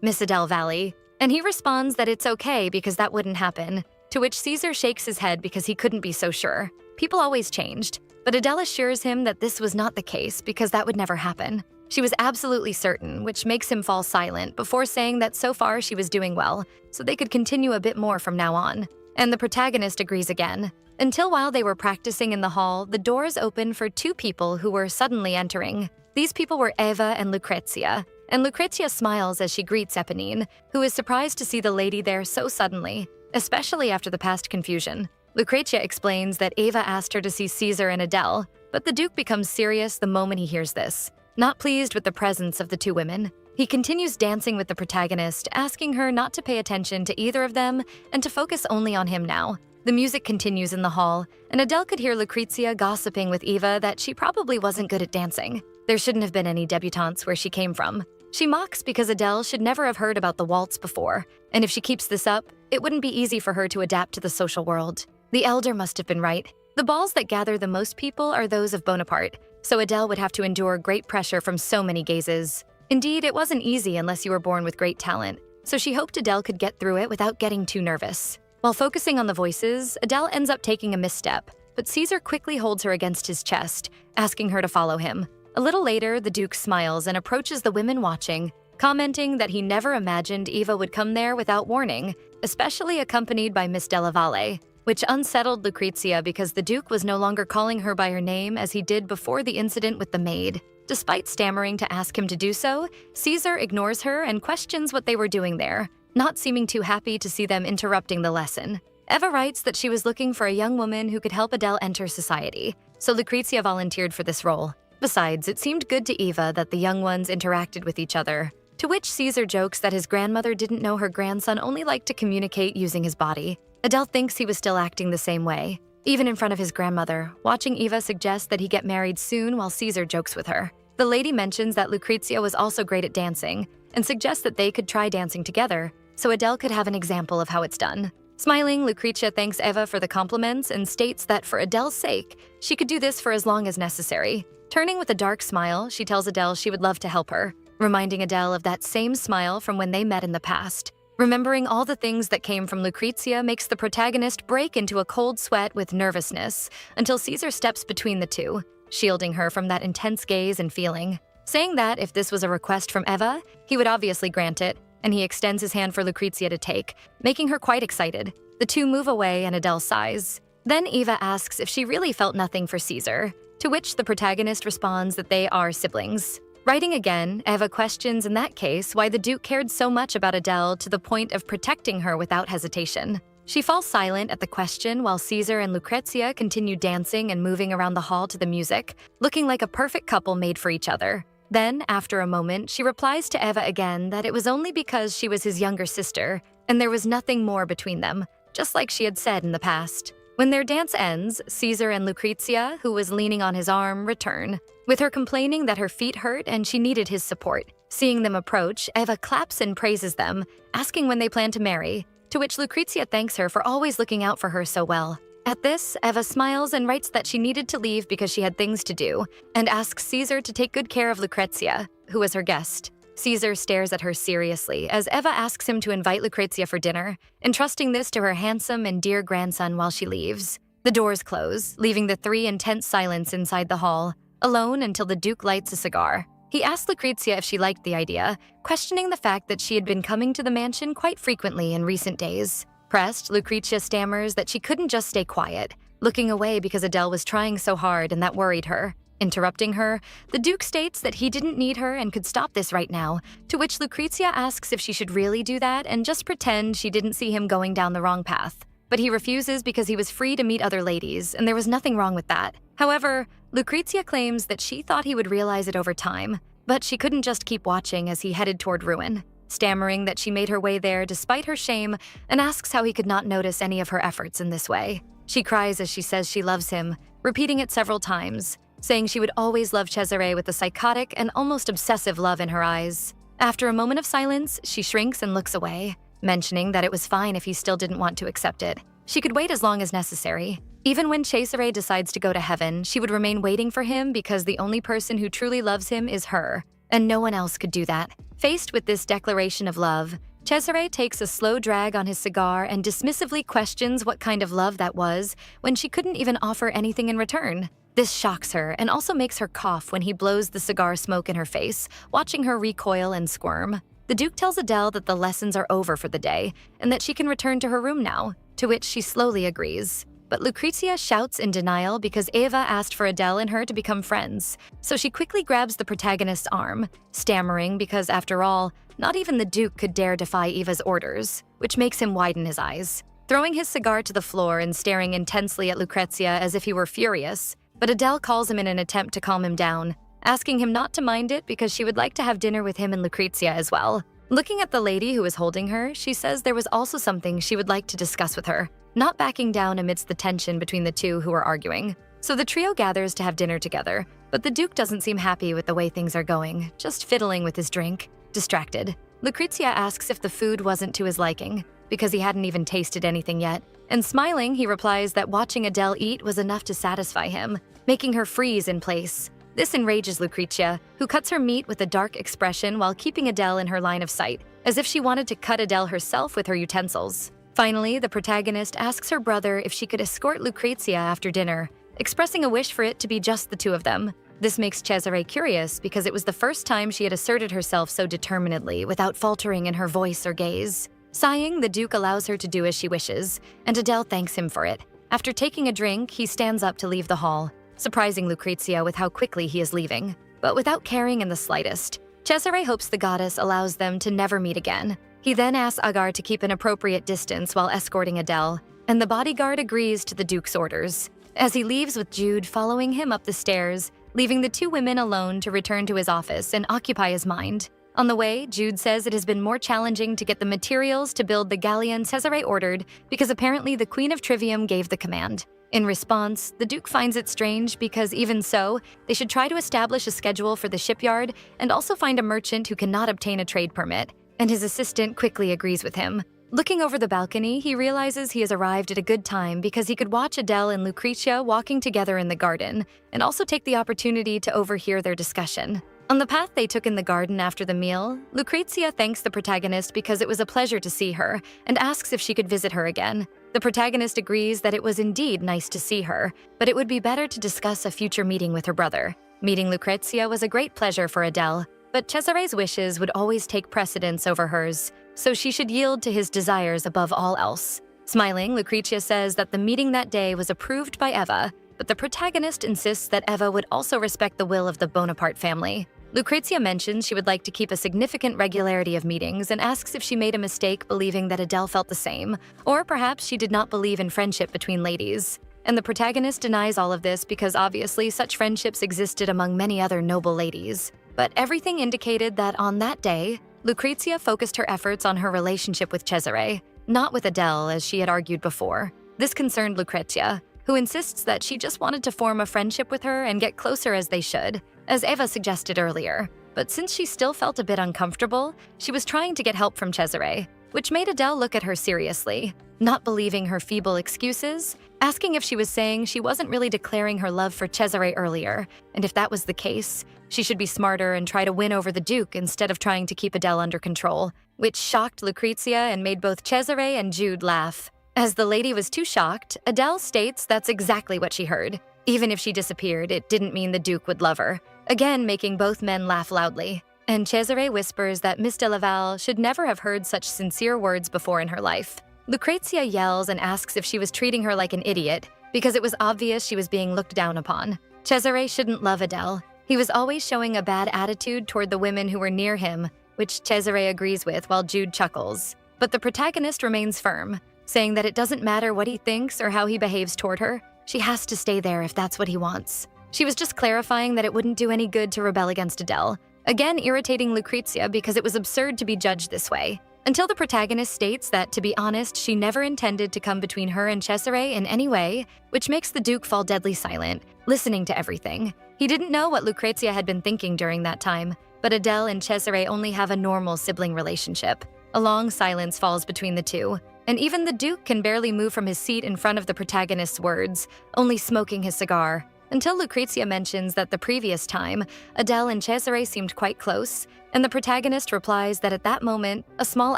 Miss Adele Valley. And he responds that it's okay because that wouldn't happen, to which Caesar shakes his head because he couldn't be so sure. People always changed, but Adele assures him that this was not the case because that would never happen. She was absolutely certain, which makes him fall silent before saying that so far she was doing well, so they could continue a bit more from now on. And the protagonist agrees again. Until while they were practicing in the hall, the doors opened for two people who were suddenly entering. These people were Eva and Lucrezia, and Lucrezia smiles as she greets Eponine, who is surprised to see the lady there so suddenly, especially after the past confusion. Lucrezia explains that Eva asked her to see Caesar and Adele, but the Duke becomes serious the moment he hears this. Not pleased with the presence of the two women, he continues dancing with the protagonist, asking her not to pay attention to either of them and to focus only on him now. The music continues in the hall, and Adele could hear Lucrezia gossiping with Eva that she probably wasn't good at dancing. There shouldn't have been any debutantes where she came from. She mocks because Adele should never have heard about the waltz before, and if she keeps this up, it wouldn't be easy for her to adapt to the social world. The elder must have been right. The balls that gather the most people are those of Bonaparte, so Adele would have to endure great pressure from so many gazes. Indeed, it wasn't easy unless you were born with great talent, so she hoped Adele could get through it without getting too nervous. While focusing on the voices, Adele ends up taking a misstep, but Caesar quickly holds her against his chest, asking her to follow him. A little later, the Duke smiles and approaches the women watching, commenting that he never imagined Eva would come there without warning, especially accompanied by Miss Della Valle, which unsettled Lucrezia because the Duke was no longer calling her by her name as he did before the incident with the maid. Despite stammering to ask him to do so, Caesar ignores her and questions what they were doing there, not seeming too happy to see them interrupting the lesson. Eva writes that she was looking for a young woman who could help Adele enter society, so Lucrezia volunteered for this role. Besides, it seemed good to Eva that the young ones interacted with each other, to which Caesar jokes that his grandmother didn't know her grandson only liked to communicate using his body. Adele thinks he was still acting the same way. Even in front of his grandmother, watching Eva suggests that he get married soon while Caesar jokes with her. The lady mentions that Lucrezia was also great at dancing and suggests that they could try dancing together, so Adele could have an example of how it's done. Smiling, Lucrezia thanks Eva for the compliments and states that for Adele's sake, she could do this for as long as necessary. Turning with a dark smile, she tells Adele she would love to help her, reminding Adele of that same smile from when they met in the past. Remembering all the things that came from Lucrezia makes the protagonist break into a cold sweat with nervousness until Caesar steps between the two, shielding her from that intense gaze and feeling, saying that if this was a request from Eva, he would obviously grant it, and he extends his hand for Lucrezia to take, making her quite excited. The two move away and Adele sighs. Then Eva asks if she really felt nothing for Caesar, to which the protagonist responds that they are siblings. Writing again, Eva questions in that case why the Duke cared so much about Adele to the point of protecting her without hesitation. She falls silent at the question while Caesar and Lucrezia continue dancing and moving around the hall to the music, looking like a perfect couple made for each other. Then, after a moment, she replies to Eva again that it was only because she was his younger sister, and there was nothing more between them, just like she had said in the past. When their dance ends, Caesar and Lucrezia, who was leaning on his arm, return, with her complaining that her feet hurt and she needed his support. Seeing them approach, Eva claps and praises them, asking when they plan to marry, to which Lucrezia thanks her for always looking out for her so well. At this, Eva smiles and writes that she needed to leave because she had things to do, and asks Caesar to take good care of Lucrezia, who was her guest. Caesar stares at her seriously as Eva asks him to invite Lucrezia for dinner, entrusting this to her handsome and dear grandson while she leaves. The doors close, leaving the three in tense silence inside the hall, alone until the Duke lights a cigar. He asks Lucrezia if she liked the idea, questioning the fact that she had been coming to the mansion quite frequently in recent days. Pressed, Lucrezia stammers that she couldn't just stay quiet, looking away because Adele was trying so hard and that worried her. Interrupting her, the Duke states that he didn't need her and could stop this right now, to which Lucrezia asks if she should really do that and just pretend she didn't see him going down the wrong path. But he refuses because he was free to meet other ladies, and there was nothing wrong with that. However, Lucrezia claims that she thought he would realize it over time, but she couldn't just keep watching as he headed toward ruin, stammering that she made her way there despite her shame and asks how he could not notice any of her efforts in this way. She cries as she says she loves him, repeating it several times, saying she would always love Cesare with a psychotic and almost obsessive love in her eyes. After a moment of silence, she shrinks and looks away, mentioning that it was fine if he still didn't want to accept it. She could wait as long as necessary. Even when Cesare decides to go to heaven, she would remain waiting for him because the only person who truly loves him is her, and no one else could do that. Faced with this declaration of love, Cesare takes a slow drag on his cigar and dismissively questions what kind of love that was when she couldn't even offer anything in return. This shocks her and also makes her cough when he blows the cigar smoke in her face, watching her recoil and squirm. The Duke tells Adele that the lessons are over for the day and that she can return to her room now, to which she slowly agrees. But Lucrezia shouts in denial because Eva asked for Adele and her to become friends, so she quickly grabs the protagonist's arm, stammering because, after all, not even the Duke could dare defy Eva's orders, which makes him widen his eyes. Throwing his cigar to the floor and staring intensely at Lucrezia as if he were furious, but Adele calls him in an attempt to calm him down, asking him not to mind it because she would like to have dinner with him and Lucrezia as well. Looking at the lady who was holding her, she says there was also something she would like to discuss with her, not backing down amidst the tension between the two who are arguing. So the trio gathers to have dinner together, but the Duke doesn't seem happy with the way things are going, just fiddling with his drink. Distracted, Lucrezia asks if the food wasn't to his liking, because he hadn't even tasted anything yet. And smiling, he replies that watching Adele eat was enough to satisfy him, making her freeze in place. This enrages Lucrezia, who cuts her meat with a dark expression while keeping Adele in her line of sight, as if she wanted to cut Adele herself with her utensils. Finally, the protagonist asks her brother if she could escort Lucrezia after dinner, expressing a wish for it to be just the two of them. This makes Cesare curious because it was the first time she had asserted herself so determinedly without faltering in her voice or gaze. Sighing, the Duke allows her to do as she wishes, and Adele thanks him for it. After taking a drink, he stands up to leave the hall, surprising Lucrezia with how quickly he is leaving, but without caring in the slightest. Cesare hopes the goddess allows them to never meet again. He then asks Agar to keep an appropriate distance while escorting Adele, and the bodyguard agrees to the Duke's orders. As he leaves with Jude following him up the stairs, leaving the two women alone to return to his office and occupy his mind. On the way, Jude says it has been more challenging to get the materials to build the galleon Cesare ordered because apparently the Queen of Trivium gave the command. In response, the Duke finds it strange because even so, they should try to establish a schedule for the shipyard and also find a merchant who cannot obtain a trade permit, and his assistant quickly agrees with him. Looking over the balcony, he realizes he has arrived at a good time because he could watch Adele and Lucrezia walking together in the garden and also take the opportunity to overhear their discussion. On the path they took in the garden after the meal, Lucrezia thanks the protagonist because it was a pleasure to see her and asks if she could visit her again. The protagonist agrees that it was indeed nice to see her, but it would be better to discuss a future meeting with her brother. Meeting Lucrezia was a great pleasure for Adele, but Cesare's wishes would always take precedence over hers, so she should yield to his desires above all else. Smiling, Lucrezia says that the meeting that day was approved by Eva, but the protagonist insists that Eva would also respect the will of the Bonaparte family. Lucrezia mentions she would like to keep a significant regularity of meetings and asks if she made a mistake believing that Adele felt the same, or perhaps she did not believe in friendship between ladies. And the protagonist denies all of this because obviously such friendships existed among many other noble ladies. But everything indicated that on that day, Lucrezia focused her efforts on her relationship with Cesare, not with Adele as she had argued before. This concerned Lucrezia, who insists that she just wanted to form a friendship with her and get closer as they should, as Eva suggested earlier. But since she still felt a bit uncomfortable, she was trying to get help from Cesare, which made Adele look at her seriously, not believing her feeble excuses, asking if she was saying she wasn't really declaring her love for Cesare earlier, and if that was the case, she should be smarter and try to win over the Duke instead of trying to keep Adele under control, which shocked Lucrezia and made both Cesare and Jude laugh. As the lady was too shocked, Adele states that's exactly what she heard. Even if she disappeared, it didn't mean the Duke would love her, again making both men laugh loudly. And Cesare whispers that Miss de Laval should never have heard such sincere words before in her life. Lucrezia yells and asks if she was treating her like an idiot, because it was obvious she was being looked down upon. Cesare shouldn't love Adele. He was always showing a bad attitude toward the women who were near him, which Cesare agrees with while Jude chuckles. But the protagonist remains firm, saying that it doesn't matter what he thinks or how he behaves toward her. She has to stay there if that's what he wants. She was just clarifying that it wouldn't do any good to rebel against Adele, again irritating Lucrezia because it was absurd to be judged this way. Until the protagonist states that, to be honest, she never intended to come between her and Cesare in any way, which makes the Duke fall deadly silent, listening to everything. He didn't know what Lucrezia had been thinking during that time, but Adele and Cesare only have a normal sibling relationship. A long silence falls between the two, and even the Duke can barely move from his seat in front of the protagonist's words, only smoking his cigar, until Lucrezia mentions that the previous time, Adele and Cesare seemed quite close, and the protagonist replies that at that moment, a small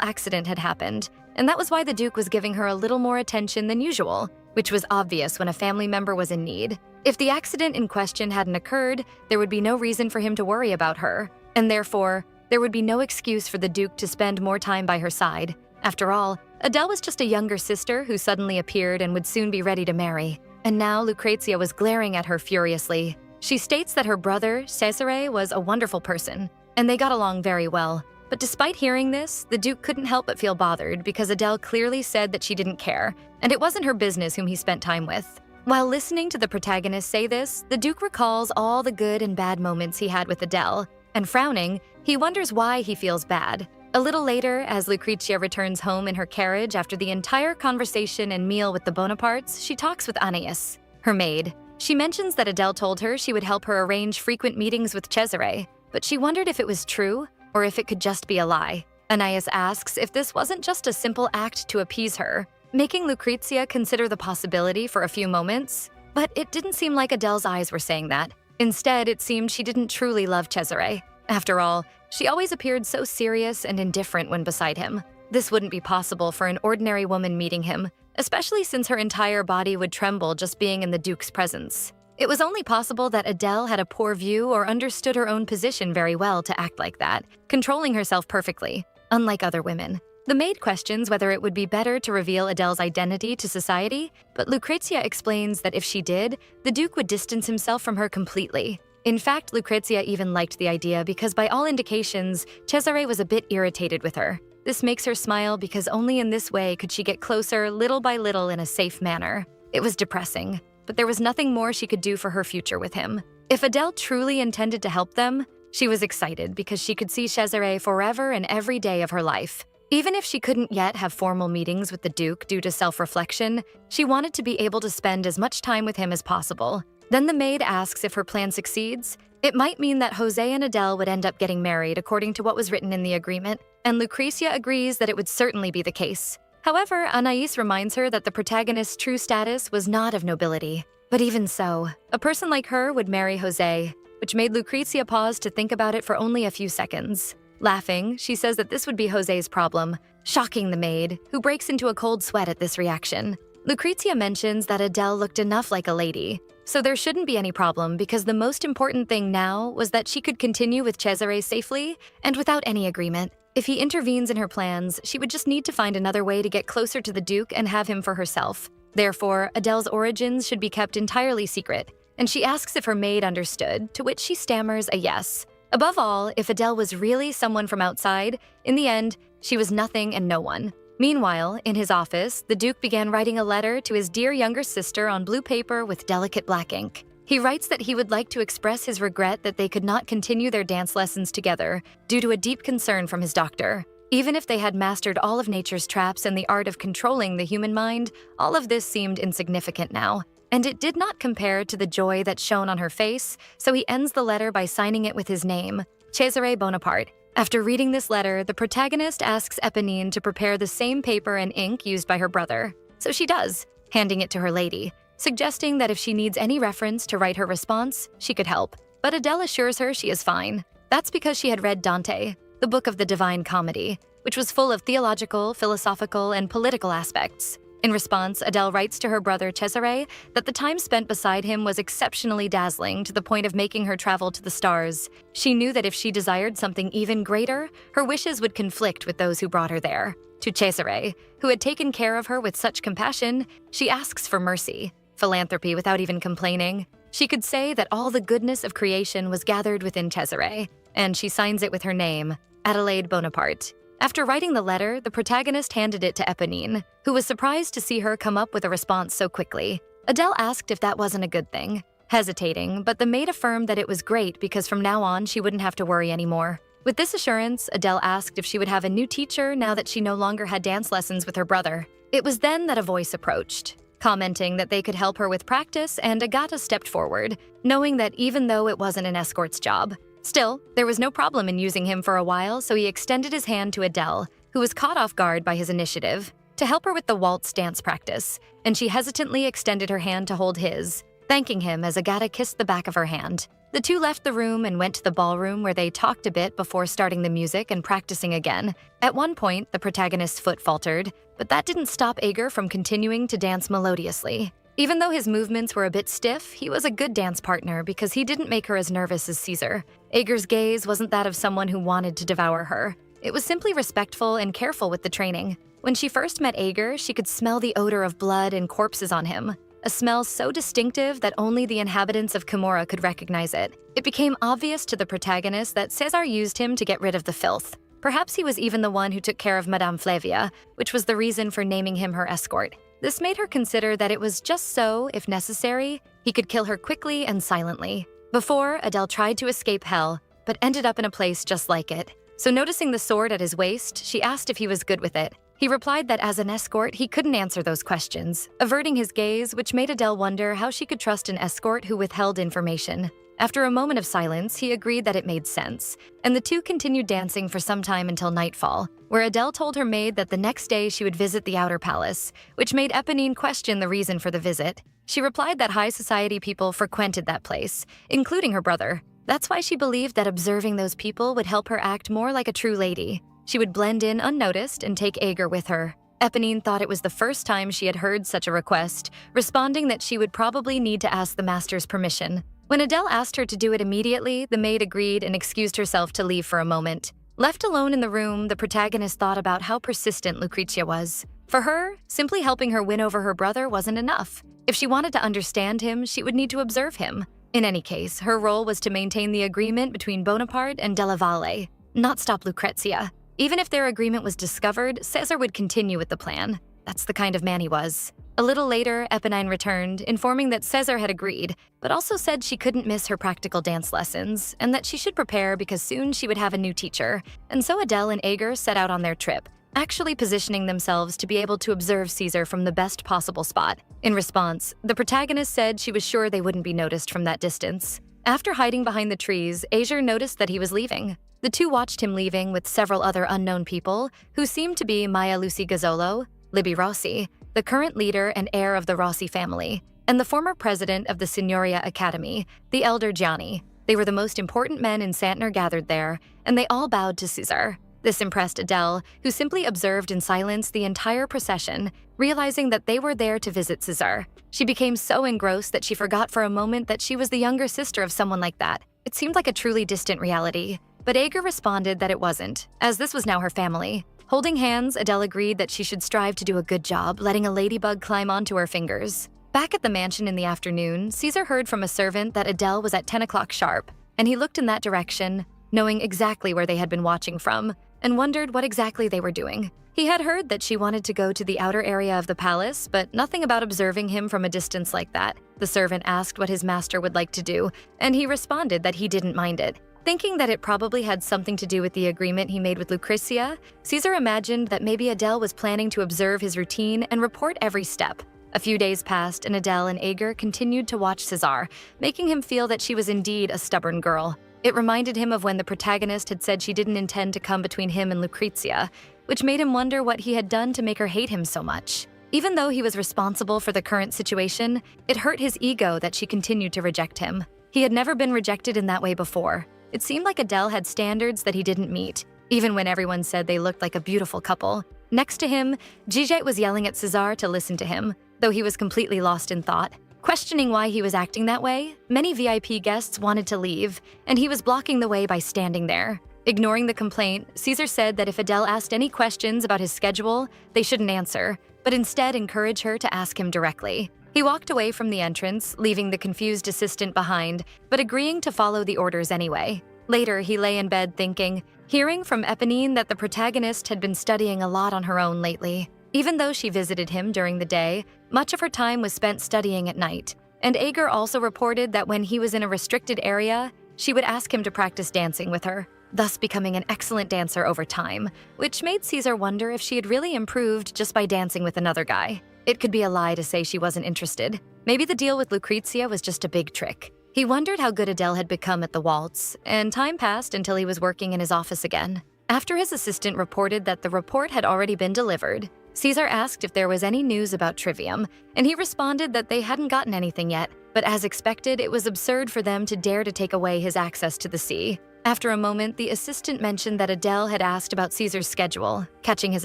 accident had happened, and that was why the Duke was giving her a little more attention than usual, which was obvious when a family member was in need. If the accident in question hadn't occurred, there would be no reason for him to worry about her, and therefore, there would be no excuse for the Duke to spend more time by her side. After all, Adele was just a younger sister who suddenly appeared and would soon be ready to marry. And now Lucrezia was glaring at her furiously. She states that her brother, Cesare, was a wonderful person, and they got along very well. But despite hearing this, the Duke couldn't help but feel bothered because Adele clearly said that she didn't care, and it wasn't her business whom he spent time with. While listening to the protagonist say this, the Duke recalls all the good and bad moments he had with Adele, and frowning, he wonders why he feels bad. A little later, as Lucrezia returns home in her carriage after the entire conversation and meal with the Bonapartes, she talks with Anais, her maid. She mentions that Adele told her she would help her arrange frequent meetings with Cesare, but she wondered if it was true. or if it could just be a lie. Anais asks if this wasn't just a simple act to appease her, making Lucrezia consider the possibility for a few moments. But it didn't seem like Adele's eyes were saying that. Instead, it seemed she didn't truly love Cesare. After all, she always appeared so serious and indifferent when beside him. This wouldn't be possible for an ordinary woman meeting him, especially since her entire body would tremble just being in the Duke's presence. It was only possible that Adele had a poor view or understood her own position very well to act like that, controlling herself perfectly, unlike other women. The maid questions whether it would be better to reveal Adele's identity to society, but Lucrezia explains that if she did, the Duke would distance himself from her completely. In fact, Lucrezia even liked the idea because by all indications, Cesare was a bit irritated with her. This makes her smile because only in this way could she get closer little by little in a safe manner. It was depressing, but there was nothing more she could do for her future with him. If Adele truly intended to help them, she was excited because she could see Cesare forever and every day of her life. Even if she couldn't yet have formal meetings with the Duke due to self-reflection, she wanted to be able to spend as much time with him as possible. Then the maid asks if her plan succeeds. It might mean that Jose and Adele would end up getting married according to what was written in the agreement, and Lucrezia agrees that it would certainly be the case. However, Anais reminds her that the protagonist's true status was not of nobility. But even so, a person like her would marry Jose, which made Lucrezia pause to think about it for only a few seconds. Laughing, she says that this would be Jose's problem, shocking the maid, who breaks into a cold sweat at this reaction. Lucrezia mentions that Adele looked enough like a lady, so there shouldn't be any problem because the most important thing now was that she could continue with Cesare safely and without any agreement. If he intervenes in her plans, she would just need to find another way to get closer to the Duke and have him for herself. Therefore, Adele's origins should be kept entirely secret, and she asks if her maid understood, to which she stammers a yes. Above all, if Adele was really someone from outside, in the end, she was nothing and no one. Meanwhile, in his office, the Duke began writing a letter to his dear younger sister on blue paper with delicate black ink. He writes that he would like to express his regret that they could not continue their dance lessons together due to a deep concern from his doctor. Even if they had mastered all of nature's traps and the art of controlling the human mind, all of this seemed insignificant now. And it did not compare to the joy that shone on her face, so he ends the letter by signing it with his name, Cesare Bonaparte. After reading this letter, the protagonist asks Eponine to prepare the same paper and ink used by her brother. So she does, handing it to her lady, suggesting that if she needs any reference to write her response, she could help. But Adele assures her she is fine. That's because she had read Dante, the book of the Divine Comedy, which was full of theological, philosophical, and political aspects. In response, Adele writes to her brother Cesare that the time spent beside him was exceptionally dazzling to the point of making her travel to the stars. She knew that if she desired something even greater, her wishes would conflict with those who brought her there. To Cesare, who had taken care of her with such compassion, she asks for mercy, philanthropy without even complaining. She could say that all the goodness of creation was gathered within Cesare, and she signs it with her name, Adelaide Bonaparte. After writing the letter, the protagonist handed it to Eponine, who was surprised to see her come up with a response so quickly. Adele asked if that wasn't a good thing, hesitating, but the maid affirmed that it was great because from now on she wouldn't have to worry anymore. With this assurance, Adele asked if she would have a new teacher now that she no longer had dance lessons with her brother. It was then that a voice approached, commenting that they could help her with practice, and Agata stepped forward, knowing that even though it wasn't an escort's job, still, there was no problem in using him for a while, so he extended his hand to Adele, who was caught off guard by his initiative, to help her with the waltz dance practice, and she hesitantly extended her hand to hold his, thanking him as Agata kissed the back of her hand. The two left the room and went to the ballroom where they talked a bit before starting the music and practicing again. At one point, the protagonist's foot faltered, but that didn't stop Ager from continuing to dance melodiously. Even though his movements were a bit stiff, he was a good dance partner because he didn't make her as nervous as Caesar. Ager's gaze wasn't that of someone who wanted to devour her. It was simply respectful and careful with the training. When she first met Ager, she could smell the odor of blood and corpses on him, a smell so distinctive that only the inhabitants of Camorra could recognize it. It became obvious to the protagonist that Cesar used him to get rid of the filth. Perhaps he was even the one who took care of Madame Flavia, which was the reason for naming him her escort. This made her consider that it was just so, if necessary, he could kill her quickly and silently. Before, Adele tried to escape hell, but ended up in a place just like it. So noticing the sword at his waist, she asked if he was good with it. He replied that as an escort, he couldn't answer those questions, averting his gaze, which made Adele wonder how she could trust an escort who withheld information. After a moment of silence, he agreed that it made sense, and the two continued dancing for some time until nightfall, where Adele told her maid that the next day she would visit the outer palace, which made Eponine question the reason for the visit. She replied that high society people frequented that place, including her brother. That's why she believed that observing those people would help her act more like a true lady. She would blend in unnoticed and take Aeger with her. Eponine thought it was the first time she had heard such a request, responding that she would probably need to ask the master's permission. When Adele asked her to do it immediately, the maid agreed and excused herself to leave for a moment. Left alone in the room, the protagonist thought about how persistent Lucrezia was. For her, simply helping her win over her brother wasn't enough. If she wanted to understand him, she would need to observe him. In any case, her role was to maintain the agreement between Bonaparte and Della Valle, not stop Lucrezia. Even if their agreement was discovered, Caesar would continue with the plan. That's the kind of man he was. A little later, Eponine returned, informing that Caesar had agreed, but also said she couldn't miss her practical dance lessons, and that she should prepare because soon she would have a new teacher. And so Adele and Aeger set out on their trip, actually positioning themselves to be able to observe Caesar from the best possible spot. In response, the protagonist said she was sure they wouldn't be noticed from that distance. After hiding behind the trees, Aeger noticed that he was leaving. The two watched him leaving with several other unknown people, who seemed to be Maya Lucy Gazzolo, Libby Rossi, the current leader and heir of the Rossi family, and the former president of the Signoria Academy, the elder Gianni. They were the most important men in Santner gathered there, and they all bowed to Caesar. This impressed Adele, who simply observed in silence the entire procession, realizing that they were there to visit Caesar. She became so engrossed that she forgot for a moment that she was the younger sister of someone like that. It seemed like a truly distant reality. But Aeger responded that it wasn't, as this was now her family. Holding hands, Adele agreed that she should strive to do a good job, letting a ladybug climb onto her fingers. Back at the mansion in the afternoon, Caesar heard from a servant that Adele was at 10 o'clock sharp, and he looked in that direction, knowing exactly where they had been watching from, and wondered what exactly they were doing. He had heard that she wanted to go to the outer area of the palace, but nothing about observing him from a distance like that. The servant asked what his master would like to do, and he responded that he didn't mind it. Thinking that it probably had something to do with the agreement he made with Lucrezia, Caesar imagined that maybe Adele was planning to observe his routine and report every step. A few days passed, and Adele and Aeger continued to watch Caesar, making him feel that she was indeed a stubborn girl. It reminded him of when the protagonist had said she didn't intend to come between him and Lucrezia, which made him wonder what he had done to make her hate him so much. Even though he was responsible for the current situation, it hurt his ego that she continued to reject him. He had never been rejected in that way before. It seemed like Adele had standards that he didn't meet, even when everyone said they looked like a beautiful couple. Next to him, Gigette was yelling at Caesar to listen to him, though he was completely lost in thought. Questioning why he was acting that way, many VIP guests wanted to leave, and he was blocking the way by standing there. Ignoring the complaint, Caesar said that if Adele asked any questions about his schedule, they shouldn't answer, but instead encourage her to ask him directly. He walked away from the entrance, leaving the confused assistant behind, but agreeing to follow the orders anyway. Later, he lay in bed thinking, hearing from Eponine that the protagonist had been studying a lot on her own lately. Even though she visited him during the day, much of her time was spent studying at night. And Aeger also reported that when he was in a restricted area, she would ask him to practice dancing with her, thus becoming an excellent dancer over time, which made Caesar wonder if she had really improved just by dancing with another guy. It could be a lie to say she wasn't interested. Maybe the deal with Lucrezia was just a big trick. He wondered how good Adele had become at the waltz, and time passed until he was working in his office again. After his assistant reported that the report had already been delivered, Caesar asked if there was any news about Trivium, and he responded that they hadn't gotten anything yet, but as expected, it was absurd for them to dare to take away his access to the sea. After a moment, the assistant mentioned that Adele had asked about Caesar's schedule, catching his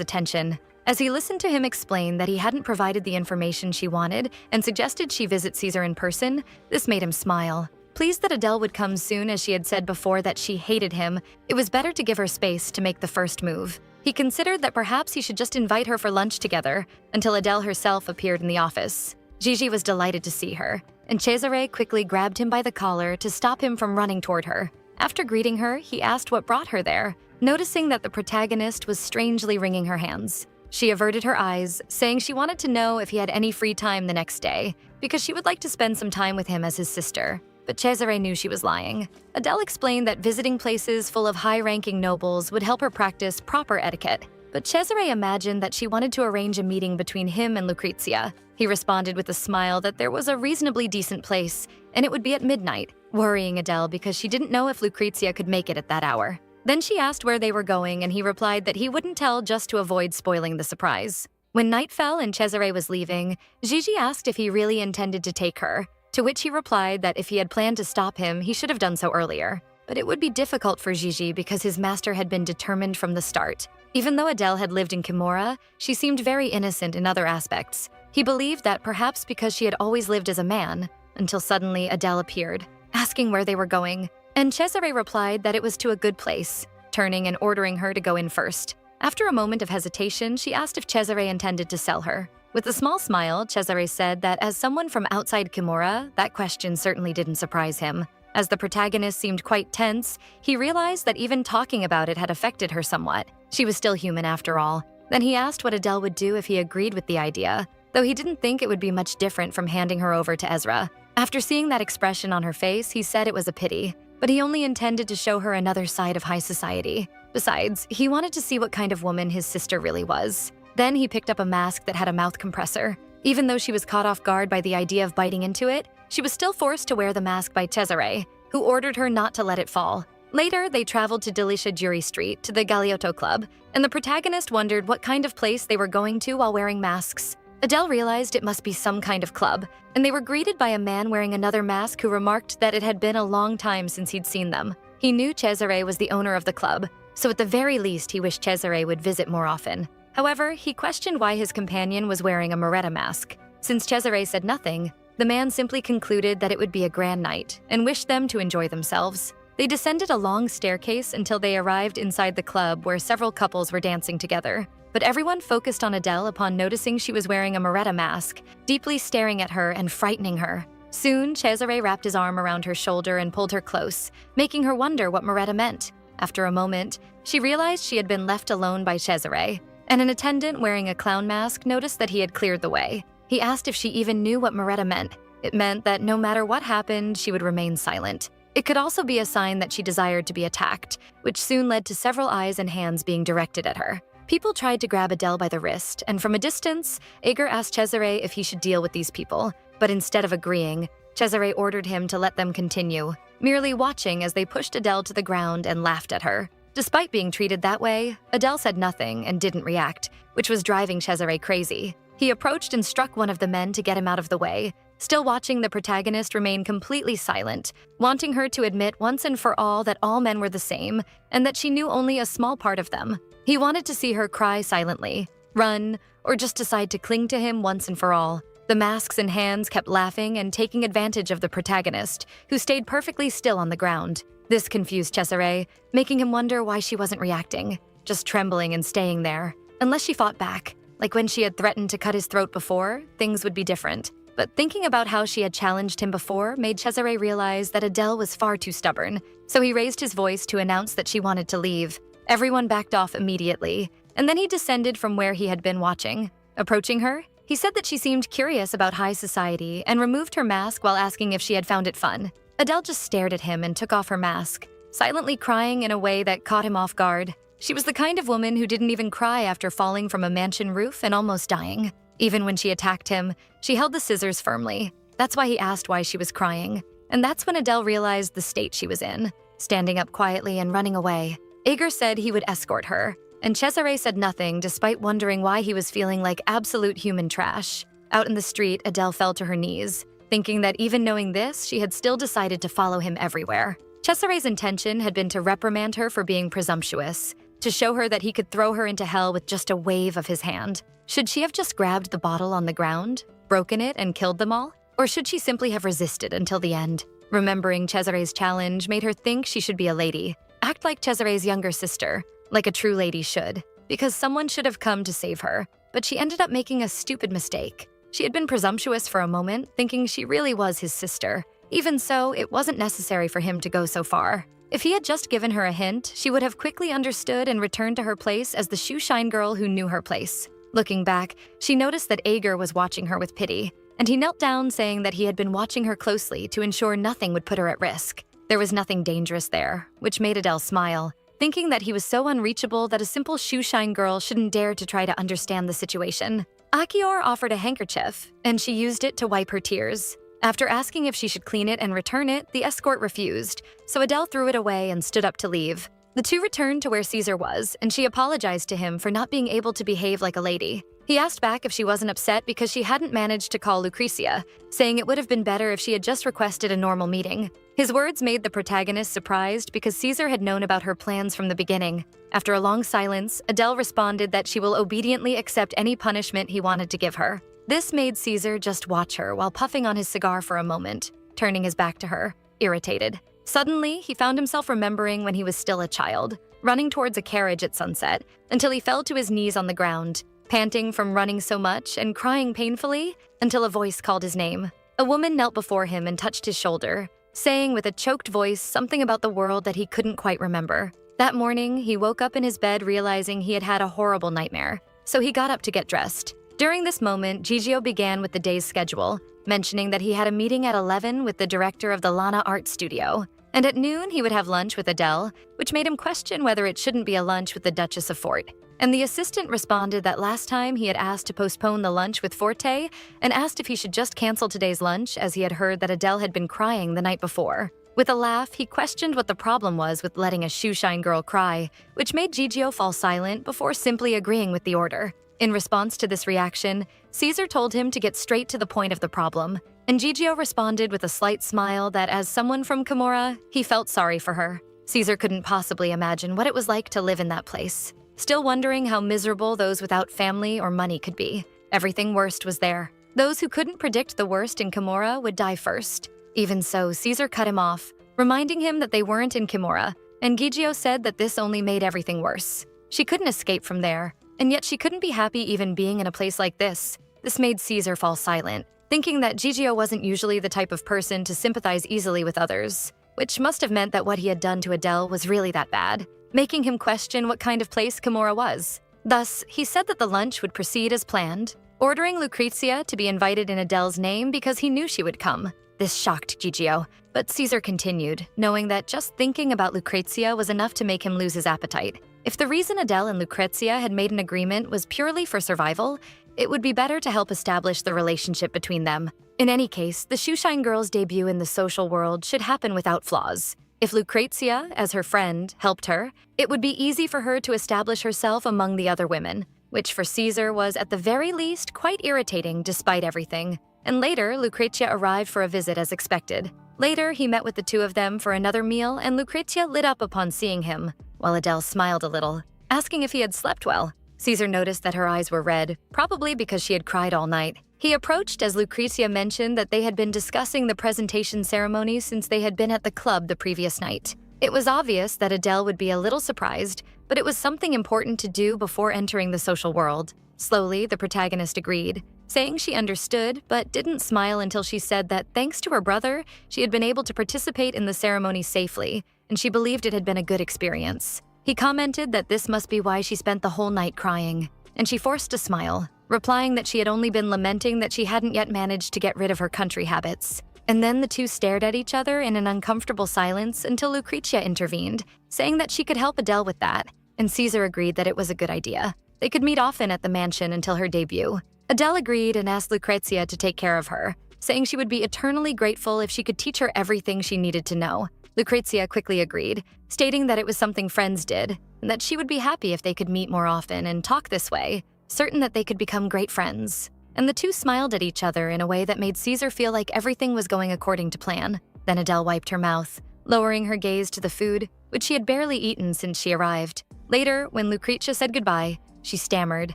attention. As he listened to him explain that he hadn't provided the information she wanted and suggested she visit Caesar in person, this made him smile. Pleased that Adele would come soon as she had said before that she hated him, it was better to give her space to make the first move. He considered that perhaps he should just invite her for lunch together until Adele herself appeared in the office. Gigi was delighted to see her, and Cesare quickly grabbed him by the collar to stop him from running toward her. After greeting her, he asked what brought her there, noticing that the protagonist was strangely wringing her hands. She averted her eyes, saying she wanted to know if he had any free time the next day, because she would like to spend some time with him as his sister. But Cesare knew she was lying. Adele explained that visiting places full of high-ranking nobles would help her practice proper etiquette, but Cesare imagined that she wanted to arrange a meeting between him and Lucrezia. He responded with a smile that there was a reasonably decent place, and it would be at midnight. worrying Adele because she didn't know if Lucrezia could make it at that hour. Then she asked where they were going, and he replied that he wouldn't tell just to avoid spoiling the surprise. When night fell and Cesare was leaving, Gigi asked if he really intended to take her, to which he replied that if he had planned to stop him, he should have done so earlier. But it would be difficult for Gigi because his master had been determined from the start. Even though Adele had lived in Kimura, she seemed very innocent in other aspects. He believed that perhaps because she had always lived as a man, until suddenly Adele appeared, asking where they were going, and Cesare replied that it was to a good place, turning and ordering her to go in first. After a moment of hesitation, she asked if Cesare intended to sell her. With a small smile, Cesare said that as someone from outside Kimura, that question certainly didn't surprise him. As the protagonist seemed quite tense, he realized that even talking about it had affected her somewhat. She was still human after all. Then he asked what Adele would do if he agreed with the idea, though he didn't think it would be much different from handing her over to Ezra. After seeing that expression on her face, he said it was a pity, but he only intended to show her another side of high society. Besides, he wanted to see what kind of woman his sister really was. Then he picked up a mask that had a mouth compressor. Even though she was caught off guard by the idea of biting into it, she was still forced to wear the mask by Cesare, who ordered her not to let it fall. Later, they traveled to Delisha Jury Street to the Galeotto Club, and the protagonist wondered what kind of place they were going to while wearing masks. Adele realized it must be some kind of club, and they were greeted by a man wearing another mask who remarked that it had been a long time since he'd seen them. He knew Cesare was the owner of the club, so at the very least he wished Cesare would visit more often. However, he questioned why his companion was wearing a Moretta mask. Since Cesare said nothing, the man simply concluded that it would be a grand night and wished them to enjoy themselves. They descended a long staircase until they arrived inside the club where several couples were dancing together. But everyone focused on Adele upon noticing she was wearing a Moretta mask, deeply staring at her and frightening her. Soon, Cesare wrapped his arm around her shoulder and pulled her close, making her wonder what Moretta meant. After a moment, she realized she had been left alone by Cesare, and an attendant wearing a clown mask noticed that he had cleared the way. He asked if she even knew what Moretta meant. It meant that no matter what happened, she would remain silent. It could also be a sign that she desired to be attacked, which soon led to several eyes and hands being directed at her. People tried to grab Adele by the wrist, and from a distance, Ager asked Cesare if he should deal with these people. But instead of agreeing, Cesare ordered him to let them continue, merely watching as they pushed Adele to the ground and laughed at her. Despite being treated that way, Adele said nothing and didn't react, which was driving Cesare crazy. He approached and struck one of the men to get him out of the way, still watching the protagonist remain completely silent, wanting her to admit once and for all that all men were the same and that she knew only a small part of them. He wanted to see her cry silently, run, or just decide to cling to him once and for all. The masks and hands kept laughing and taking advantage of the protagonist, who stayed perfectly still on the ground. This confused Cesare, making him wonder why she wasn't reacting, just trembling and staying there. Unless she fought back, like when she had threatened to cut his throat before, things would be different. But thinking about how she had challenged him before made Cesare realize that Adele was far too stubborn, so he raised his voice to announce that she wanted to leave. Everyone backed off immediately, and then he descended from where he had been watching. Approaching her, he said that she seemed curious about high society and removed her mask while asking if she had found it fun. Adele just stared at him and took off her mask, silently crying in a way that caught him off guard. She was the kind of woman who didn't even cry after falling from a mansion roof and almost dying. Even when she attacked him, she held the scissors firmly. That's why he asked why she was crying. And that's when Adele realized the state she was in, standing up quietly and running away. Ager said he would escort her, and Cesare said nothing despite wondering why he was feeling like absolute human trash. Out in the street, Adele fell to her knees, thinking that even knowing this, she had still decided to follow him everywhere. Cesare's intention had been to reprimand her for being presumptuous, to show her that he could throw her into hell with just a wave of his hand. Should she have just grabbed the bottle on the ground, broken it, and killed them all? Or should she simply have resisted until the end? Remembering Cesare's challenge made her think she should be a lady, act like Cesare's younger sister, like a true lady should, because someone should have come to save her. But she ended up making a stupid mistake. She had been presumptuous for a moment, thinking she really was his sister. Even so, it wasn't necessary for him to go so far. If he had just given her a hint, she would have quickly understood and returned to her place as the shoeshine girl who knew her place. Looking back, she noticed that Ager was watching her with pity, and he knelt down saying that he had been watching her closely to ensure nothing would put her at risk. There was nothing dangerous there, which made Adele smile, thinking that he was so unreachable that a simple shoeshine girl shouldn't dare to try to understand the situation. Akior offered a handkerchief, and she used it to wipe her tears. After asking if she should clean it and return it, the escort refused, so Adele threw it away and stood up to leave. The two returned to where Caesar was, and she apologized to him for not being able to behave like a lady. He asked back if she wasn't upset because she hadn't managed to call Lucrezia, saying it would have been better if she had just requested a normal meeting. His words made the protagonist surprised because Caesar had known about her plans from the beginning. After a long silence, Adele responded that she will obediently accept any punishment he wanted to give her. This made Caesar just watch her while puffing on his cigar for a moment, turning his back to her, irritated. Suddenly, he found himself remembering when he was still a child, running towards a carriage at sunset, until he fell to his knees on the ground, panting from running so much and crying painfully until a voice called his name. A woman knelt before him and touched his shoulder, saying with a choked voice something about the world that he couldn't quite remember. That morning, he woke up in his bed realizing he had had a horrible nightmare, so he got up to get dressed. During this moment, Gigio began with the day's schedule, mentioning that he had a meeting at 11 with the director of the Lana Art Studio, and at noon he would have lunch with Adele, which made him question whether it shouldn't be a lunch with the Duchess of Fort. And the assistant responded that last time he had asked to postpone the lunch with Forte and asked if he should just cancel today's lunch as he had heard that Adele had been crying the night before. With a laugh, he questioned what the problem was with letting a shoeshine girl cry, which made Gigio fall silent before simply agreeing with the order. In response to this reaction, Caesar told him to get straight to the point of the problem, and Gigio responded with a slight smile that as someone from Kimura, he felt sorry for her. Caesar couldn't possibly imagine what it was like to live in that place, still wondering how miserable those without family or money could be. Everything worst was there. Those who couldn't predict the worst in Kimura would die first. Even so, Caesar cut him off, reminding him that they weren't in Kimura, and Gigio said that this only made everything worse. She couldn't escape from there, and yet she couldn't be happy even being in a place like this. This made Caesar fall silent, thinking that Gigio wasn't usually the type of person to sympathize easily with others, which must have meant that what he had done to Adele was really that bad, making him question what kind of place Kimura was. Thus, he said that the lunch would proceed as planned, ordering Lucrezia to be invited in Adele's name because he knew she would come. This shocked Gigio, but Caesar continued, knowing that just thinking about Lucrezia was enough to make him lose his appetite. If the reason Adele and Lucrezia had made an agreement was purely for survival, it would be better to help establish the relationship between them. In any case, the Shoeshine Girl's debut in the social world should happen without flaws. If Lucrezia, as her friend, helped her, it would be easy for her to establish herself among the other women, which for Caesar was at the very least quite irritating despite everything. And later, Lucrezia arrived for a visit as expected. Later, he met with the two of them for another meal, and Lucrezia lit up upon seeing him, while Adele smiled a little, asking if he had slept well. Caesar noticed that her eyes were red, probably because she had cried all night. He approached as Lucrezia mentioned that they had been discussing the presentation ceremony since they had been at the club the previous night. It was obvious that Adele would be a little surprised, but it was something important to do before entering the social world. Slowly, the protagonist agreed, saying she understood but didn't smile until she said that thanks to her brother, she had been able to participate in the ceremony safely, and she believed it had been a good experience. He commented that this must be why she spent the whole night crying, and she forced a smile, replying that she had only been lamenting that she hadn't yet managed to get rid of her country habits. And then the two stared at each other in an uncomfortable silence until Lucrezia intervened, saying that she could help Adele with that, and Caesar agreed that it was a good idea. They could meet often at the mansion until her debut. Adele agreed and asked Lucrezia to take care of her, saying she would be eternally grateful if she could teach her everything she needed to know. Lucrezia quickly agreed, stating that it was something friends did, and that she would be happy if they could meet more often and talk this way, certain that they could become great friends. And the two smiled at each other in a way that made Caesar feel like everything was going according to plan. Then Adele wiped her mouth, lowering her gaze to the food, which she had barely eaten since she arrived. Later, when Lucrezia said goodbye, she stammered,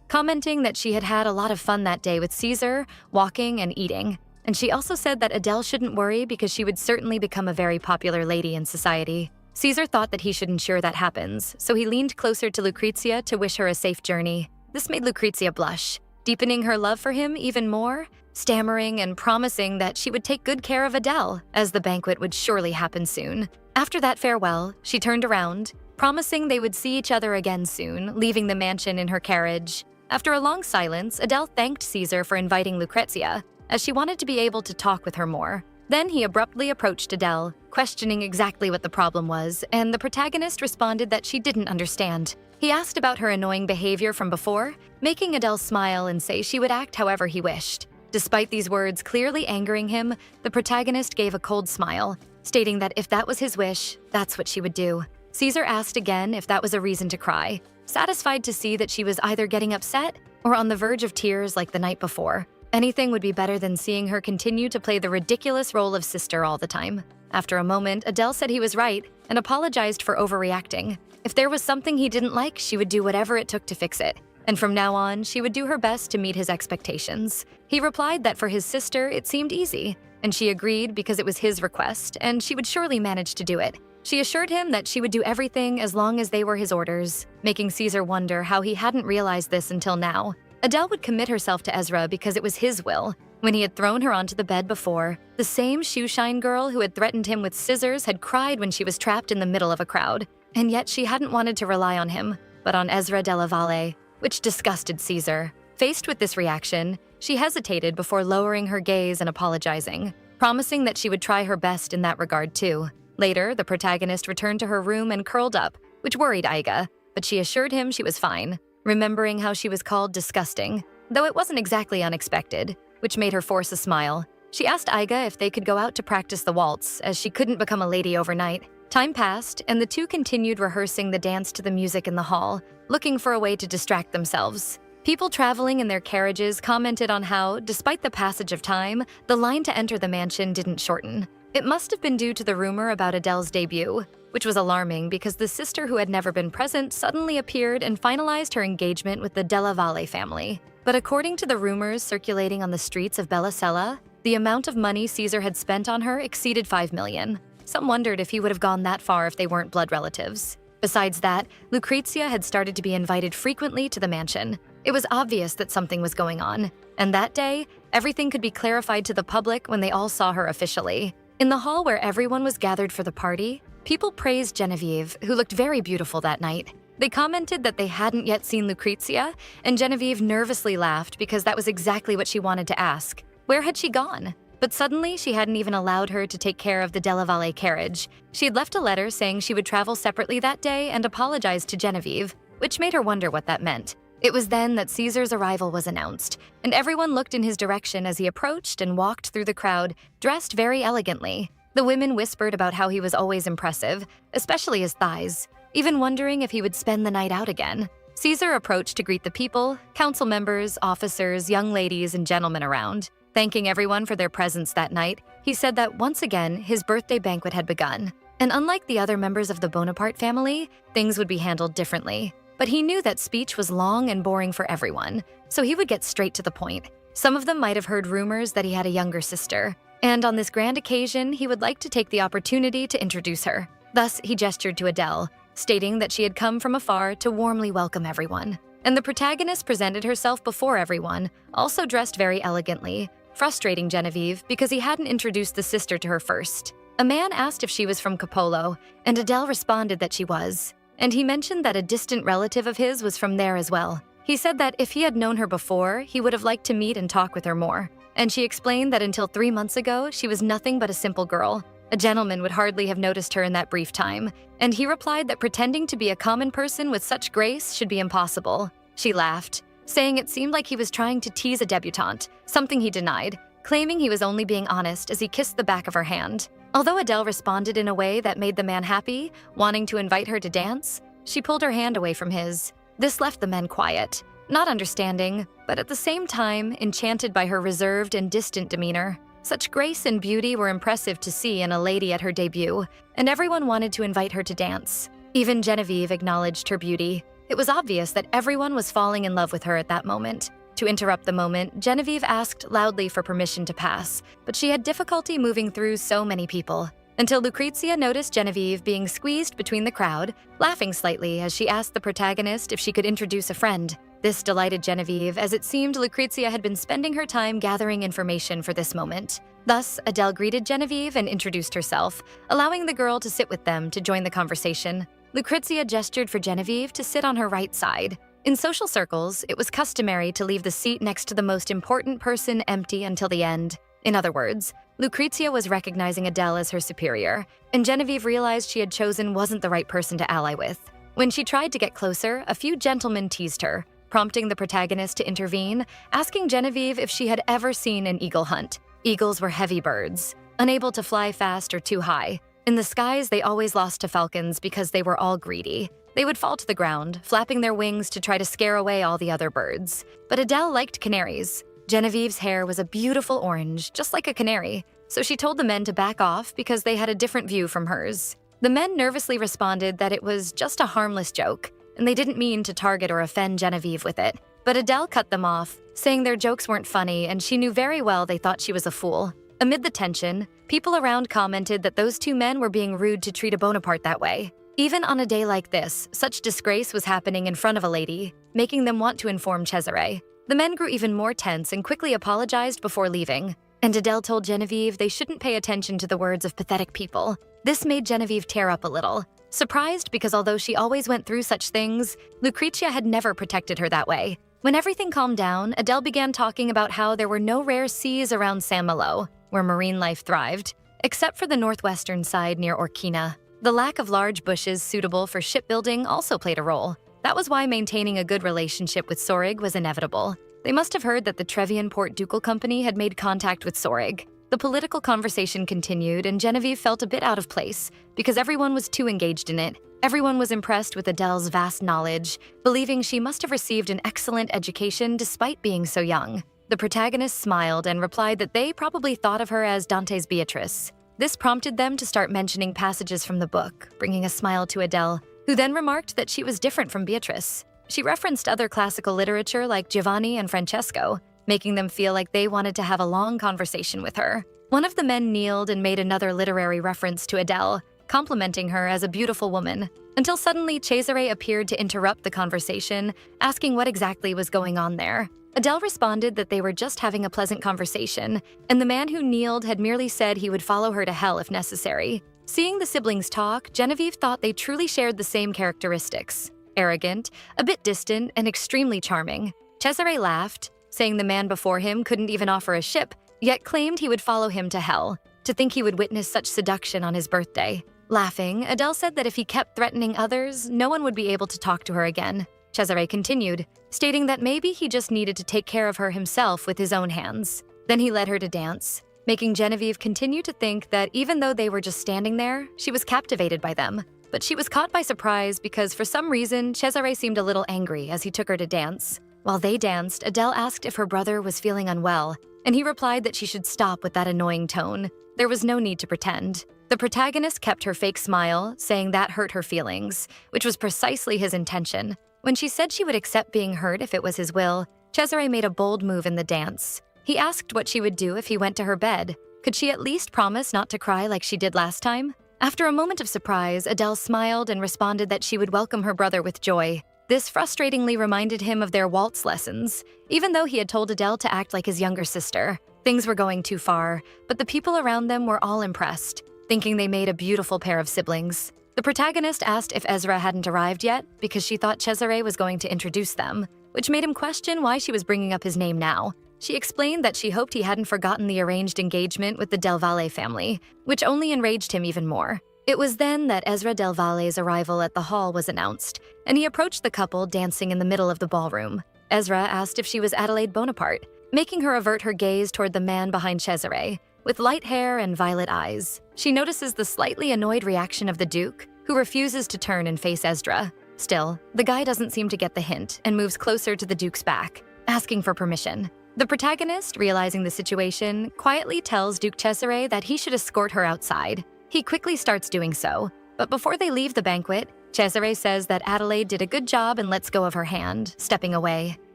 commenting that she had had a lot of fun that day with Caesar, walking and eating. And she also said that Adele shouldn't worry because she would certainly become a very popular lady in society. Caesar thought that he should ensure that happens, so he leaned closer to Lucrezia to wish her a safe journey. This made Lucrezia blush, deepening her love for him even more, stammering and promising that she would take good care of Adele, as the banquet would surely happen soon. After that farewell, she turned around, promising they would see each other again soon, leaving the mansion in her carriage. After a long silence, Adele thanked Caesar for inviting Lucrezia, as she wanted to be able to talk with her more. Then he abruptly approached Adele, questioning exactly what the problem was, and the protagonist responded that she didn't understand. He asked about her annoying behavior from before, making Adele smile and say she would act however he wished. Despite these words clearly angering him, the protagonist gave a cold smile, stating that if that was his wish, that's what she would do. Caesar asked again if that was a reason to cry, satisfied to see that she was either getting upset or on the verge of tears like the night before. Anything would be better than seeing her continue to play the ridiculous role of sister all the time. After a moment, Adele said he was right and apologized for overreacting. If there was something he didn't like, she would do whatever it took to fix it. And from now on, she would do her best to meet his expectations. He replied that for his sister, it seemed easy, and she agreed because it was his request, and she would surely manage to do it. She assured him that she would do everything as long as they were his orders, making Caesar wonder how he hadn't realized this until now. Adele would commit herself to Ezra because it was his will. When he had thrown her onto the bed before, the same shoeshine girl who had threatened him with scissors had cried when she was trapped in the middle of a crowd, and yet she hadn't wanted to rely on him, but on Ezra de la Valle, which disgusted Caesar. Faced with this reaction, she hesitated before lowering her gaze and apologizing, promising that she would try her best in that regard too. Later, the protagonist returned to her room and curled up, which worried Aiga, but she assured him she was fine, remembering how she was called disgusting, though it wasn't exactly unexpected, which made her force a smile. She asked Aiga if they could go out to practice the waltz, as she couldn't become a lady overnight. Time passed, and the two continued rehearsing the dance to the music in the hall, looking for a way to distract themselves. People traveling in their carriages commented on how, despite the passage of time, the line to enter the mansion didn't shorten. It must have been due to the rumor about Adele's debut, which was alarming because the sister who had never been present suddenly appeared and finalized her engagement with the Della Valle family. But according to the rumors circulating on the streets of Bella Sella, the amount of money Caesar had spent on her exceeded 5 million. Some wondered if he would have gone that far if they weren't blood relatives. Besides that, Lucrezia had started to be invited frequently to the mansion. It was obvious that something was going on, and that day, everything could be clarified to the public when they all saw her officially. In the hall where everyone was gathered for the party, people praised Genevieve, who looked very beautiful that night. They commented that they hadn't yet seen Lucrezia, and Genevieve nervously laughed because that was exactly what she wanted to ask. Where had she gone? But suddenly, she hadn't even allowed her to take care of the Della Valle carriage. She had left a letter saying she would travel separately that day and apologized to Genevieve, which made her wonder what that meant. It was then that Caesar's arrival was announced, and everyone looked in his direction as he approached and walked through the crowd, dressed very elegantly. The women whispered about how he was always impressive, especially his thighs, even wondering if he would spend the night out again. Caesar approached to greet the people, council members, officers, young ladies, and gentlemen around. Thanking everyone for their presence that night, he said that once again, his birthday banquet had begun. And unlike the other members of the Bonaparte family, things would be handled differently. But he knew that speech was long and boring for everyone, so he would get straight to the point. Some of them might have heard rumors that he had a younger sister, and on this grand occasion, he would like to take the opportunity to introduce her. Thus, he gestured to Adele, stating that she had come from afar to warmly welcome everyone. And the protagonist presented herself before everyone, also dressed very elegantly, frustrating Genevieve because he hadn't introduced the sister to her first. A man asked if she was from Capolo, and Adele responded that she was. And he mentioned that a distant relative of his was from there as well. He said that if he had known her before, he would have liked to meet and talk with her more. And she explained that until 3 months ago, she was nothing but a simple girl. A gentleman would hardly have noticed her in that brief time, and he replied that pretending to be a common person with such grace should be impossible. She laughed, saying it seemed like he was trying to tease a debutante, something he denied, claiming he was only being honest as he kissed the back of her hand. Although Adele responded in a way that made the man happy, wanting to invite her to dance, she pulled her hand away from his. This left the men quiet, not understanding, but at the same time enchanted by her reserved and distant demeanor. Such grace and beauty were impressive to see in a lady at her debut, and everyone wanted to invite her to dance. Even Genevieve acknowledged her beauty. It was obvious that everyone was falling in love with her at that moment. To interrupt the moment, Genevieve asked loudly for permission to pass, but she had difficulty moving through so many people. Until Lucrezia noticed Genevieve being squeezed between the crowd, laughing slightly as she asked the protagonist if she could introduce a friend. This delighted Genevieve, as it seemed Lucrezia had been spending her time gathering information for this moment. Thus, Adele greeted Genevieve and introduced herself, allowing the girl to sit with them to join the conversation. Lucrezia gestured for Genevieve to sit on her right side. In social circles, it was customary to leave the seat next to the most important person empty until the end. In other words, Lucrezia was recognizing Adele as her superior, and Genevieve realized she had chosen wasn't the right person to ally with. When she tried to get closer, a few gentlemen teased her, prompting the protagonist to intervene, asking Genevieve if she had ever seen an eagle hunt. Eagles were heavy birds, unable to fly fast or too high. In the skies, they always lost to falcons because they were all greedy. They would fall to the ground, flapping their wings to try to scare away all the other birds. But Adele liked canaries. Genevieve's hair was a beautiful orange, just like a canary, so she told the men to back off because they had a different view from hers. The men nervously responded that it was just a harmless joke, and they didn't mean to target or offend Genevieve with it. But Adele cut them off, saying their jokes weren't funny and she knew very well they thought she was a fool. Amid the tension, people around commented that those two men were being rude to treat a Bonaparte that way. Even on a day like this, such disgrace was happening in front of a lady, making them want to inform Cesare. The men grew even more tense and quickly apologized before leaving, and Adele told Genevieve they shouldn't pay attention to the words of pathetic people. This made Genevieve tear up a little, surprised because although she always went through such things, Lucrezia had never protected her that way. When everything calmed down, Adele began talking about how there were no rare seas around San Malo, where marine life thrived, except for the northwestern side near Orkina. The lack of large bushes suitable for shipbuilding also played a role. That was why maintaining a good relationship with Sorig was inevitable. They must have heard that the Trevian Port Ducal Company had made contact with Sorig. The political conversation continued, and Genevieve felt a bit out of place because everyone was too engaged in it. Everyone was impressed with Adele's vast knowledge, believing she must have received an excellent education despite being so young. The protagonist smiled and replied that they probably thought of her as Dante's Beatrice. This prompted them to start mentioning passages from the book, bringing a smile to Adele, who then remarked that she was different from Beatrice. She referenced other classical literature like Giovanni and Francesco, making them feel like they wanted to have a long conversation with her. One of the men kneeled and made another literary reference to Adele, complimenting her as a beautiful woman, until suddenly Cesare appeared to interrupt the conversation, asking what exactly was going on there. Adele responded that they were just having a pleasant conversation, and the man who kneeled had merely said he would follow her to hell if necessary. Seeing the siblings talk, Genevieve thought they truly shared the same characteristics: arrogant, a bit distant, and extremely charming. Cesare laughed, saying the man before him couldn't even offer a ship, yet claimed he would follow him to hell. To think he would witness such seduction on his birthday. Laughing, Adele said that if he kept threatening others, no one would be able to talk to her again. Cesare continued, stating that maybe he just needed to take care of her himself with his own hands. Then he led her to dance, making Genevieve continue to think that even though they were just standing there, she was captivated by them. But she was caught by surprise because for some reason, Cesare seemed a little angry as he took her to dance. While they danced, Adele asked if her brother was feeling unwell, and he replied that she should stop with that annoying tone. There was no need to pretend. The protagonist kept her fake smile, saying that hurt her feelings, which was precisely his intention. When she said she would accept being hurt if it was his will, Cesare made a bold move in the dance. He asked what she would do if he went to her bed. Could she at least promise not to cry like she did last time? After a moment of surprise, Adele smiled and responded that she would welcome her brother with joy. This frustratingly reminded him of their waltz lessons, even though he had told Adele to act like his younger sister. Things were going too far, but the people around them were all impressed, thinking they made a beautiful pair of siblings. The protagonist asked if Ezra hadn't arrived yet because she thought Cesare was going to introduce them, which made him question why she was bringing up his name now. She explained that she hoped he hadn't forgotten the arranged engagement with the Del Valle family, which only enraged him even more. It was then that Ezra Del Valle's arrival at the hall was announced, and he approached the couple dancing in the middle of the ballroom. Ezra asked if she was Adelaide Bonaparte, making her avert her gaze toward the man behind Cesare. With light hair and violet eyes, she notices the slightly annoyed reaction of the Duke, who refuses to turn and face Ezra. Still, the guy doesn't seem to get the hint and moves closer to the Duke's back, asking for permission. The protagonist, realizing the situation, quietly tells Duke Cesare that he should escort her outside. He quickly starts doing so, but before they leave the banquet, Cesare says that Adelaide did a good job and lets go of her hand, stepping away.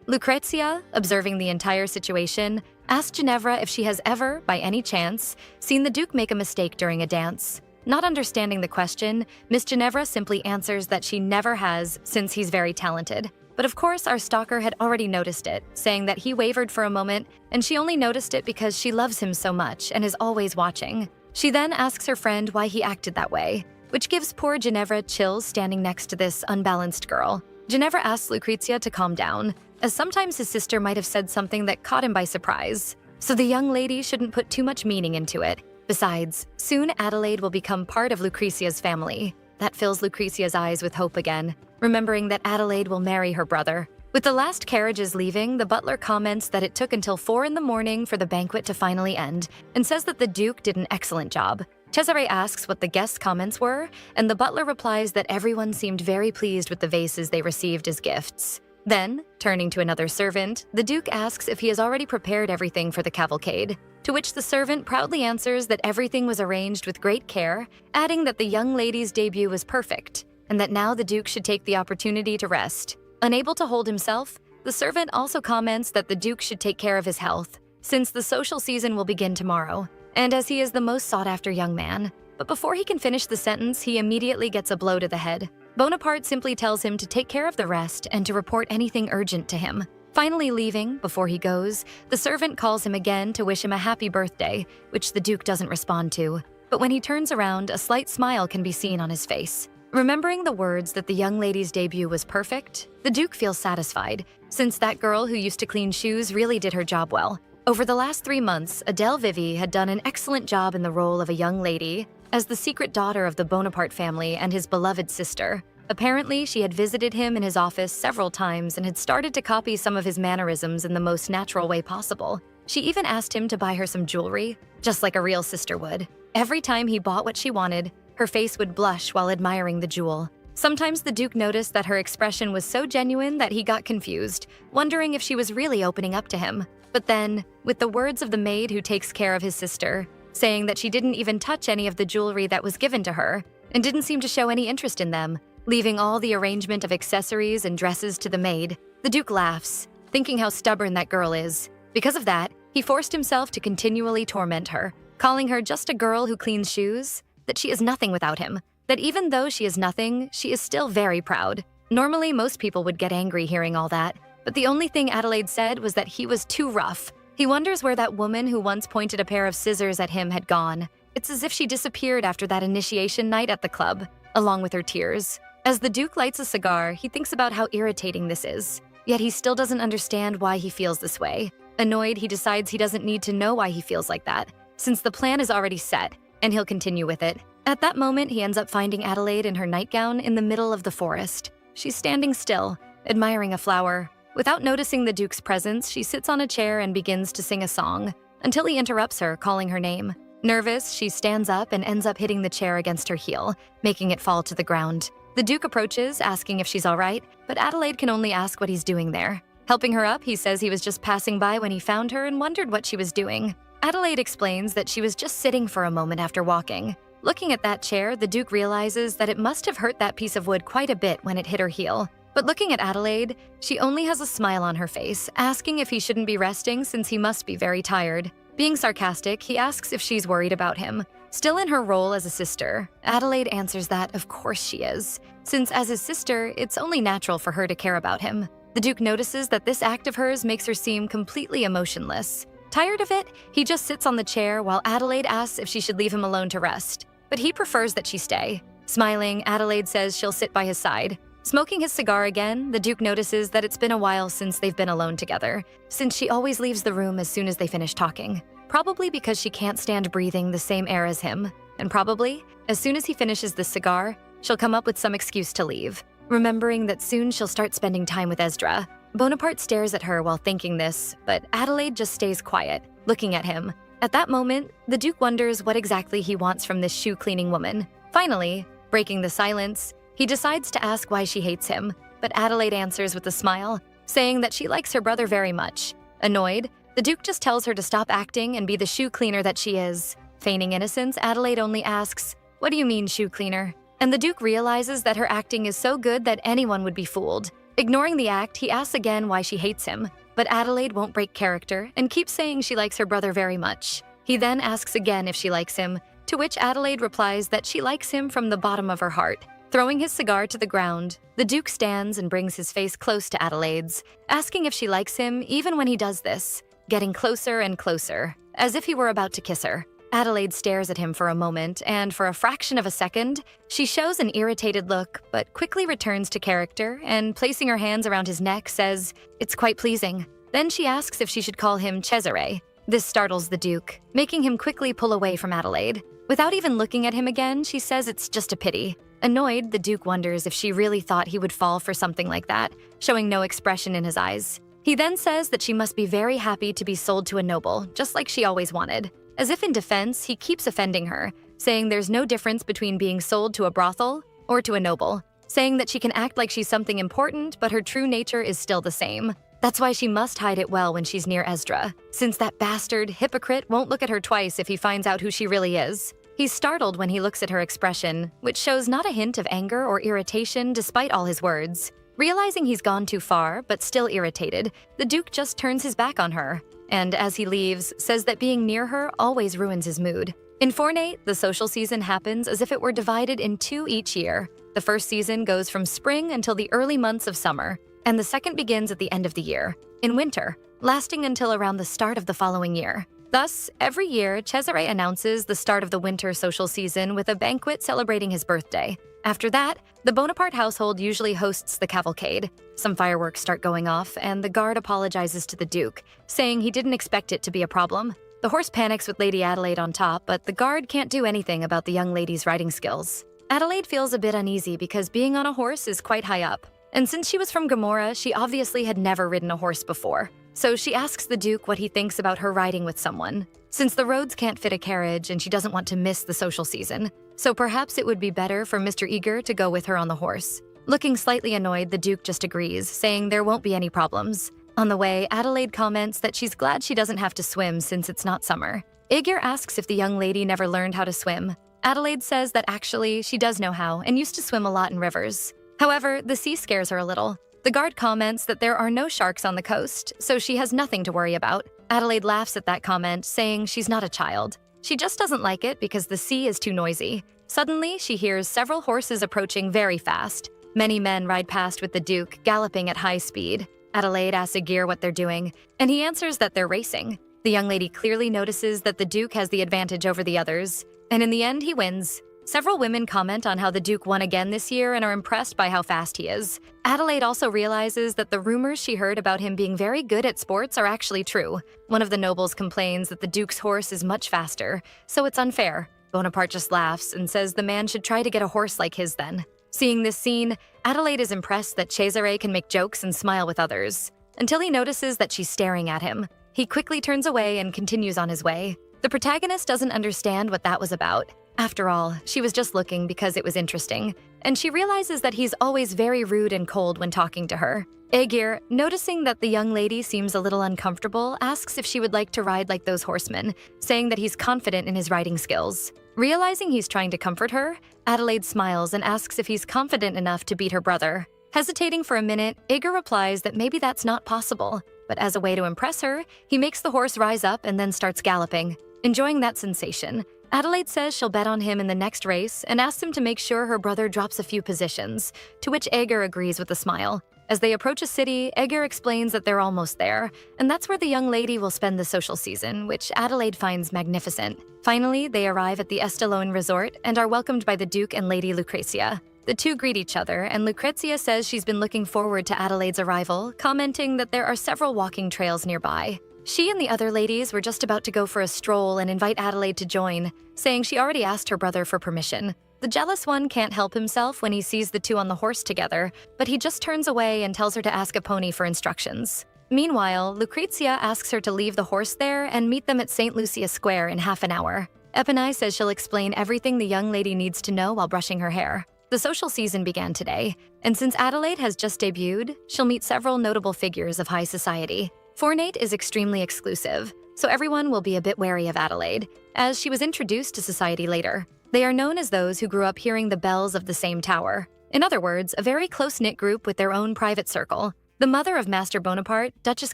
Lucrezia, observing the entire situation, asked Ginevra if she has ever, by any chance, seen the Duke make a mistake during a dance. Not understanding the question, Miss Ginevra simply answers that she never has since he's very talented. But of course, our stalker had already noticed it, saying that he wavered for a moment, and she only noticed it because she loves him so much and is always watching. She then asks her friend why he acted that way, which gives poor Ginevra chills standing next to this unbalanced girl. Ginevra asks Lucrezia to calm down, as sometimes his sister might have said something that caught him by surprise, so the young lady shouldn't put too much meaning into it. Besides, soon Adelaide will become part of Lucrezia's family. That fills Lucrezia's eyes with hope again, remembering that Adelaide will marry her brother. With the last carriages leaving, the butler comments that it took until 4 in the morning for the banquet to finally end and says that the Duke did an excellent job. Cesare asks what the guests' comments were, and the butler replies that everyone seemed very pleased with the vases they received as gifts. Then, turning to another servant, the Duke asks if he has already prepared everything for the cavalcade, to which the servant proudly answers that everything was arranged with great care, adding that the young lady's debut was perfect, and that now the Duke should take the opportunity to rest. Unable to hold himself, the servant also comments that the Duke should take care of his health, since the social season will begin tomorrow, and as he is the most sought-after young man. But before he can finish the sentence, he immediately gets a blow to the head. Bonaparte simply tells him to take care of the rest and to report anything urgent to him. Finally leaving, before he goes, the servant calls him again to wish him a happy birthday, which the Duke doesn't respond to. But when he turns around, a slight smile can be seen on his face. Remembering the words that the young lady's debut was perfect, the Duke feels satisfied, since that girl who used to clean shoes really did her job well. Over the last 3 months, Adele Vivi had done an excellent job in the role of a young lady, as the secret daughter of the Bonaparte family and his beloved sister. Apparently, she had visited him in his office several times and had started to copy some of his mannerisms in the most natural way possible. She even asked him to buy her some jewelry, just like a real sister would. Every time he bought what she wanted, her face would blush while admiring the jewel. Sometimes the Duke noticed that her expression was so genuine that he got confused, wondering if she was really opening up to him. But then, with the words of the maid who takes care of his sister, saying that she didn't even touch any of the jewelry that was given to her, and didn't seem to show any interest in them, leaving all the arrangement of accessories and dresses to the maid, the Duke laughs, thinking how stubborn that girl is. Because of that, he forced himself to continually torment her, calling her just a girl who cleans shoes, that she is nothing without him, that even though she is nothing, she is still very proud. Normally, most people would get angry hearing all that, but the only thing Adelaide said was that he was too rough. He wonders where that woman who once pointed a pair of scissors at him had gone. It's as if she disappeared after that initiation night at the club, along with her tears. As the Duke lights a cigar, he thinks about how irritating this is. Yet he still doesn't understand why he feels this way. Annoyed, he decides he doesn't need to know why he feels like that, since the plan is already set, and he'll continue with it. At that moment, he ends up finding Adelaide in her nightgown in the middle of the forest. She's standing still, admiring a flower. Without noticing the Duke's presence, she sits on a chair and begins to sing a song, until he interrupts her, calling her name. Nervous, she stands up and ends up hitting the chair against her heel, making it fall to the ground. The Duke approaches, asking if she's all right, but Adelaide can only ask what he's doing there. Helping her up, he says he was just passing by when he found her and wondered what she was doing. Adelaide explains that she was just sitting for a moment after walking. Looking at that chair, the Duke realizes that it must have hurt that piece of wood quite a bit when it hit her heel. But looking at Adelaide, she only has a smile on her face, asking if he shouldn't be resting since he must be very tired. Being sarcastic, he asks if she's worried about him. Still in her role as a sister, Adelaide answers that of course she is, since as his sister, it's only natural for her to care about him. The Duke notices that this act of hers makes her seem completely emotionless. Tired of it, he just sits on the chair while Adelaide asks if she should leave him alone to rest. But he prefers that she stay. Smiling, Adelaide says she'll sit by his side. Smoking his cigar again, the Duke notices that it's been a while since they've been alone together, since she always leaves the room as soon as they finish talking. Probably because she can't stand breathing the same air as him. And probably, as soon as he finishes the cigar, she'll come up with some excuse to leave, remembering that soon she'll start spending time with Esdra. Bonaparte stares at her while thinking this, but Adelaide just stays quiet, looking at him. At that moment, the Duke wonders what exactly he wants from this shoe-cleaning woman. Finally, breaking the silence, he decides to ask why she hates him, but Adelaide answers with a smile, saying that she likes her brother very much. Annoyed, the Duke just tells her to stop acting and be the shoe cleaner that she is. Feigning innocence, Adelaide only asks, "What do you mean, shoe cleaner?" And the Duke realizes that her acting is so good that anyone would be fooled. Ignoring the act, he asks again why she hates him, but Adelaide won't break character and keeps saying she likes her brother very much. He then asks again if she likes him, to which Adelaide replies that she likes him from the bottom of her heart. Throwing his cigar to the ground, the Duke stands and brings his face close to Adelaide's, asking if she likes him even when he does this, getting closer and closer, as if he were about to kiss her. Adelaide stares at him for a moment, and for a fraction of a second, she shows an irritated look, but quickly returns to character and, placing her hands around his neck, says, "It's quite pleasing." Then she asks if she should call him Cesare. This startles the Duke, making him quickly pull away from Adelaide. Without even looking at him again, she says it's just a pity. Annoyed, the Duke wonders if she really thought he would fall for something like that, showing no expression in his eyes. He then says that she must be very happy to be sold to a noble, just like she always wanted. As if in defense, he keeps offending her, saying there's no difference between being sold to a brothel or to a noble, saying that she can act like she's something important, but her true nature is still the same. That's why she must hide it well when she's near Ezra, since that bastard hypocrite won't look at her twice if he finds out who she really is. He's startled when he looks at her expression, which shows not a hint of anger or irritation despite all his words. Realizing he's gone too far, but still irritated, the Duke just turns his back on her, and as he leaves, says that being near her always ruins his mood. In Fortnite, the social season happens as if it were divided in two each year. The first season goes from spring until the early months of summer, and the second begins at the end of the year, in winter, lasting until around the start of the following year. Thus, every year, Cesare announces the start of the winter social season with a banquet celebrating his birthday. After that, the Bonaparte household usually hosts the cavalcade. Some fireworks start going off, and the guard apologizes to the Duke, saying he didn't expect it to be a problem. The horse panics with Lady Adelaide on top, but the guard can't do anything about the young lady's riding skills. Adelaide feels a bit uneasy because being on a horse is quite high up. And since she was from Gomorrah, she obviously had never ridden a horse before. So she asks the Duke what he thinks about her riding with someone, since the roads can't fit a carriage and she doesn't want to miss the social season. So perhaps it would be better for Mr. Eager to go with her on the horse. Looking slightly annoyed, the Duke just agrees, saying there won't be any problems. On the way, Adelaide comments that she's glad she doesn't have to swim since it's not summer. Eager asks if the young lady never learned how to swim. Adelaide says that actually she does know how and used to swim a lot in rivers. However, the sea scares her a little. The guard comments that there are no sharks on the coast, so she has nothing to worry about. Adelaide laughs at that comment, saying she's not a child. She just doesn't like it because the sea is too noisy. Suddenly, she hears several horses approaching very fast. Many men ride past with the Duke, galloping at high speed. Adelaide asks Aguirre what they're doing, and he answers that they're racing. The young lady clearly notices that the Duke has the advantage over the others, and in the end, he wins. Several women comment on how the Duke won again this year and are impressed by how fast he is. Adelaide also realizes that the rumors she heard about him being very good at sports are actually true. One of the nobles complains that the Duke's horse is much faster, so it's unfair. Bonaparte just laughs and says the man should try to get a horse like his then. Seeing this scene, Adelaide is impressed that Cesare can make jokes and smile with others, until he notices that she's staring at him. He quickly turns away and continues on his way. The protagonist doesn't understand what that was about. After all, she was just looking because it was interesting, and she realizes that he's always very rude and cold when talking to her. Aegir, noticing that the young lady seems a little uncomfortable, asks if she would like to ride like those horsemen, saying that he's confident in his riding skills. Realizing he's trying to comfort her, Adelaide smiles and asks if he's confident enough to beat her brother. Hesitating for a minute, Aegir replies that maybe that's not possible, but as a way to impress her, he makes the horse rise up and then starts galloping. Enjoying that sensation, Adelaide says she'll bet on him in the next race and asks him to make sure her brother drops a few positions, to which Aegir agrees with a smile. As they approach a city, Aegir explains that they're almost there, and that's where the young lady will spend the social season, which Adelaide finds magnificent. Finally, they arrive at the Estalone resort and are welcomed by the Duke and Lady Lucrezia. The two greet each other, and Lucrezia says she's been looking forward to Adelaide's arrival, commenting that there are several walking trails nearby. She and the other ladies were just about to go for a stroll and invite Adelaide to join, saying she already asked her brother for permission. The jealous one can't help himself when he sees the two on the horse together, but he just turns away and tells her to ask a pony for instructions. Meanwhile, Lucrezia asks her to leave the horse there and meet them at St. Lucia Square in half an hour. Eponine says she'll explain everything the young lady needs to know while brushing her hair. The social season began today, and since Adelaide has just debuted, she'll meet several notable figures of high society. Fortnite is extremely exclusive, so everyone will be a bit wary of Adelaide, as she was introduced to society later. They are known as those who grew up hearing the bells of the same tower. In other words, a very close-knit group with their own private circle. The mother of Master Bonaparte, Duchess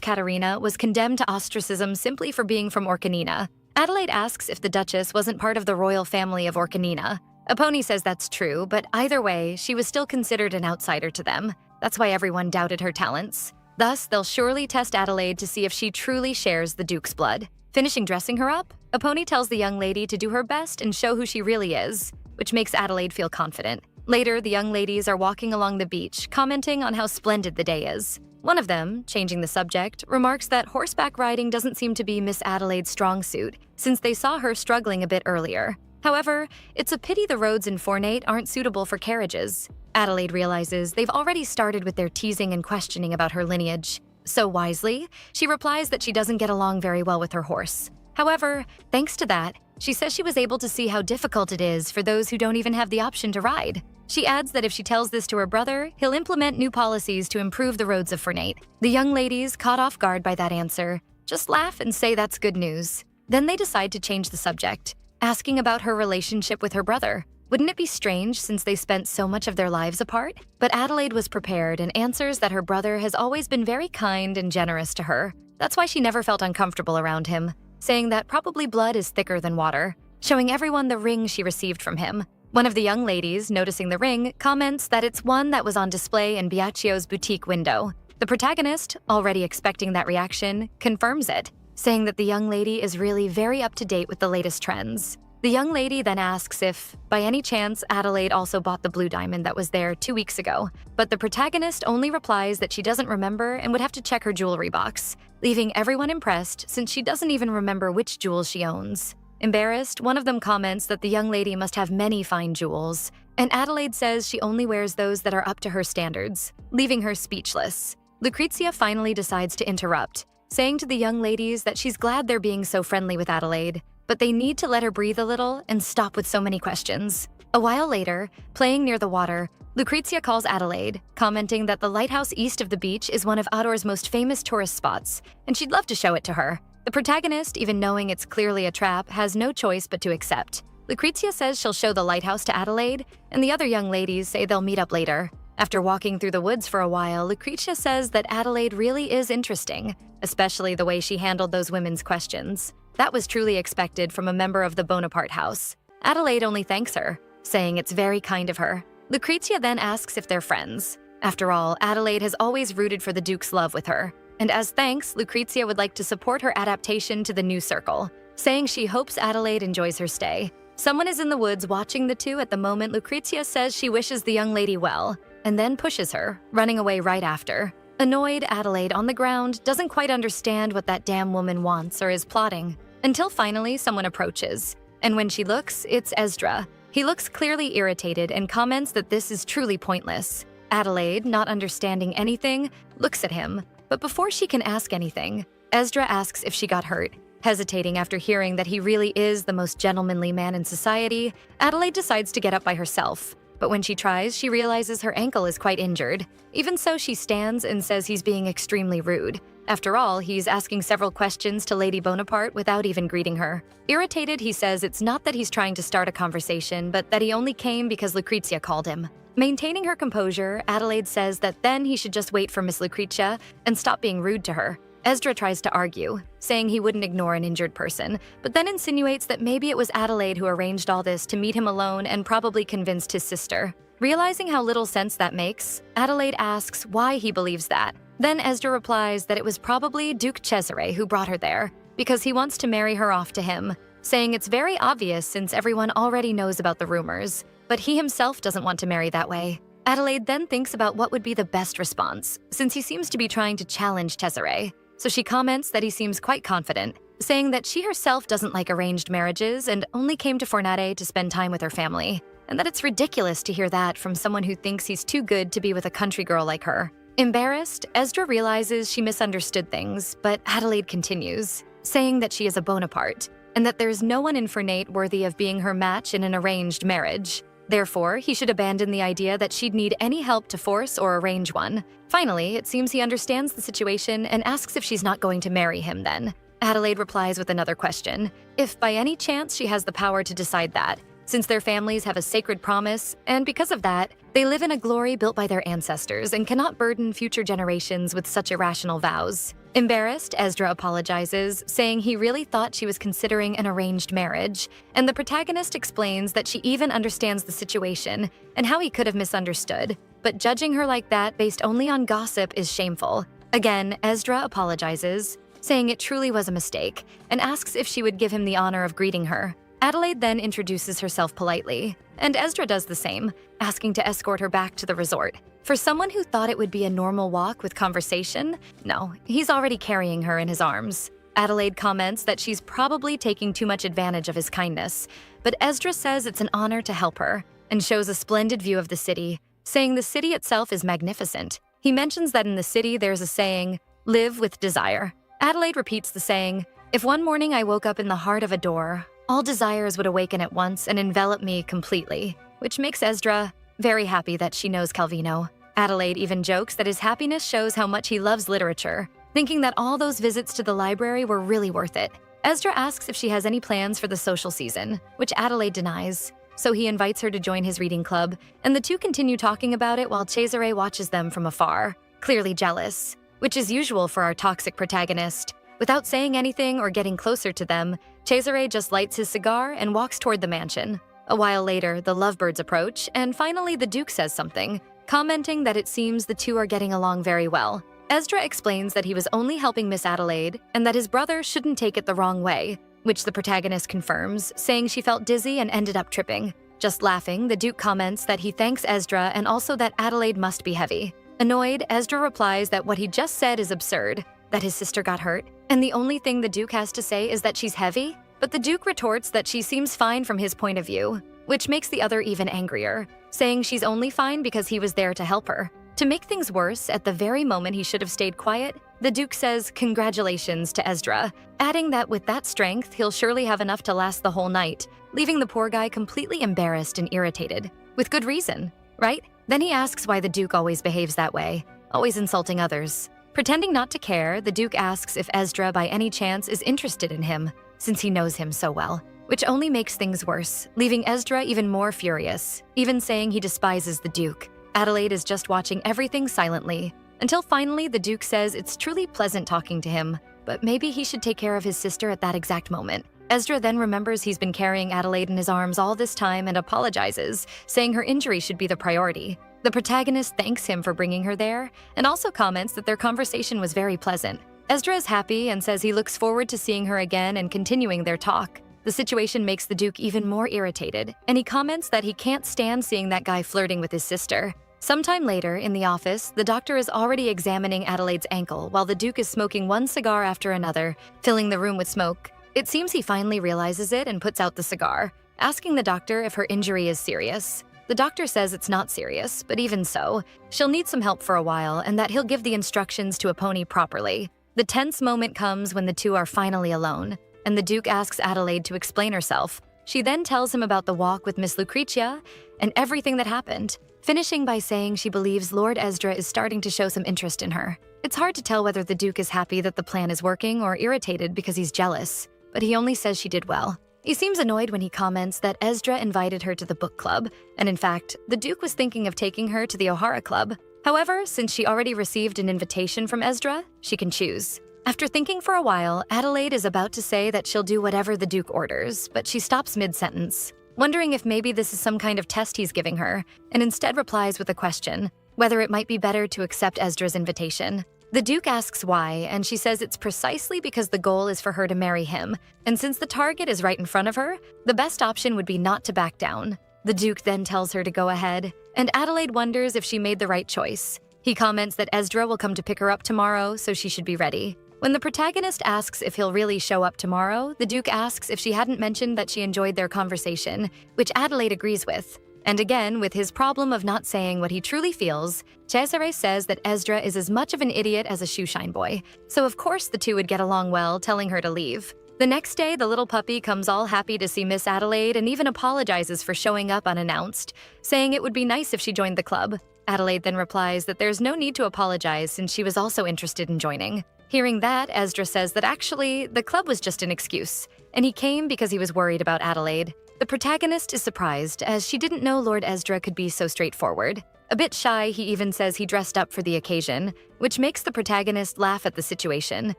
Katerina, was condemned to ostracism simply for being from Orkanina. Adelaide asks if the Duchess wasn't part of the royal family of Orkanina. Epony says that's true, but either way, she was still considered an outsider to them. That's why everyone doubted her talents. Thus, they'll surely test Adelaide to see if she truly shares the Duke's blood. Finishing dressing her up, Epony tells the young lady to do her best and show who she really is, which makes Adelaide feel confident. Later, the young ladies are walking along the beach, commenting on how splendid the day is. One of them, changing the subject, remarks that horseback riding doesn't seem to be Miss Adelaide's strong suit, since they saw her struggling a bit earlier. However, it's a pity the roads in Fornate aren't suitable for carriages. Adelaide realizes they've already started with their teasing and questioning about her lineage. So wisely, she replies that she doesn't get along very well with her horse. However, thanks to that, she says she was able to see how difficult it is for those who don't even have the option to ride. She adds that if she tells this to her brother, he'll implement new policies to improve the roads of Fornate. The young ladies, caught off guard by that answer, just laugh and say that's good news. Then they decide to change the subject, asking about her relationship with her brother. Wouldn't it be strange since they spent so much of their lives apart? But Adelaide was prepared and answers that her brother has always been very kind and generous to her. That's why she never felt uncomfortable around him, saying that probably blood is thicker than water, showing everyone the ring she received from him. One of the young ladies, noticing the ring, comments that it's one that was on display in Biaccio's boutique window. The protagonist, already expecting that reaction, confirms it, saying that the young lady is really very up to date with the latest trends. The young lady then asks if, by any chance, Adelaide also bought the blue diamond that was there 2 weeks ago, but the protagonist only replies that she doesn't remember and would have to check her jewelry box, leaving everyone impressed since she doesn't even remember which jewels she owns. Embarrassed, one of them comments that the young lady must have many fine jewels, and Adelaide says she only wears those that are up to her standards, leaving her speechless. Lucrezia finally decides to interrupt, saying to the young ladies that she's glad they're being so friendly with Adelaide, but they need to let her breathe a little and stop with so many questions. A while later, playing near the water, Lucrezia calls Adelaide, commenting that the lighthouse east of the beach is one of Ador's most famous tourist spots, and she'd love to show it to her. The protagonist, even knowing it's clearly a trap, has no choice but to accept. Lucrezia says she'll show the lighthouse to Adelaide, and the other young ladies say they'll meet up later. After walking through the woods for a while, Lucrezia says that Adelaide really is interesting, especially the way she handled those women's questions. That was truly expected from a member of the Bonaparte house. Adelaide only thanks her, saying it's very kind of her. Lucrezia then asks if they're friends. After all, Adelaide has always rooted for the Duke's love with her, and as thanks, Lucrezia would like to support her adaptation to the new circle, saying she hopes Adelaide enjoys her stay. Someone is in the woods watching the two at the moment Lucrezia says she wishes the young lady well, and then pushes her, running away right after. Annoyed, Adelaide, on the ground, doesn't quite understand what that damn woman wants or is plotting, until finally someone approaches. And when she looks, it's Esdra. He looks clearly irritated and comments that this is truly pointless. Adelaide, not understanding anything, looks at him, but before she can ask anything, Esdra asks if she got hurt. Hesitating after hearing that he really is the most gentlemanly man in society, Adelaide decides to get up by herself. But when she tries, she realizes her ankle is quite injured. Even so, she stands and says he's being extremely rude. After all, he's asking several questions to Lady Bonaparte without even greeting her. Irritated, he says it's not that he's trying to start a conversation, but that he only came because Lucrezia called him. Maintaining her composure, Adelaide says that then he should just wait for Miss Lucrezia and stop being rude to her. Esdra tries to argue, saying he wouldn't ignore an injured person, but then insinuates that maybe it was Adelaide who arranged all this to meet him alone and probably convinced his sister. Realizing how little sense that makes, Adelaide asks why he believes that. Then Esdra replies that it was probably Duke Cesare who brought her there, because he wants to marry her off to him, saying it's very obvious since everyone already knows about the rumors, but he himself doesn't want to marry that way. Adelaide then thinks about what would be the best response, since he seems to be trying to challenge Cesare. So she comments that he seems quite confident, saying that she herself doesn't like arranged marriages and only came to Fornate to spend time with her family, and that it's ridiculous to hear that from someone who thinks he's too good to be with a country girl like her. Embarrassed, Esdra realizes she misunderstood things, but Adelaide continues, saying that she is a Bonaparte, and that there's no one in Fornate worthy of being her match in an arranged marriage. Therefore, he should abandon the idea that she'd need any help to force or arrange one. Finally, it seems he understands the situation and asks if she's not going to marry him then. Adelaide replies with another question, if by any chance she has the power to decide that, since their families have a sacred promise, and because of that, they live in a glory built by their ancestors and cannot burden future generations with such irrational vows. Embarrassed, Esdra apologizes, saying he really thought she was considering an arranged marriage, and the protagonist explains that she even understands the situation and how he could have misunderstood, but judging her like that based only on gossip is shameful. Again, Esdra apologizes, saying it truly was a mistake, and asks if she would give him the honor of greeting her. Adelaide then introduces herself politely, and Esdra does the same, asking to escort her back to the resort. For someone who thought it would be a normal walk with conversation, no, he's already carrying her in his arms. Adelaide comments that she's probably taking too much advantage of his kindness, but Ezra says it's an honor to help her and shows a splendid view of the city, saying the city itself is magnificent. He mentions that in the city there's a saying, "Live with desire." Adelaide repeats the saying, "If one morning I woke up in the heart of a door, all desires would awaken at once and envelop me completely," which makes Ezra very happy that she knows Calvino. Adelaide even jokes that his happiness shows how much he loves literature, thinking that all those visits to the library were really worth it. Ezra asks if she has any plans for the social season, which Adelaide denies, so he invites her to join his reading club, and the two continue talking about it while Cesare watches them from afar, clearly jealous, which is usual for our toxic protagonist. Without saying anything or getting closer to them, Cesare just lights his cigar and walks toward the mansion. A while later, the lovebirds approach, and finally the Duke says something, commenting that it seems the two are getting along very well. Ezra explains that he was only helping Miss Adelaide and that his brother shouldn't take it the wrong way, which the protagonist confirms, saying she felt dizzy and ended up tripping. Just laughing, the Duke comments that he thanks Ezra and also that Adelaide must be heavy. Annoyed, Ezra replies that what he just said is absurd, that his sister got hurt, and the only thing the Duke has to say is that she's heavy? But the Duke retorts that she seems fine from his point of view, which makes the other even angrier, saying she's only fine because he was there to help her. To make things worse, at the very moment he should have stayed quiet, the Duke says congratulations to Ezra, adding that with that strength, he'll surely have enough to last the whole night, leaving the poor guy completely embarrassed and irritated. With good reason, right? Then he asks why the Duke always behaves that way, always insulting others. Pretending not to care, the Duke asks if Ezra by any chance is interested in him, since he knows him so well, which only makes things worse, leaving Ezra even more furious, even saying he despises the Duke. Adelaide is just watching everything silently, until finally the Duke says it's truly pleasant talking to him, but maybe he should take care of his sister at that exact moment. Ezra then remembers he's been carrying Adelaide in his arms all this time and apologizes, saying her injury should be the priority. The protagonist thanks him for bringing her there, and also comments that their conversation was very pleasant. Ezra is happy and says he looks forward to seeing her again and continuing their talk. The situation makes the Duke even more irritated, and he comments that he can't stand seeing that guy flirting with his sister. Sometime later, in the office, the doctor is already examining Adelaide's ankle while the Duke is smoking one cigar after another, filling the room with smoke. It seems he finally realizes it and puts out the cigar, asking the doctor if her injury is serious. The doctor says it's not serious, but even so, she'll need some help for a while and that he'll give the instructions to a pony properly. The tense moment comes when the two are finally alone, and the Duke asks Adelaide to explain herself. She then tells him about the walk with Miss Lucretia and everything that happened, finishing by saying she believes Lord Ezra is starting to show some interest in her. It's hard to tell whether the Duke is happy that the plan is working or irritated because he's jealous, but he only says she did well. He seems annoyed when he comments that Ezra invited her to the book club, and in fact, the Duke was thinking of taking her to the O'Hara Club. However, since she already received an invitation from Ezra, she can choose. After thinking for a while, Adelaide is about to say that she'll do whatever the Duke orders, but she stops mid-sentence, wondering if maybe this is some kind of test he's giving her, and instead replies with a question, whether it might be better to accept Ezra's invitation. The Duke asks why, and she says it's precisely because the goal is for her to marry him, and since the target is right in front of her, the best option would be not to back down. The Duke then tells her to go ahead, and Adelaide wonders if she made the right choice. He comments that Ezra will come to pick her up tomorrow, so she should be ready. When the protagonist asks if he'll really show up tomorrow, the Duke asks if she hadn't mentioned that she enjoyed their conversation, which Adelaide agrees with. And again, with his problem of not saying what he truly feels, Cesare says that Ezra is as much of an idiot as a shoeshine boy, so of course the two would get along well, telling her to leave. The next day, the little puppy comes all happy to see Miss Adelaide and even apologizes for showing up unannounced, saying it would be nice if she joined the club. Adelaide then replies that there's no need to apologize since she was also interested in joining. Hearing that, Ezra says that actually, the club was just an excuse, and he came because he was worried about Adelaide. The protagonist is surprised, as she didn't know Lord Ezra could be so straightforward. A bit shy, he even says he dressed up for the occasion, which makes the protagonist laugh at the situation.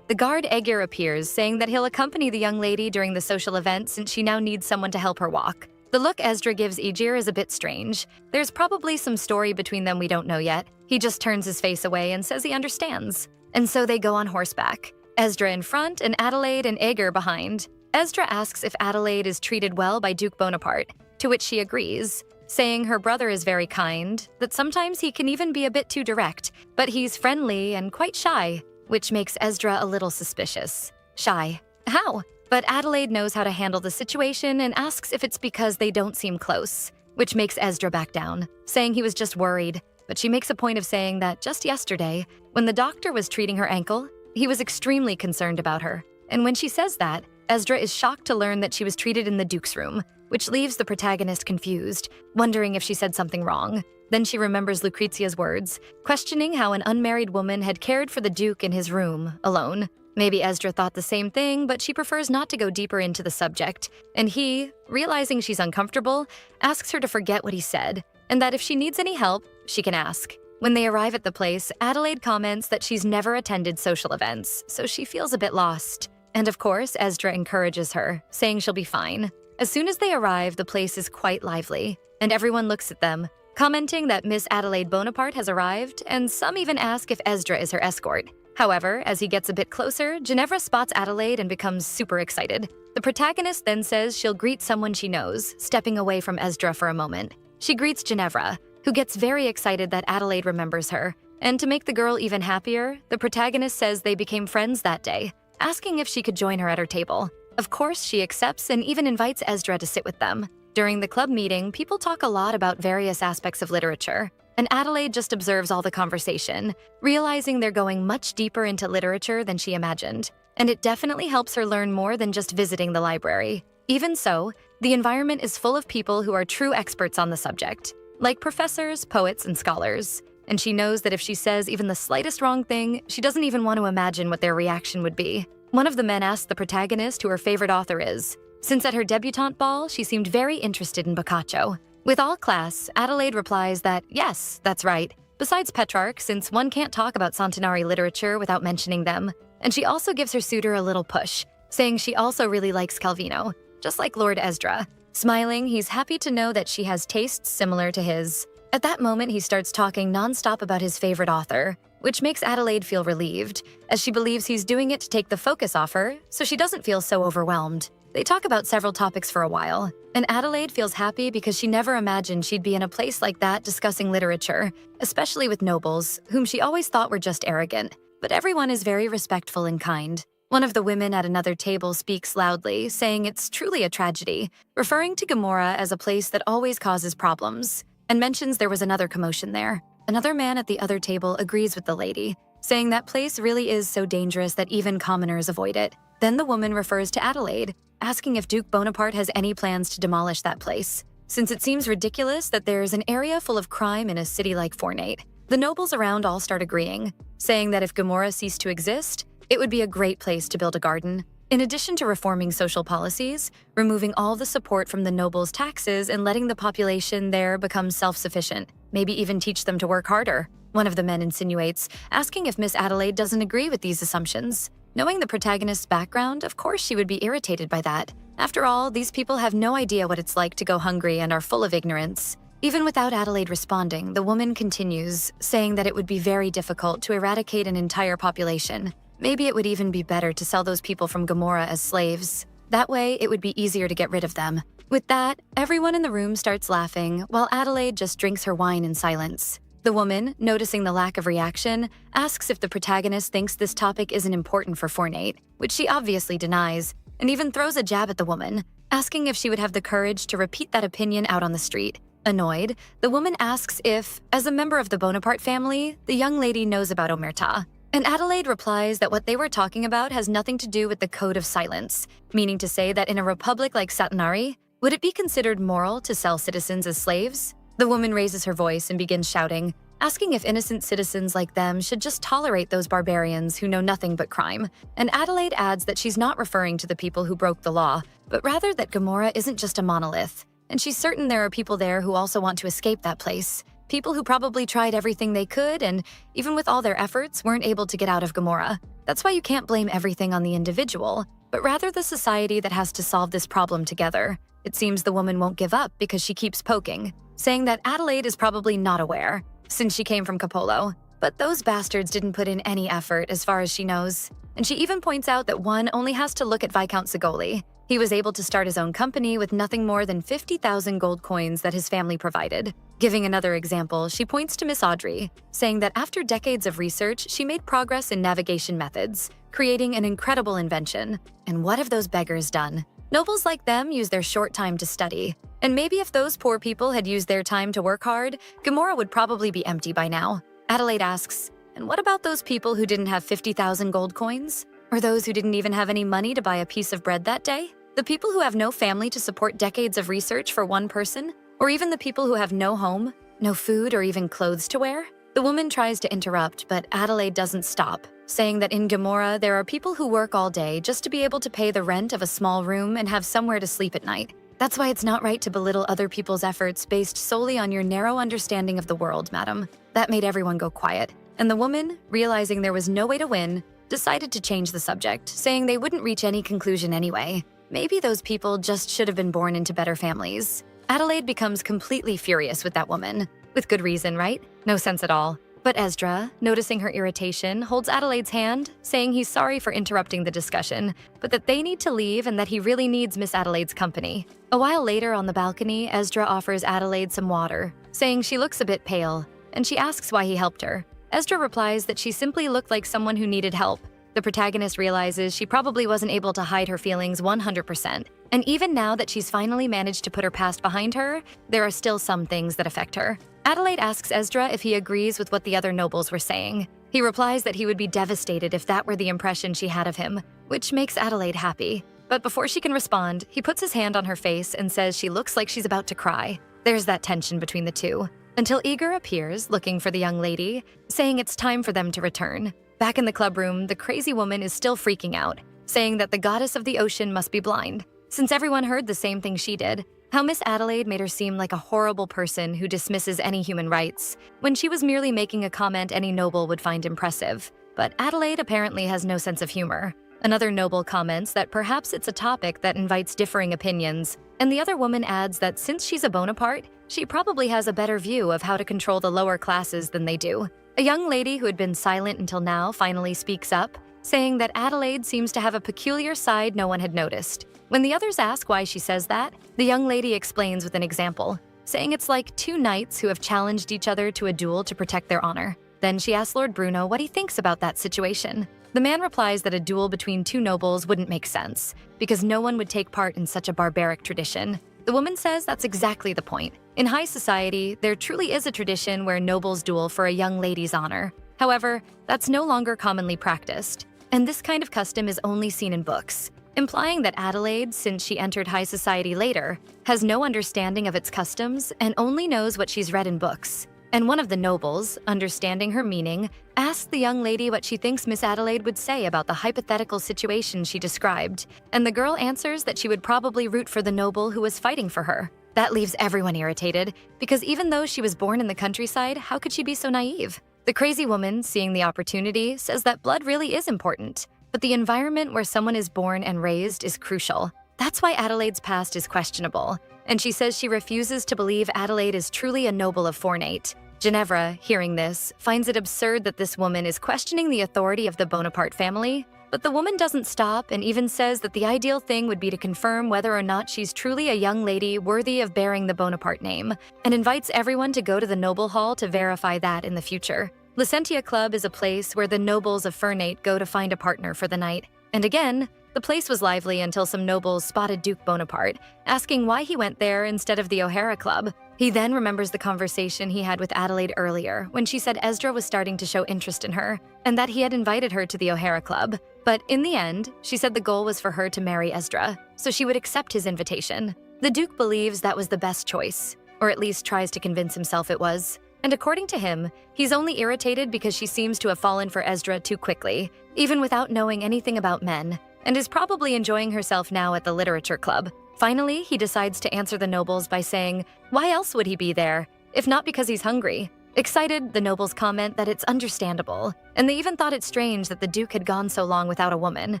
The guard Egger appears, saying that he'll accompany the young lady during the social event since she now needs someone to help her walk. The look Ezra gives Egger is a bit strange. There's probably some story between them we don't know yet. He just turns his face away and says he understands. And so they go on horseback, Ezra in front and Adelaide and Egger behind. Ezra asks if Adelaide is treated well by Duke Bonaparte, to which she agrees, saying her brother is very kind, that sometimes he can even be a bit too direct, but he's friendly and quite shy, which makes Ezra a little suspicious. shy. How? But Adelaide knows how to handle the situation and asks if it's because they don't seem close, which makes Ezra back down, saying he was just worried. But she makes a point of saying that just yesterday, when the doctor was treating her ankle, he was extremely concerned about her. And when she says that, Ezra is shocked to learn that she was treated in the Duke's room, which leaves the protagonist confused, wondering if she said something wrong. Then she remembers Lucrezia's words, questioning how an unmarried woman had cared for the Duke in his room, alone. Maybe Ezra thought the same thing, but she prefers not to go deeper into the subject. And he, realizing she's uncomfortable, asks her to forget what he said, and that if she needs any help, she can ask. When they arrive at the place, Adelaide comments that she's never attended social events, so she feels a bit lost. And of course, Ezra encourages her, saying she'll be fine. As soon as they arrive, the place is quite lively, and everyone looks at them, commenting that Miss Adelaide Bonaparte has arrived, and some even ask if Ezra is her escort. However, as he gets a bit closer, Ginevra spots Adelaide and becomes super excited. The protagonist then says she'll greet someone she knows, stepping away from Ezra for a moment. She greets Ginevra, who gets very excited that Adelaide remembers her. And to make the girl even happier, the protagonist says they became friends that day, asking if she could join her at her table. Of course, she accepts and even invites Ezra to sit with them. During the club meeting, people talk a lot about various aspects of literature, and Adelaide just observes all the conversation, realizing they're going much deeper into literature than she imagined. And it definitely helps her learn more than just visiting the library. Even so, the environment is full of people who are true experts on the subject, like professors, poets, and scholars. And she knows that if she says even the slightest wrong thing, she doesn't even want to imagine what their reaction would be. One of the men asks the protagonist who her favorite author is, since at her debutante ball, she seemed very interested in Boccaccio. With all class, Adelaide replies that, yes, that's right. Besides Petrarch, since one can't talk about Centenary literature without mentioning them. And she also gives her suitor a little push, saying she also really likes Calvino, just like Lord Ezra. Smiling, he's happy to know that she has tastes similar to his. At that moment, he starts talking nonstop about his favorite author, which makes Adelaide feel relieved, as she believes he's doing it to take the focus off her, so she doesn't feel so overwhelmed. They talk about several topics for a while, and Adelaide feels happy because she never imagined she'd be in a place like that discussing literature, especially with nobles, whom she always thought were just arrogant. But everyone is very respectful and kind. One of the women at another table speaks loudly, saying it's truly a tragedy, referring to Gomorrah as a place that always causes problems, and mentions there was another commotion there. Another man at the other table agrees with the lady, saying that place really is so dangerous that even commoners avoid it. Then the woman refers to Adelaide, asking if Duke Bonaparte has any plans to demolish that place, since it seems ridiculous that there's an area full of crime in a city like Fornate. The nobles around all start agreeing, saying that if Gomorrah ceased to exist, it would be a great place to build a garden. In addition to reforming social policies, removing all the support from the nobles' taxes and letting the population there become self-sufficient, maybe even teach them to work harder, one of the men insinuates, asking if Miss Adelaide doesn't agree with these assumptions. Knowing the protagonist's background, of course she would be irritated by that. After all, these people have no idea what it's like to go hungry and are full of ignorance. Even without Adelaide responding, the woman continues, saying that it would be very difficult to eradicate an entire population. Maybe it would even be better to sell those people from Gomorrah as slaves. That way, it would be easier to get rid of them. With that, everyone in the room starts laughing, while Adelaide just drinks her wine in silence. The woman, noticing the lack of reaction, asks if the protagonist thinks this topic isn't important for Fornate, which she obviously denies, and even throws a jab at the woman, asking if she would have the courage to repeat that opinion out on the street. Annoyed, the woman asks if, as a member of the Bonaparte family, the young lady knows about omerta. And Adelaide replies that what they were talking about has nothing to do with the code of silence, meaning to say that in a republic like Centenary, would it be considered moral to sell citizens as slaves? The woman raises her voice and begins shouting, asking if innocent citizens like them should just tolerate those barbarians who know nothing but crime. And Adelaide adds that she's not referring to the people who broke the law, but rather that Gomorrah isn't just a monolith. And she's certain there are people there who also want to escape that place. People who probably tried everything they could and, even with all their efforts, weren't able to get out of Gomorrah. That's why you can't blame everything on the individual, but rather the society that has to solve this problem together. It seems the woman won't give up because she keeps poking, saying that Adelaide is probably not aware, since she came from Capolo. But those bastards didn't put in any effort as far as she knows. And she even points out that one only has to look at Viscount Segoli. He was able to start his own company with nothing more than 50,000 gold coins that his family provided. Giving another example, she points to Miss Audrey, saying that after decades of research, she made progress in navigation methods, creating an incredible invention. And what have those beggars done? Nobles like them use their short time to study. And maybe if those poor people had used their time to work hard, Gomorrah would probably be empty by now. Adelaide asks, and what about those people who didn't have 50,000 gold coins? Or those who didn't even have any money to buy a piece of bread that day? The people who have no family to support decades of research for one person? Or even the people who have no home, no food, or even clothes to wear? The woman tries to interrupt, but Adelaide doesn't stop, saying that in Gomorrah there are people who work all day just to be able to pay the rent of a small room and have somewhere to sleep at night. That's why it's not right to belittle other people's efforts based solely on your narrow understanding of the world, madam. That made everyone go quiet, and the woman, realizing there was no way to win, decided to change the subject, saying they wouldn't reach any conclusion anyway. Maybe those people just should have been born into better families. Adelaide becomes completely furious with that woman. With good reason, right? No sense at all. But Esdra, noticing her irritation, holds Adelaide's hand, saying he's sorry for interrupting the discussion, but that they need to leave and that he really needs Miss Adelaide's company. A while later on the balcony, Esdra offers Adelaide some water, saying she looks a bit pale, and she asks why he helped her. Esdra replies that she simply looked like someone who needed help. The protagonist realizes she probably wasn't able to hide her feelings 100%, and even now that she's finally managed to put her past behind her, there are still some things that affect her. Adelaide asks Esdra if he agrees with what the other nobles were saying. He replies that he would be devastated if that were the impression she had of him, which makes Adelaide happy. But before she can respond, he puts his hand on her face and says she looks like she's about to cry. There's that tension between the two, until Igor appears, looking for the young lady, saying it's time for them to return. Back in the club room, the crazy woman is still freaking out, saying that the goddess of the ocean must be blind, since everyone heard the same thing she did. How Miss Adelaide made her seem like a horrible person who dismisses any human rights, when she was merely making a comment any noble would find impressive. But Adelaide apparently has no sense of humor. Another noble comments that perhaps it's a topic that invites differing opinions, and the other woman adds that since she's a Bonaparte, she probably has a better view of how to control the lower classes than they do. A young lady who had been silent until now finally speaks up, saying that Adelaide seems to have a peculiar side no one had noticed. When the others ask why she says that, the young lady explains with an example, saying it's like two knights who have challenged each other to a duel to protect their honor. Then she asks Lord Bruno what he thinks about that situation. The man replies that a duel between two nobles wouldn't make sense, because no one would take part in such a barbaric tradition. The woman says that's exactly the point. In high society, there truly is a tradition where nobles duel for a young lady's honor. However, that's no longer commonly practiced, and this kind of custom is only seen in books, implying that Adelaide, since she entered high society later, has no understanding of its customs and only knows what she's read in books. And one of the nobles, understanding her meaning, asks the young lady what she thinks Miss Adelaide would say about the hypothetical situation she described, and the girl answers that she would probably root for the noble who was fighting for her. That leaves everyone irritated, because even though she was born in the countryside, how could she be so naive? The crazy woman, seeing the opportunity, says that blood really is important, but the environment where someone is born and raised is crucial. That's why Adelaide's past is questionable, and she says she refuses to believe Adelaide is truly a noble of Fournate. Ginevra, hearing this, finds it absurd that this woman is questioning the authority of the Bonaparte family, but the woman doesn't stop and even says that the ideal thing would be to confirm whether or not she's truly a young lady worthy of bearing the Bonaparte name, and invites everyone to go to the Noble Hall to verify that in the future. Licentia Club is a place where the nobles of Fournate go to find a partner for the night, and again, the place was lively until some nobles spotted Duke Bonaparte, asking why he went there instead of the O'Hara Club. He then remembers the conversation he had with Adelaide earlier when she said Esdra was starting to show interest in her, and that he had invited her to the O'Hara Club. But in the end, she said the goal was for her to marry Esdra, so she would accept his invitation. The Duke believes that was the best choice, or at least tries to convince himself it was. And according to him, he's only irritated because she seems to have fallen for Esdra too quickly, even without knowing anything about men, and is probably enjoying herself now at the literature club. Finally, he decides to answer the nobles by saying, why else would he be there, if not because he's hungry? Excited, the nobles comment that it's understandable, and they even thought it strange that the Duke had gone so long without a woman.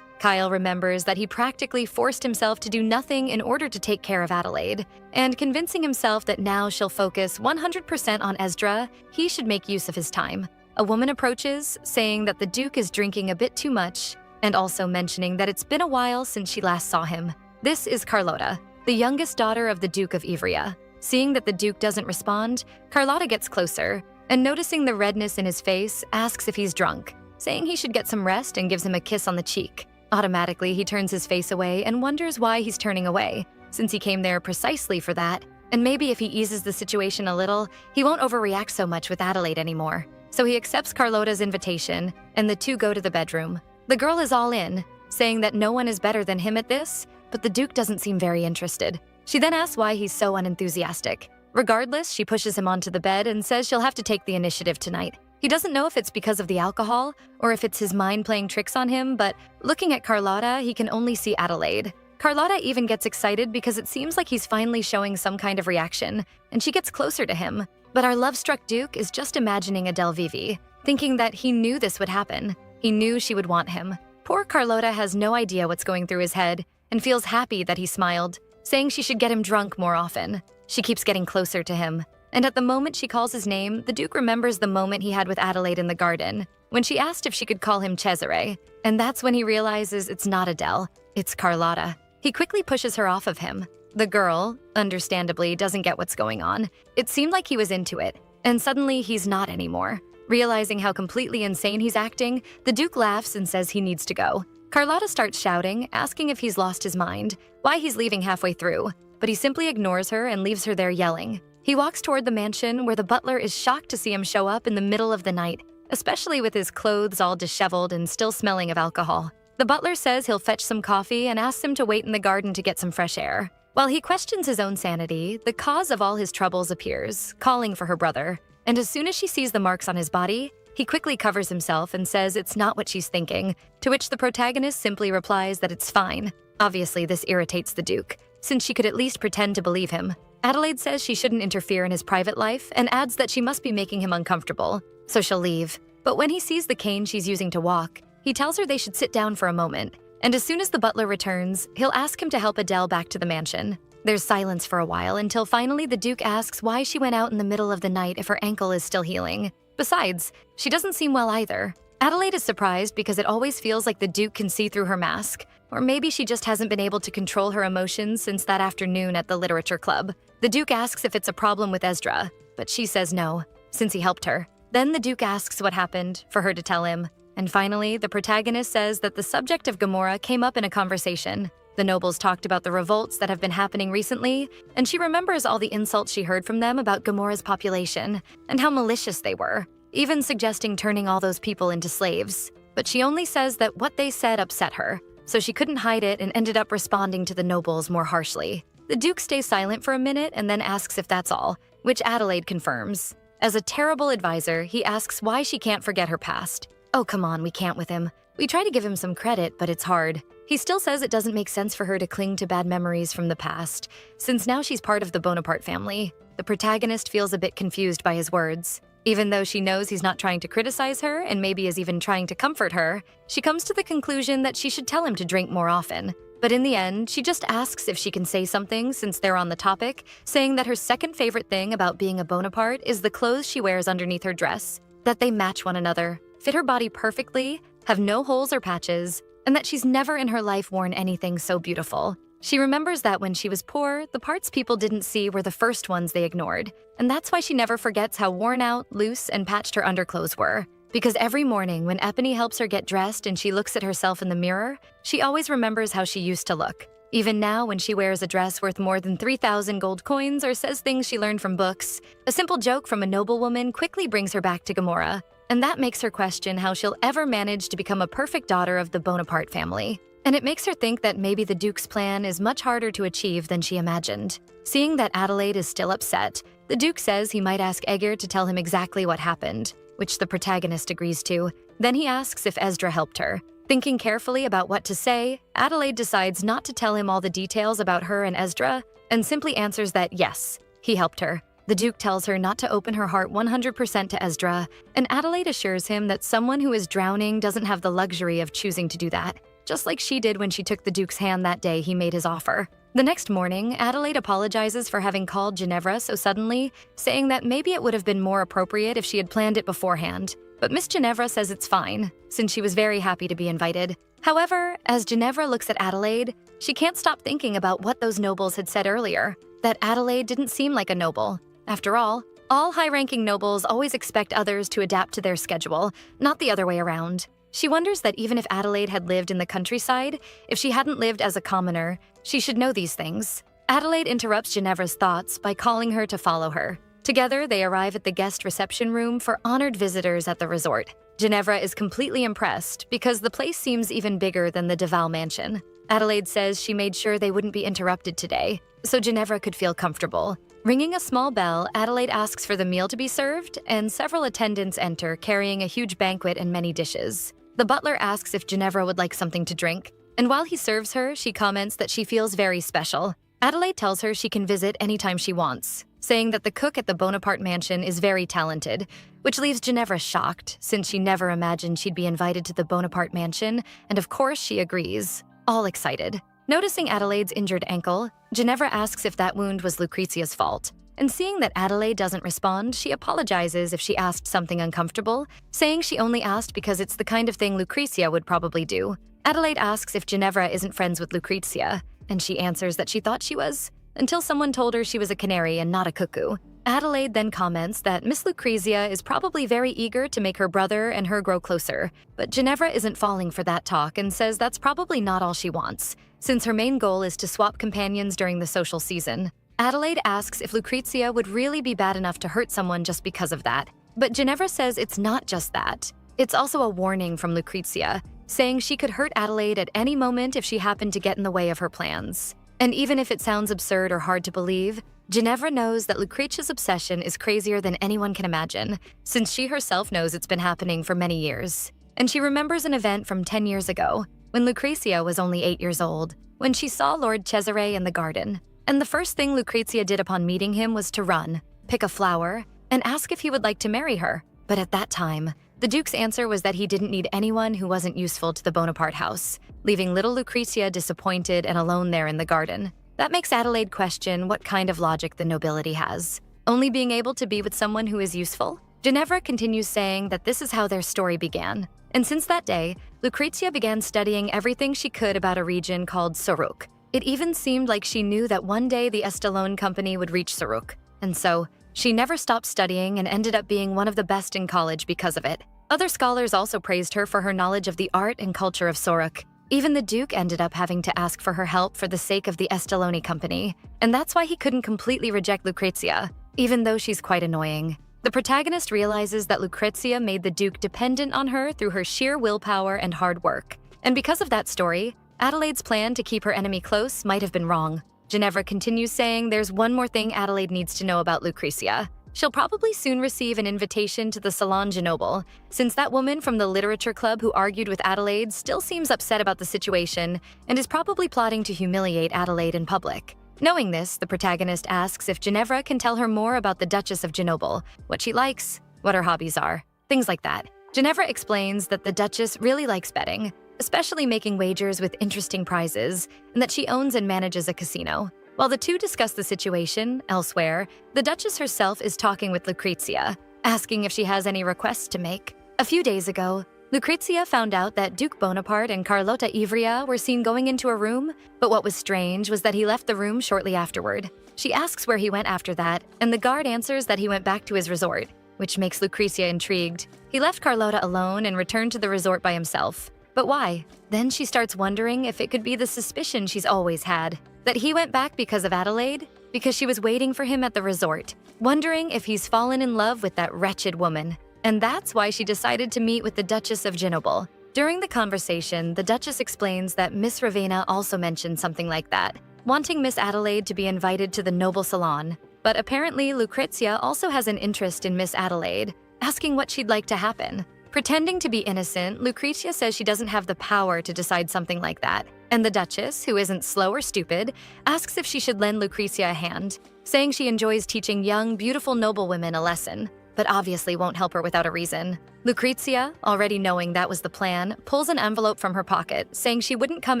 Kyle remembers that he practically forced himself to do nothing in order to take care of Adelaide, and convincing himself that now she'll focus 100% on Esdra, he should make use of his time. A woman approaches, saying that the Duke is drinking a bit too much, and also mentioning that it's been a while since she last saw him. This is Carlotta, the youngest daughter of the Duke of Ivrea. Seeing that the Duke doesn't respond, Carlotta gets closer, and noticing the redness in his face, asks if he's drunk, saying he should get some rest and gives him a kiss on the cheek. Automatically, he turns his face away and wonders why he's turning away, since he came there precisely for that. And maybe if he eases the situation a little, he won't overreact so much with Adelaide anymore. So he accepts Carlotta's invitation, and the two go to the bedroom. The girl is all in, saying that no one is better than him at this, but the Duke doesn't seem very interested. She then asks why he's so unenthusiastic. Regardless, she pushes him onto the bed and says she'll have to take the initiative tonight. He doesn't know if it's because of the alcohol or if it's his mind playing tricks on him, but looking at Carlotta, he can only see Adelaide. Carlotta even gets excited because it seems like he's finally showing some kind of reaction, and she gets closer to him. But our love-struck Duke is just imagining Adele Vivi, thinking that he knew this would happen. He knew she would want him. Poor Carlotta has no idea what's going through his head and feels happy that he smiled, saying she should get him drunk more often. She keeps getting closer to him, and at the moment she calls his name, the Duke remembers the moment he had with Adelaide in the garden, when she asked if she could call him Cesare, and that's when he realizes it's not Adele, it's Carlotta. He quickly pushes her off of him. The girl, understandably, doesn't get what's going on. It seemed like he was into it, and suddenly he's not anymore. Realizing how completely insane he's acting, the Duke laughs and says he needs to go. Carlotta starts shouting, asking if he's lost his mind, why he's leaving halfway through, but he simply ignores her and leaves her there yelling. He walks toward the mansion where the butler is shocked to see him show up in the middle of the night, especially with his clothes all disheveled and still smelling of alcohol. The butler says he'll fetch some coffee and asks him to wait in the garden to get some fresh air. While he questions his own sanity, the cause of all his troubles appears, calling for her brother. And as soon as she sees the marks on his body, he quickly covers himself and says it's not what she's thinking, to which the protagonist simply replies that it's fine. Obviously, this irritates the Duke, since she could at least pretend to believe him. Adelaide says she shouldn't interfere in his private life and adds that she must be making him uncomfortable, so she'll leave. But when he sees the cane she's using to walk, he tells her they should sit down for a moment, and as soon as the butler returns, he'll ask him to help Adele back to the mansion. There's silence for a while until finally the Duke asks why she went out in the middle of the night if her ankle is still healing. Besides, she doesn't seem well either. Adelaide is surprised because it always feels like the Duke can see through her mask, or maybe she just hasn't been able to control her emotions since that afternoon at the literature club. The Duke asks if it's a problem with Esdra, but she says no, since he helped her. Then the Duke asks what happened, for her to tell him. And finally, the protagonist says that the subject of Gamora came up in a conversation. The nobles talked about the revolts that have been happening recently, and she remembers all the insults she heard from them about Gamora's population and how malicious they were, even suggesting turning all those people into slaves. But she only says that what they said upset her, so she couldn't hide it and ended up responding to the nobles more harshly. The Duke stays silent for a minute and then asks if that's all, which Adelaide confirms. As a terrible advisor, he asks why she can't forget her past. Oh, come on, we can't with him. We try to give him some credit, but it's hard. He still says it doesn't make sense for her to cling to bad memories from the past, since now she's part of the Bonaparte family. The protagonist feels a bit confused by his words. Even though she knows he's not trying to criticize her and maybe is even trying to comfort her, she comes to the conclusion that she should tell him to drink more often. But in the end, she just asks if she can say something since they're on the topic, saying that her second favorite thing about being a Bonaparte is the clothes she wears underneath her dress, that they match one another, fit her body perfectly, have no holes or patches, and that she's never in her life worn anything so beautiful. She remembers that when she was poor, the parts people didn't see were the first ones they ignored, and that's why she never forgets how worn out, loose, and patched her underclothes were. Because every morning when Epony helps her get dressed and she looks at herself in the mirror, she always remembers how she used to look. Even now, when she wears a dress worth more than 3,000 gold coins or says things she learned from books, a simple joke from a noblewoman quickly brings her back to Gamora, and that makes her question how she'll ever manage to become a perfect daughter of the Bonaparte family. And it makes her think that maybe the Duke's plan is much harder to achieve than she imagined. Seeing that Adelaide is still upset, the Duke says he might ask Egger to tell him exactly what happened, which the protagonist agrees to. Then he asks if Esdra helped her. Thinking carefully about what to say, Adelaide decides not to tell him all the details about her and Esdra, and simply answers that yes, he helped her. The Duke tells her not to open her heart 100% to Esdra, and Adelaide assures him that someone who is drowning doesn't have the luxury of choosing to do that, just like she did when she took the Duke's hand that day he made his offer. The next morning, Adelaide apologizes for having called Ginevra so suddenly, saying that maybe it would have been more appropriate if she had planned it beforehand. But Miss Ginevra says it's fine, since she was very happy to be invited. However, as Ginevra looks at Adelaide, she can't stop thinking about what those nobles had said earlier, that Adelaide didn't seem like a noble. After all All high-ranking nobles always expect others to adapt to their schedule, not the other way around. She wonders that even if Adelaide had lived in the countryside, if she hadn't lived as a commoner, she should know these things. Adelaide interrupts Ginevra's thoughts by calling her to follow her. Together, they arrive at the guest reception room for honored visitors at the resort. Ginevra is completely impressed because the place seems even bigger than the Duval mansion. Adelaide says she made sure they wouldn't be interrupted today, so Ginevra could feel comfortable. Ringing a small bell, Adelaide asks for the meal to be served, and several attendants enter carrying a huge banquet and many dishes. The butler asks if Ginevra would like something to drink, and while he serves her, she comments that she feels very special. Adelaide tells her she can visit anytime she wants, saying that the cook at the Bonaparte mansion is very talented, which leaves Ginevra shocked since she never imagined she'd be invited to the Bonaparte mansion, and of course she agrees, all excited. Noticing Adelaide's injured ankle, Ginevra asks if that wound was Lucrezia's fault. And seeing that Adelaide doesn't respond, she apologizes if she asked something uncomfortable, saying she only asked because it's the kind of thing Lucrezia would probably do. Adelaide asks if Ginevra isn't friends with Lucrezia, and she answers that she thought she was, until someone told her she was a canary and not a cuckoo. Adelaide then comments that Miss Lucrezia is probably very eager to make her brother and her grow closer, but Ginevra isn't falling for that talk and says that's probably not all she wants, since her main goal is to swap companions during the social season. Adelaide asks if Lucrezia would really be bad enough to hurt someone just because of that, but Ginevra says it's not just that. It's also a warning from Lucrezia, saying she could hurt Adelaide at any moment if she happened to get in the way of her plans. And even if it sounds absurd or hard to believe, Ginevra knows that Lucrezia's obsession is crazier than anyone can imagine, since she herself knows it's been happening for many years. And she remembers an event from 10 years ago, when Lucrezia was only 8 years old, when she saw Lord Cesare in the garden. And the first thing Lucrezia did upon meeting him was to run, pick a flower, and ask if he would like to marry her. But at that time, the Duke's answer was that he didn't need anyone who wasn't useful to the Bonaparte house, leaving little Lucrezia disappointed and alone there in the garden. That makes Adelaide question what kind of logic the nobility has. Only being able to be with someone who is useful? Ginevra continues saying that this is how their story began. And since that day, Lucrezia began studying everything she could about a region called Soruk. It even seemed like she knew that one day the Estalone company would reach Soruk. And so, she never stopped studying and ended up being one of the best in college because of it. Other scholars also praised her for her knowledge of the art and culture of Soruk. Even the Duke ended up having to ask for her help for the sake of the Estalone company, and that's why he couldn't completely reject Lucrezia, even though she's quite annoying. The protagonist realizes that Lucrezia made the Duke dependent on her through her sheer willpower and hard work. And because of that story, Adelaide's plan to keep her enemy close might have been wrong. Ginevra continues saying there's one more thing Adelaide needs to know about Lucrezia. She'll probably soon receive an invitation to the Salon Genoble, since that woman from the literature club who argued with Adelaide still seems upset about the situation and is probably plotting to humiliate Adelaide in public. Knowing this, the protagonist asks if Ginevra can tell her more about the Duchess of Genoble, what she likes, what her hobbies are, things like that. Ginevra explains that the Duchess really likes betting, especially making wagers with interesting prizes, and that she owns and manages a casino. While the two discuss the situation, elsewhere, the Duchess herself is talking with Lucrezia, asking if she has any requests to make. A few days ago, Lucrezia found out that Duke Bonaparte and Carlotta Ivrea were seen going into a room, but what was strange was that he left the room shortly afterward. She asks where he went after that, and the guard answers that he went back to his resort, which makes Lucrezia intrigued. He left Carlotta alone and returned to the resort by himself. But why? Then she starts wondering if it could be the suspicion she's always had, that he went back because of Adelaide, because she was waiting for him at the resort, wondering if he's fallen in love with that wretched woman. And that's why she decided to meet with the Duchess of Genoble. During the conversation, the Duchess explains that Miss Ravenna also mentioned something like that, wanting Miss Adelaide to be invited to the noble salon. But apparently, Lucrezia also has an interest in Miss Adelaide, asking what she'd like to happen. Pretending to be innocent, Lucrezia says she doesn't have the power to decide something like that. And the Duchess, who isn't slow or stupid, asks if she should lend Lucrezia a hand, saying she enjoys teaching young, beautiful noblewomen a lesson, but obviously won't help her without a reason. Lucrezia, already knowing that was the plan, pulls an envelope from her pocket, saying she wouldn't come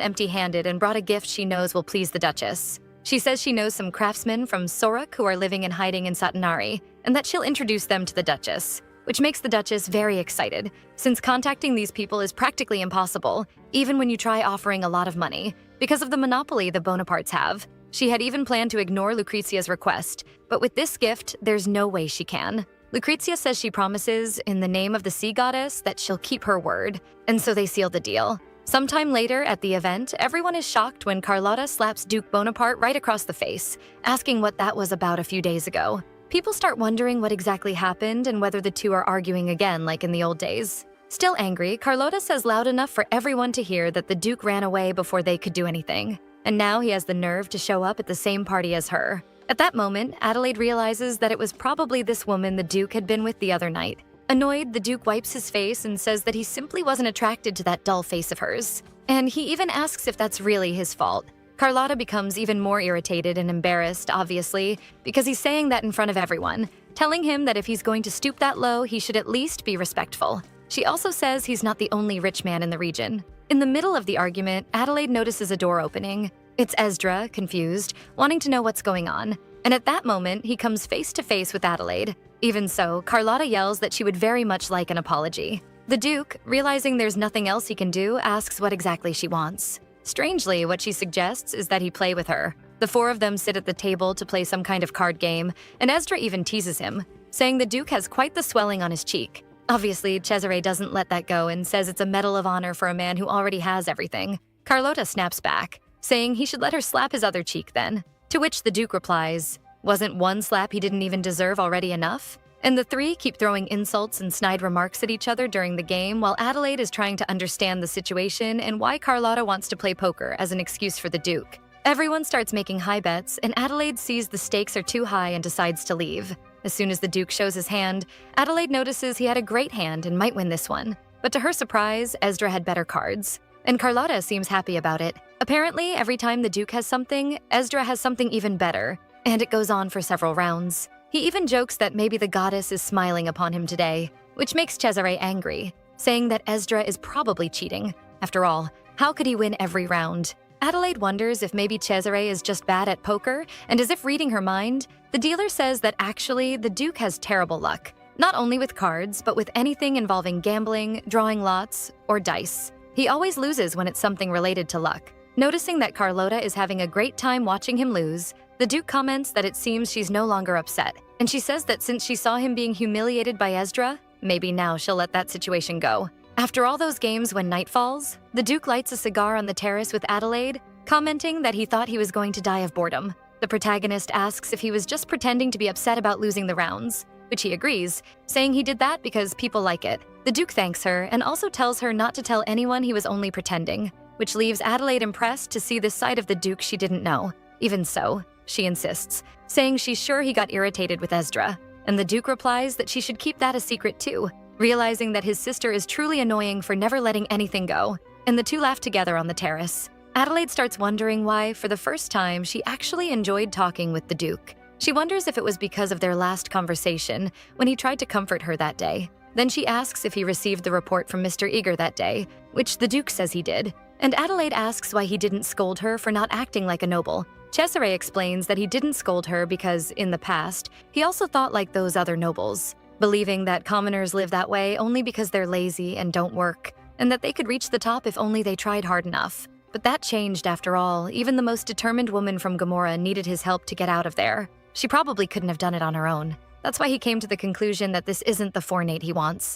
empty-handed and brought a gift she knows will please the Duchess. She says she knows some craftsmen from Soruk who are living and hiding in Satanari, and that she'll introduce them to the Duchess, which makes the Duchess very excited, since contacting these people is practically impossible, even when you try offering a lot of money, because of the monopoly the Bonapartes have. She had even planned to ignore Lucrezia's request, but with this gift, there's no way she can. Lucrezia says she promises, in the name of the sea goddess, that she'll keep her word, and so they seal the deal. Sometime later at the event, everyone is shocked when Carlotta slaps Duke Bonaparte right across the face, asking what that was about a few days ago. People start wondering what exactly happened and whether the two are arguing again like in the old days. Still angry, Carlotta says loud enough for everyone to hear that the Duke ran away before they could do anything. And now he has the nerve to show up at the same party as her. At that moment, Adelaide realizes that it was probably this woman the Duke had been with the other night. Annoyed, the Duke wipes his face and says that he simply wasn't attracted to that dull face of hers. And he even asks if that's really his fault. Carlotta becomes even more irritated and embarrassed, obviously, because he's saying that in front of everyone, telling him that if he's going to stoop that low, he should at least be respectful. She also says he's not the only rich man in the region. In the middle of the argument, Adelaide notices a door opening. It's Ezra, confused, wanting to know what's going on. And at that moment, he comes face to face with Adelaide. Even so, Carlotta yells that she would very much like an apology. The Duke, realizing there's nothing else he can do, asks what exactly she wants. Strangely, what she suggests is that he play with her. The four of them sit at the table to play some kind of card game, and Ezra even teases him, saying the Duke has quite the swelling on his cheek. Obviously, Cesare doesn't let that go and says it's a medal of honor for a man who already has everything. Carlotta snaps back, saying he should let her slap his other cheek then. To which the Duke replies, wasn't one slap he didn't even deserve already enough? And the three keep throwing insults and snide remarks at each other during the game while Adelaide is trying to understand the situation and why Carlotta wants to play poker as an excuse for the Duke. Everyone starts making high bets, and Adelaide sees the stakes are too high and decides to leave. As soon as the Duke shows his hand, Adelaide notices he had a great hand and might win this one. But to her surprise, Ezra had better cards. And Carlotta seems happy about it. Apparently, every time the Duke has something, Ezra has something even better. And it goes on for several rounds. He even jokes that maybe the goddess is smiling upon him today, which makes Cesare angry, saying that Ezra is probably cheating. After all, how could he win every round? Adelaide wonders if maybe Cesare is just bad at poker, and as if reading her mind, the dealer says that actually the Duke has terrible luck, not only with cards, but with anything involving gambling, drawing lots, or dice. He always loses when it's something related to luck. Noticing that Carlotta is having a great time watching him lose, the Duke comments that it seems she's no longer upset, and she says that since she saw him being humiliated by Ezra, maybe now she'll let that situation go. After all those games when night falls, the Duke lights a cigar on the terrace with Adelaide, commenting that he thought he was going to die of boredom. The protagonist asks if he was just pretending to be upset about losing the rounds, which he agrees, saying he did that because people like it. The Duke thanks her and also tells her not to tell anyone he was only pretending, which leaves Adelaide impressed to see this side of the Duke she didn't know. Even so, she insists, saying she's sure he got irritated with Ezra, and the Duke replies that she should keep that a secret too, realizing that his sister is truly annoying for never letting anything go, and the two laugh together on the terrace. Adelaide starts wondering why, for the first time, she actually enjoyed talking with the Duke. She wonders if it was because of their last conversation, when he tried to comfort her that day. Then she asks if he received the report from Mr. Eager that day, which the Duke says he did, and Adelaide asks why he didn't scold her for not acting like a noble. Cesare explains that he didn't scold her because, in the past, he also thought like those other nobles, believing that commoners live that way only because they're lazy and don't work, and that they could reach the top if only they tried hard enough. But that changed after all. Even the most determined woman from Gomorrah needed his help to get out of there. She probably couldn't have done it on her own. That's why he came to the conclusion that this isn't the fornate he wants.